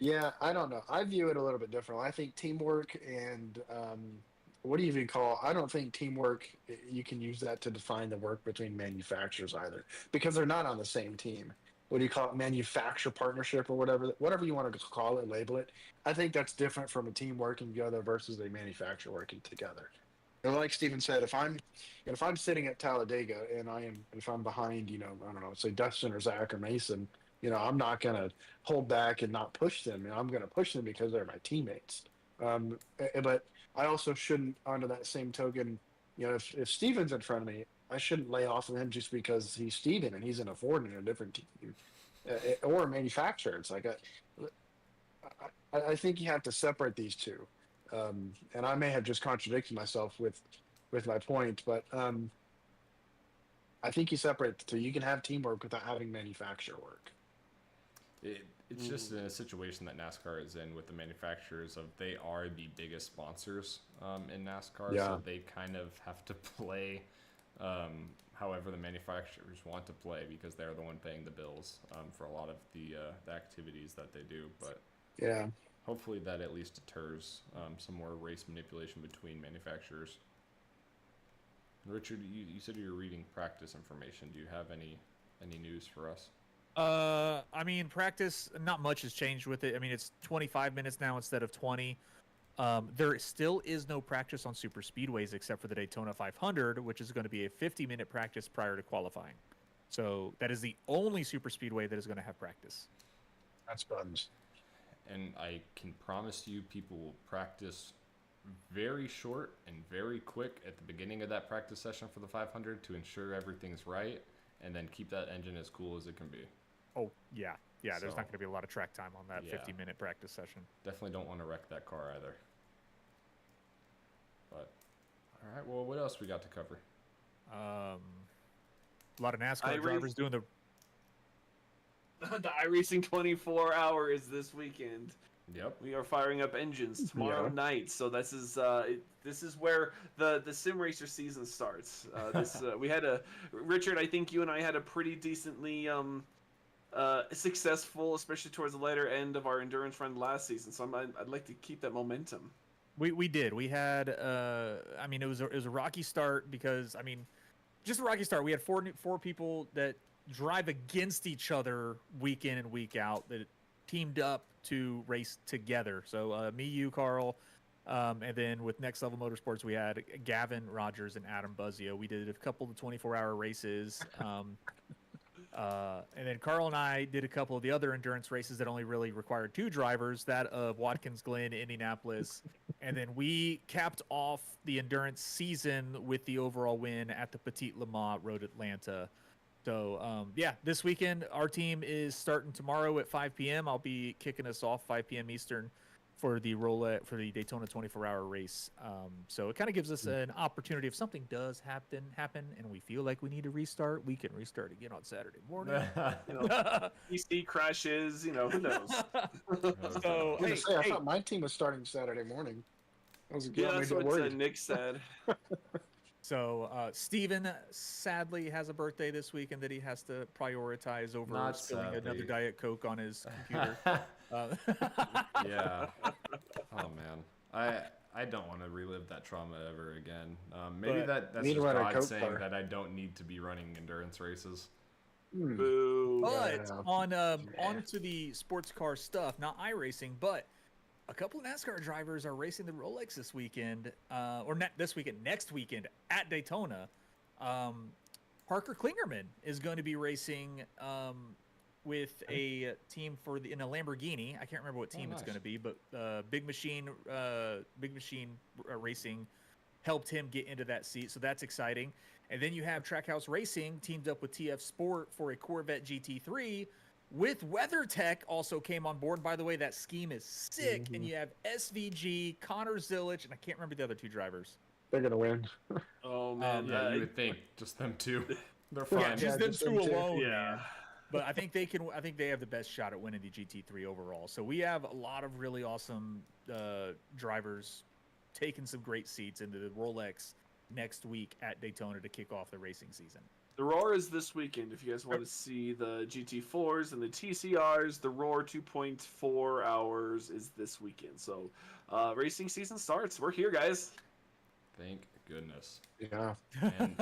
Yeah, I don't know. I view it a little bit differently. I think teamwork and what do you even call? I don't think teamwork. You can use that to define the work between manufacturers either, because they're not on the same team. What do you call it? Manufacturer partnership or whatever you want to call it, label it. I think that's different from a team working together versus a manufacturer working together. And like Steven said, if I'm sitting at Talladega and if I'm behind, I don't know, say Dustin or Zach or Mason, I'm not going to hold back and not push them. I'm going to push them because they're my teammates. But I also shouldn't, under that same token, if Steven's in front of me, I shouldn't lay off of him just because he's Steven and he's in a Ford in a different team or a manufacturer. It's like I think you have to separate these two. And I may have just contradicted myself with my point, but I think you separate the two. You can have teamwork without having manufacturer work. It's just in a situation that NASCAR is in with the manufacturers of they are the biggest sponsors in NASCAR, so they kind of have to play however the manufacturers want to play because they're the one paying the bills for a lot of the activities that they do. But yeah, hopefully that at least deters some more race manipulation between manufacturers. Richard, you said you were reading practice information. Do you have any news for us? I mean, practice, not much has changed with it. I mean, it's 25 minutes now instead of 20. There still is no practice on super speedways except for the Daytona 500, which is going to be a 50-minute practice prior to qualifying. So that is the only super speedway that is going to have practice. That's buns. And I can promise you people will practice very short and very quick at the beginning of that practice session for the 500 to ensure everything's right and then keep that engine as cool as it can be. Oh, yeah. Yeah, there's So, not going to be a lot of track time on that yeah. 50-minute practice session. Definitely don't want to wreck that car either. But, all right, well, what else we got to cover? A lot of NASCAR drivers doing the... The iRacing 24 hour is this weekend. Yep. We are firing up engines tomorrow night, so this is where the sim racer season starts. We had Richard. I think you and I had a pretty decently successful, especially towards the later end of our endurance run last season. So I'd like to keep that momentum. We did. We had. I mean, it was a rocky start because just a rocky start. We had four people that drive against each other week in and week out that teamed up to race together. So me, you, Carl, and then with Next Level Motorsports, we had Gavin Rogers and Adam Buzzio. We did a couple of 24-hour races. And then Carl and I did a couple of the other endurance races that only really required two drivers, that of Watkins Glen, Indianapolis. And then we capped off the endurance season with the overall win at the Petit Le Mans Road Atlanta. So, this weekend, our team is starting tomorrow at 5 p.m. I'll be kicking us off 5 p.m. Eastern for the Daytona 24-hour race. So it kind of gives us an opportunity if something does happen, and we feel like we need to restart, we can restart again on Saturday morning. PC crashes, who knows? So, I thought my team was starting Saturday morning. That's what Nick said. So, Steven sadly has a birthday this weekend that he has to prioritize over Not spilling sadly. another Diet Coke on his computer. Yeah. Oh, man. I don't want to relive that trauma ever again. Maybe that's just God saying that I don't need to be running endurance races. Boo. But on to the sports car stuff, not iRacing, but a couple of NASCAR drivers are racing the Rolex this weekend, or not this weekend, next weekend at Daytona. Parker Klingerman is going to be racing with a team in a Lamborghini. I can't remember what team it's going to be, but Big Machine Racing helped him get into that seat, so that's exciting. And then you have Trackhouse Racing teamed up with TF Sport for a Corvette GT3 with WeatherTech also came on board. By the way, that scheme is sick. And you have SVG, Connor Zillich, and I can't remember the other two drivers. They're going to win. Oh, man. Yeah, you would think just them two. They're fine. Yeah, just them two alone, yeah. man. But I think they have the best shot at winning the GT3 overall. So we have a lot of really awesome drivers taking some great seats into the Rolex next week at Daytona to kick off the racing season. The Roar is this weekend. If you guys want to see the GT4s and the TCRs, the Roar 2.4 hours is this weekend. So racing season starts. We're here, guys. Thank goodness. Yeah. And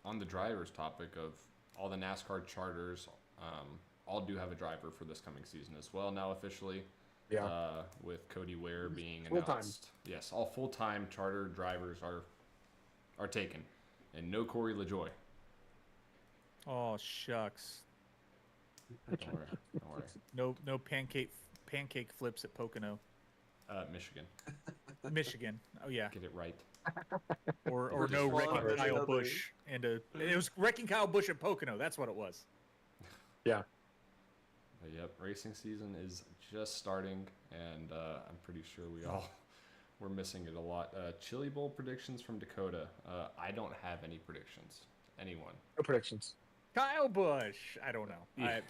on the drivers topic of all the NASCAR charters, all do have a driver for this coming season as well now officially. Yeah. With Cody Ware being Full-time. announced. Yes, all full-time charter drivers are taken. And no Corey LaJoy. Oh shucks. Don't worry. No pancake flips at Pocono. Michigan. Michigan. Oh yeah. Get it right. Or no wrecking Kyle Busch it was wrecking Kyle Busch at Pocono. That's what it was. Yeah. But yep, racing season is just starting, and I'm pretty sure we're missing it a lot. Chili Bowl predictions from Dakota. I don't have any predictions. Anyone? No predictions. Kyle Busch. I don't know. Yeah.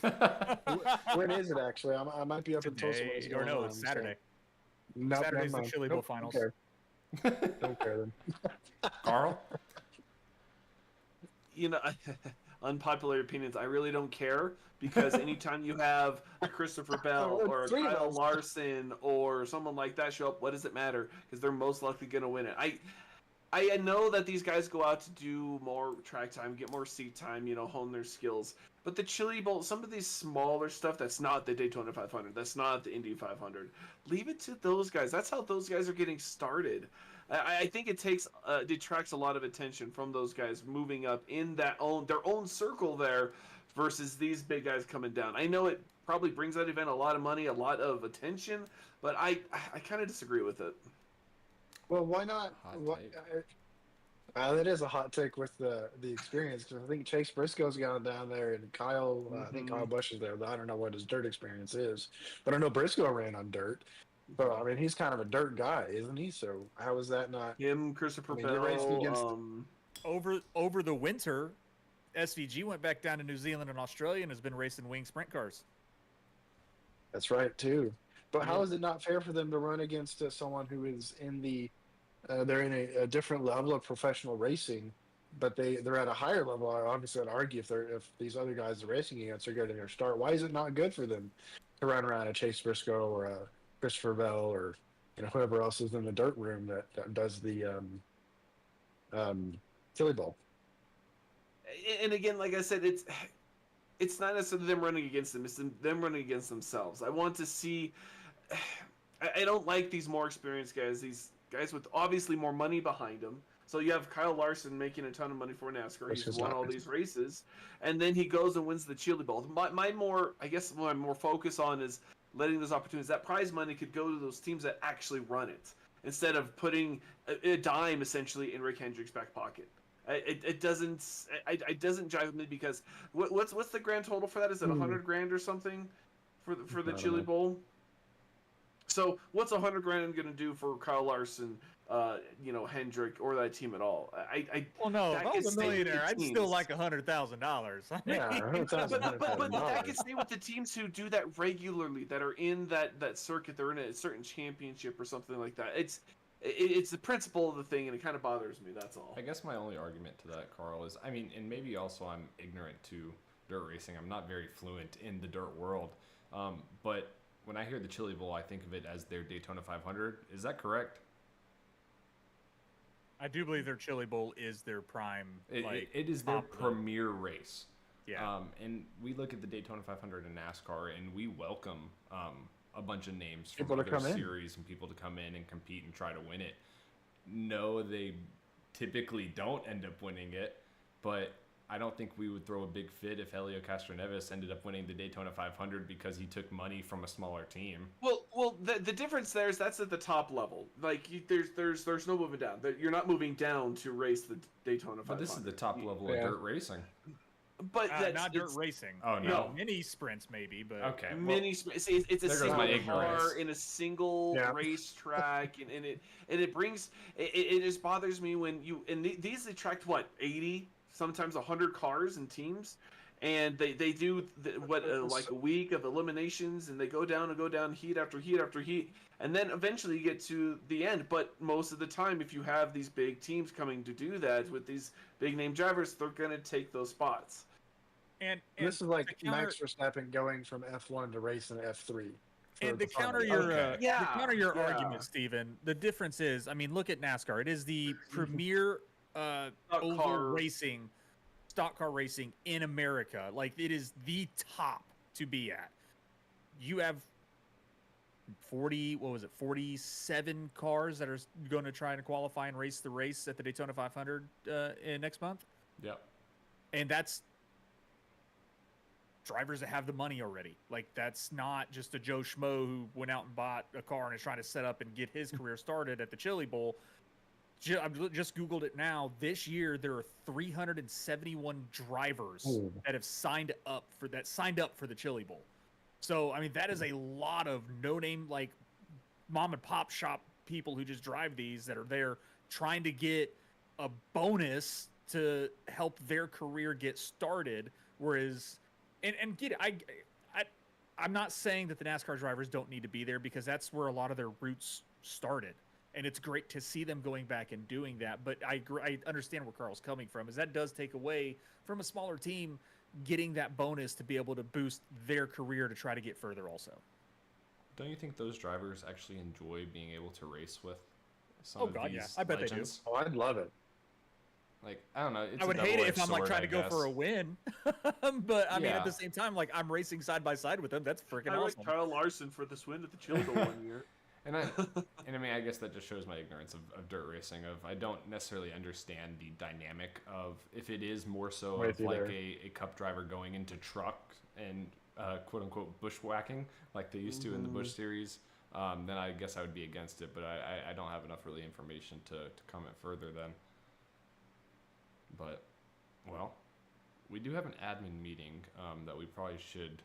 When is it actually? I might be up in Tulsa. Today, or no, it's Saturday. So. Saturday's the Chili Bowl finals. Don't care then. Carl? You know, unpopular opinions. I really don't care because anytime you have a Christopher Bell or a Kyle Larson or someone like that show up, what does it matter? Because they're most likely going to win it. I know that these guys go out to do more track time, get more seat time, hone their skills. But the Chili Bowl, some of these smaller stuff, that's not the Daytona 500, that's not the Indy 500. Leave it to those guys. That's how those guys are getting started. I think it detracts a lot of attention from those guys moving up in their own circle there versus these big guys coming down. I know it probably brings that event a lot of money, a lot of attention, but I kind of disagree with it. Well, why not? That is a hot take with the experience, because I think Chase Briscoe's gone down there, and Kyle, I think Kyle Busch is there, but I don't know what his dirt experience is. But I know Briscoe ran on dirt. So, I mean, he's kind of a dirt guy, isn't he? So how is that not... Him, Christopher Bell, over the winter, SVG went back down to New Zealand and Australia and has been racing wing sprint cars. That's right, too. But how is it not fair for them to run against someone who is in the... they're in a different level of professional racing, but they're at a higher level. Obviously, I'd argue if these other guys they're racing against are getting their start, why is it not good for them to run around a Chase Briscoe or a Christopher Bell or whoever else is in the dirt room that does the Chili Bowl? And again, like I said, it's not necessarily them running against them; it's them running against themselves. I want to see. I don't like these more experienced guys. These guys with obviously more money behind them. So you have Kyle Larson making a ton of money for NASCAR. He's won all these races, and then he goes and wins the Chili Bowl. What I'm more focused on is letting those opportunities. That prize money could go to those teams that actually run it, instead of putting a dime essentially in Rick Hendrick's back pocket. It doesn't jive with me, because what's the grand total for that? Is it $100,000 or something for the Chili Bowl? So what's $100,000 going to do for Kyle Larson, Hendrick, or that team at all? Well, no, if I was a millionaire, I'd still like $100,000. Yeah, but that can stay with the teams who do that regularly, that are in that circuit. They're in a certain championship or something like that. It's the principle of the thing, and it kind of bothers me. That's all. I guess my only argument to that, Carl, is and maybe also I'm ignorant to dirt racing. I'm not very fluent in the dirt world, but when I hear the Chili Bowl, I think of it as their Daytona 500. Is that correct? I do believe their Chili Bowl is their prime. It is their premier race. Yeah. And we look at the Daytona 500 in NASCAR, and we welcome a bunch of names from People to other come in. series and people to come in and compete and try to win it. No, they typically don't end up winning it, but I don't think we would throw a big fit if Helio Castroneves ended up winning the Daytona 500 because he took money from a smaller team. Well, the difference there is that's at the top level. Like there's no moving down. You're not moving down to race the Daytona 500. But this is the top level of dirt racing. But that's not dirt racing. Oh no, mini sprints maybe, but okay. Mini sprints. See, it's a single car in a single racetrack, and it brings it just bothers me when these attract what 80, sometimes 100 cars and teams. And they do like a week of eliminations, and they go down heat after heat after heat, and then eventually you get to the end. But most of the time, if you have these big teams coming to do that with these big name drivers, they're gonna take those spots. And this is like Max Verstappen going from F1 to racing F3. And to counter your argument, Steven, the difference is, I mean, look at NASCAR. It is the premier stock car racing in America. Like, it is the top to be at. You have 47 cars that are going to try and qualify and race the race at the Daytona 500 next month. Yep. And that's drivers that have the money already. Like, that's not just a Joe Schmo who went out and bought a car and is trying to set up and get his career started at the Chili Bowl. I just Googled it now. This year, there are 371 drivers that have signed up for the Chili Bowl. So, I mean, that is a lot of no-name, like, mom and pop shop people who just drive these that are there trying to get a bonus to help their career get started. Whereas, and get it, I'm not saying that the NASCAR drivers don't need to be there, because that's where a lot of their roots started. And it's great to see them going back and doing that. But I understand where Carl's coming from, is that does take away from a smaller team getting that bonus to be able to boost their career to try to get further also. Don't you think those drivers actually enjoy being able to race with some of these yeah. I bet legends? they do. Oh, I'd love it. Like, I don't know. It's I would hate it if I'm like trying to go guess. for a win. But I mean, at the same time, like, I'm racing side by side with them. That's freaking awesome. I like Kyle Larson for this win at the Chili Bowl one year. And I mean, I guess that just shows my ignorance of dirt racing. I don't necessarily understand the dynamic of, if it is more so of like a cup driver going into truck and quote unquote bushwhacking like they used to in the Busch series, then I guess I would be against it. But I don't have enough really information to comment further then. But, well, we do have an admin meeting that we probably should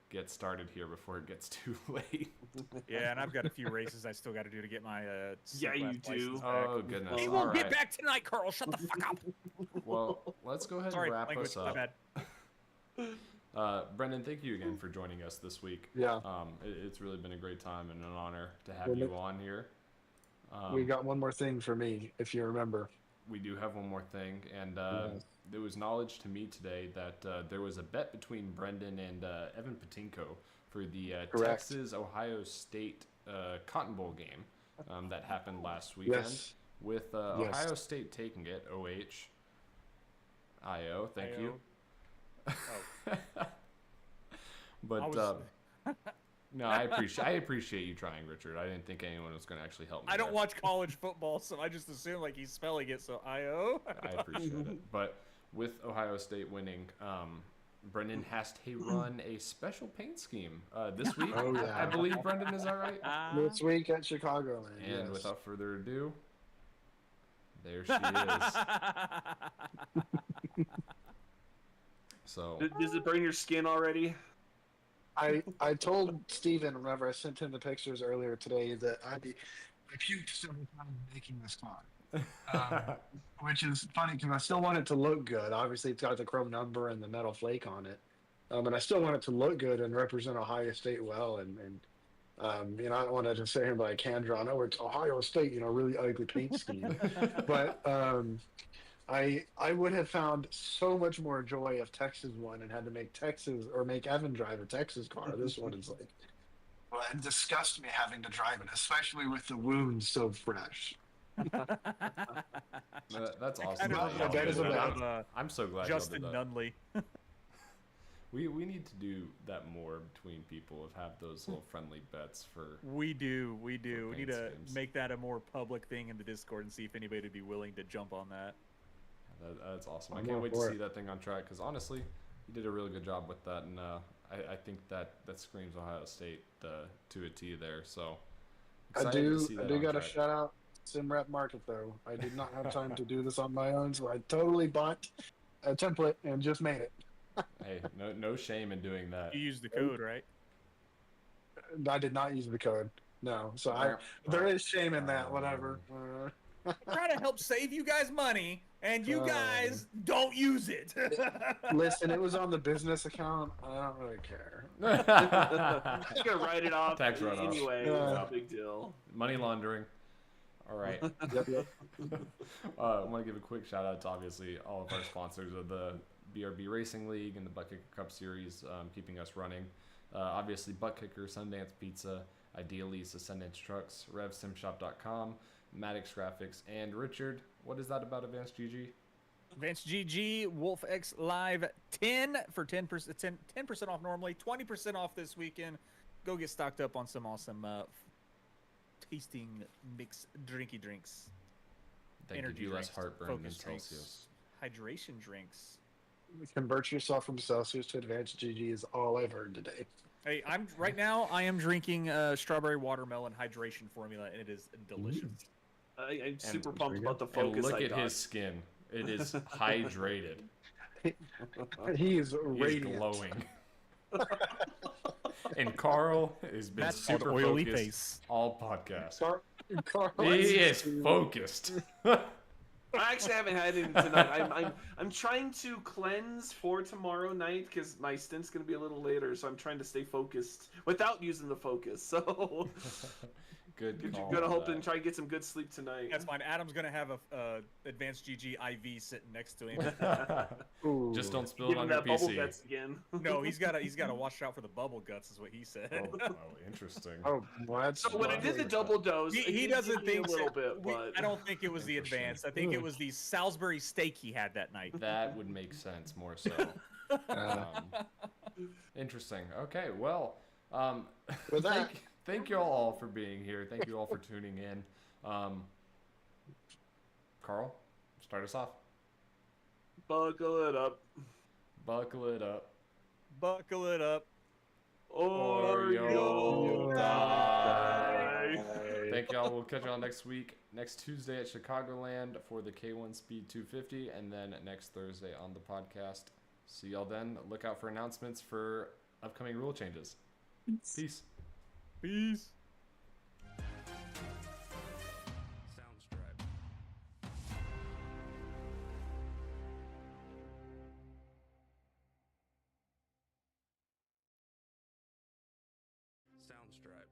get started here before it gets too late. Yeah, and I've got a few races I still got to do to get my yeah, you do. Oh goodness! We won't get back tonight, Carl. Shut the fuck up. Well, let's go ahead and wrap us up. My bad. Brendan, thank you again for joining us this week. Yeah. It's really been a great time and an honor to have you on here. We got one more thing for me, if you remember. We do have one more thing, and there was knowledge to me today that there was a bet between Brendan and Evan Patinko for the Texas-Ohio State Cotton Bowl game that happened last weekend, with Ohio State taking it, O-H-I-O, thank you. Oh. But no, I appreciate you trying, Richard. I didn't think anyone was going to actually help me. I don't watch college football, so I just assume like he's spelling it, so I-O. I appreciate it. But with Ohio State winning, Brendan has to run a special paint scheme this week. Oh, yeah. I believe, Brendan, is that right? This week at Chicagoland. And without further ado, there she is. So, does it burn your skin already? I told Steven whenever I sent him the pictures earlier today that I puked several times making this car. Which is funny because I still want it to look good. Obviously, it's got the chrome number and the metal flake on it. And I still want it to look good and represent Ohio State well. And you know, I don't want to just say him, but I can draw. No, it's Ohio State, you know, really ugly paint scheme. But I would have found so much more joy if Texas won and had to make Evan drive a Texas car. This one is like, well, it disgusts me having to drive it, especially with the wounds so fresh. That's awesome. I'm so glad Justin Nunley. We need to do that more between people, of have those little friendly bets for. We do. We need paint to schemes. make that a more public thing in the Discord and see if anybody would be willing to jump on that. That's awesome. I I'm can't all wait to for see it. that thing on track, because honestly, you did a really good job with that, and I think that screams Ohio State to a T there. So I excited to do. see I that do on got to track. shout out SimRep Market though. I did not have time to do this on my own, so I totally bought a template and just made it. Hey, no shame in doing that. You use the code, right? I did not use the code. No, so there is shame in that. Whatever. I'm trying to help save you guys money, and you guys don't use it. Listen, it was on the business account. I don't really care. I'm just gonna write it off Tax write-off. anyway. Yeah. It's no big deal. Money laundering. All right. Yep. I want to give a quick shout out to obviously all of our sponsors of the BRB Racing League and the Butt Kicker Cup Series, keeping us running. Obviously, Butt Kicker, Sundance Pizza, Ideally, Sundance Trucks, RevSimShop.com, Maddox Graphics, and Richard. What is that about Advanced GG? Advanced GG Wolf X Live 10 for 10% 10% off normally, 20% off this weekend. Go get stocked up on some awesome tasting mixed drinky drinks. That give you less heartburn than focus drinks, Celsius. hydration drinks. Convert yourself from Celsius to Advanced GG is all I've heard today. Hey, I am drinking strawberry watermelon hydration formula, and it is delicious. I'm super pumped about the focus. And look I at got. his skin. It is hydrated. He is He is radiant. glowing. And Carl has been That's called super oily focused face. all podcast. Carl He is focused. I actually haven't had any tonight. I'm trying to cleanse for tomorrow night because my stint's gonna be a little later, so I'm trying to stay focused without using the focus. So Good call. gonna on hope that. and try to get some good sleep tonight. That's fine. Adam's gonna have a Advanced GG IV sitting next to him. Ooh. Just don't spill Give it him on your that bubble PC. guts again. No, he's gotta watch out for the bubble guts, is what he said. Oh, interesting. Oh, well, that's So when I did the double dose, He it doesn't did give me think a little bit, but I don't think it was the Interesting. advanced. I think it was the Salisbury steak he had that night. That would make sense more so. Interesting. Okay, well, With that- thank you all for being here. Thank you all for tuning in. Carl, start us off. buckle it up. Buckle it up, Buckle it up. Or you'll die. Thank y'all. We'll catch y'all next week, next Tuesday at Chicagoland for the K1 Speed 250, and then next Thursday on the podcast. See y'all then. Look out for announcements for upcoming rule changes. Peace. Peace. Soundstripe.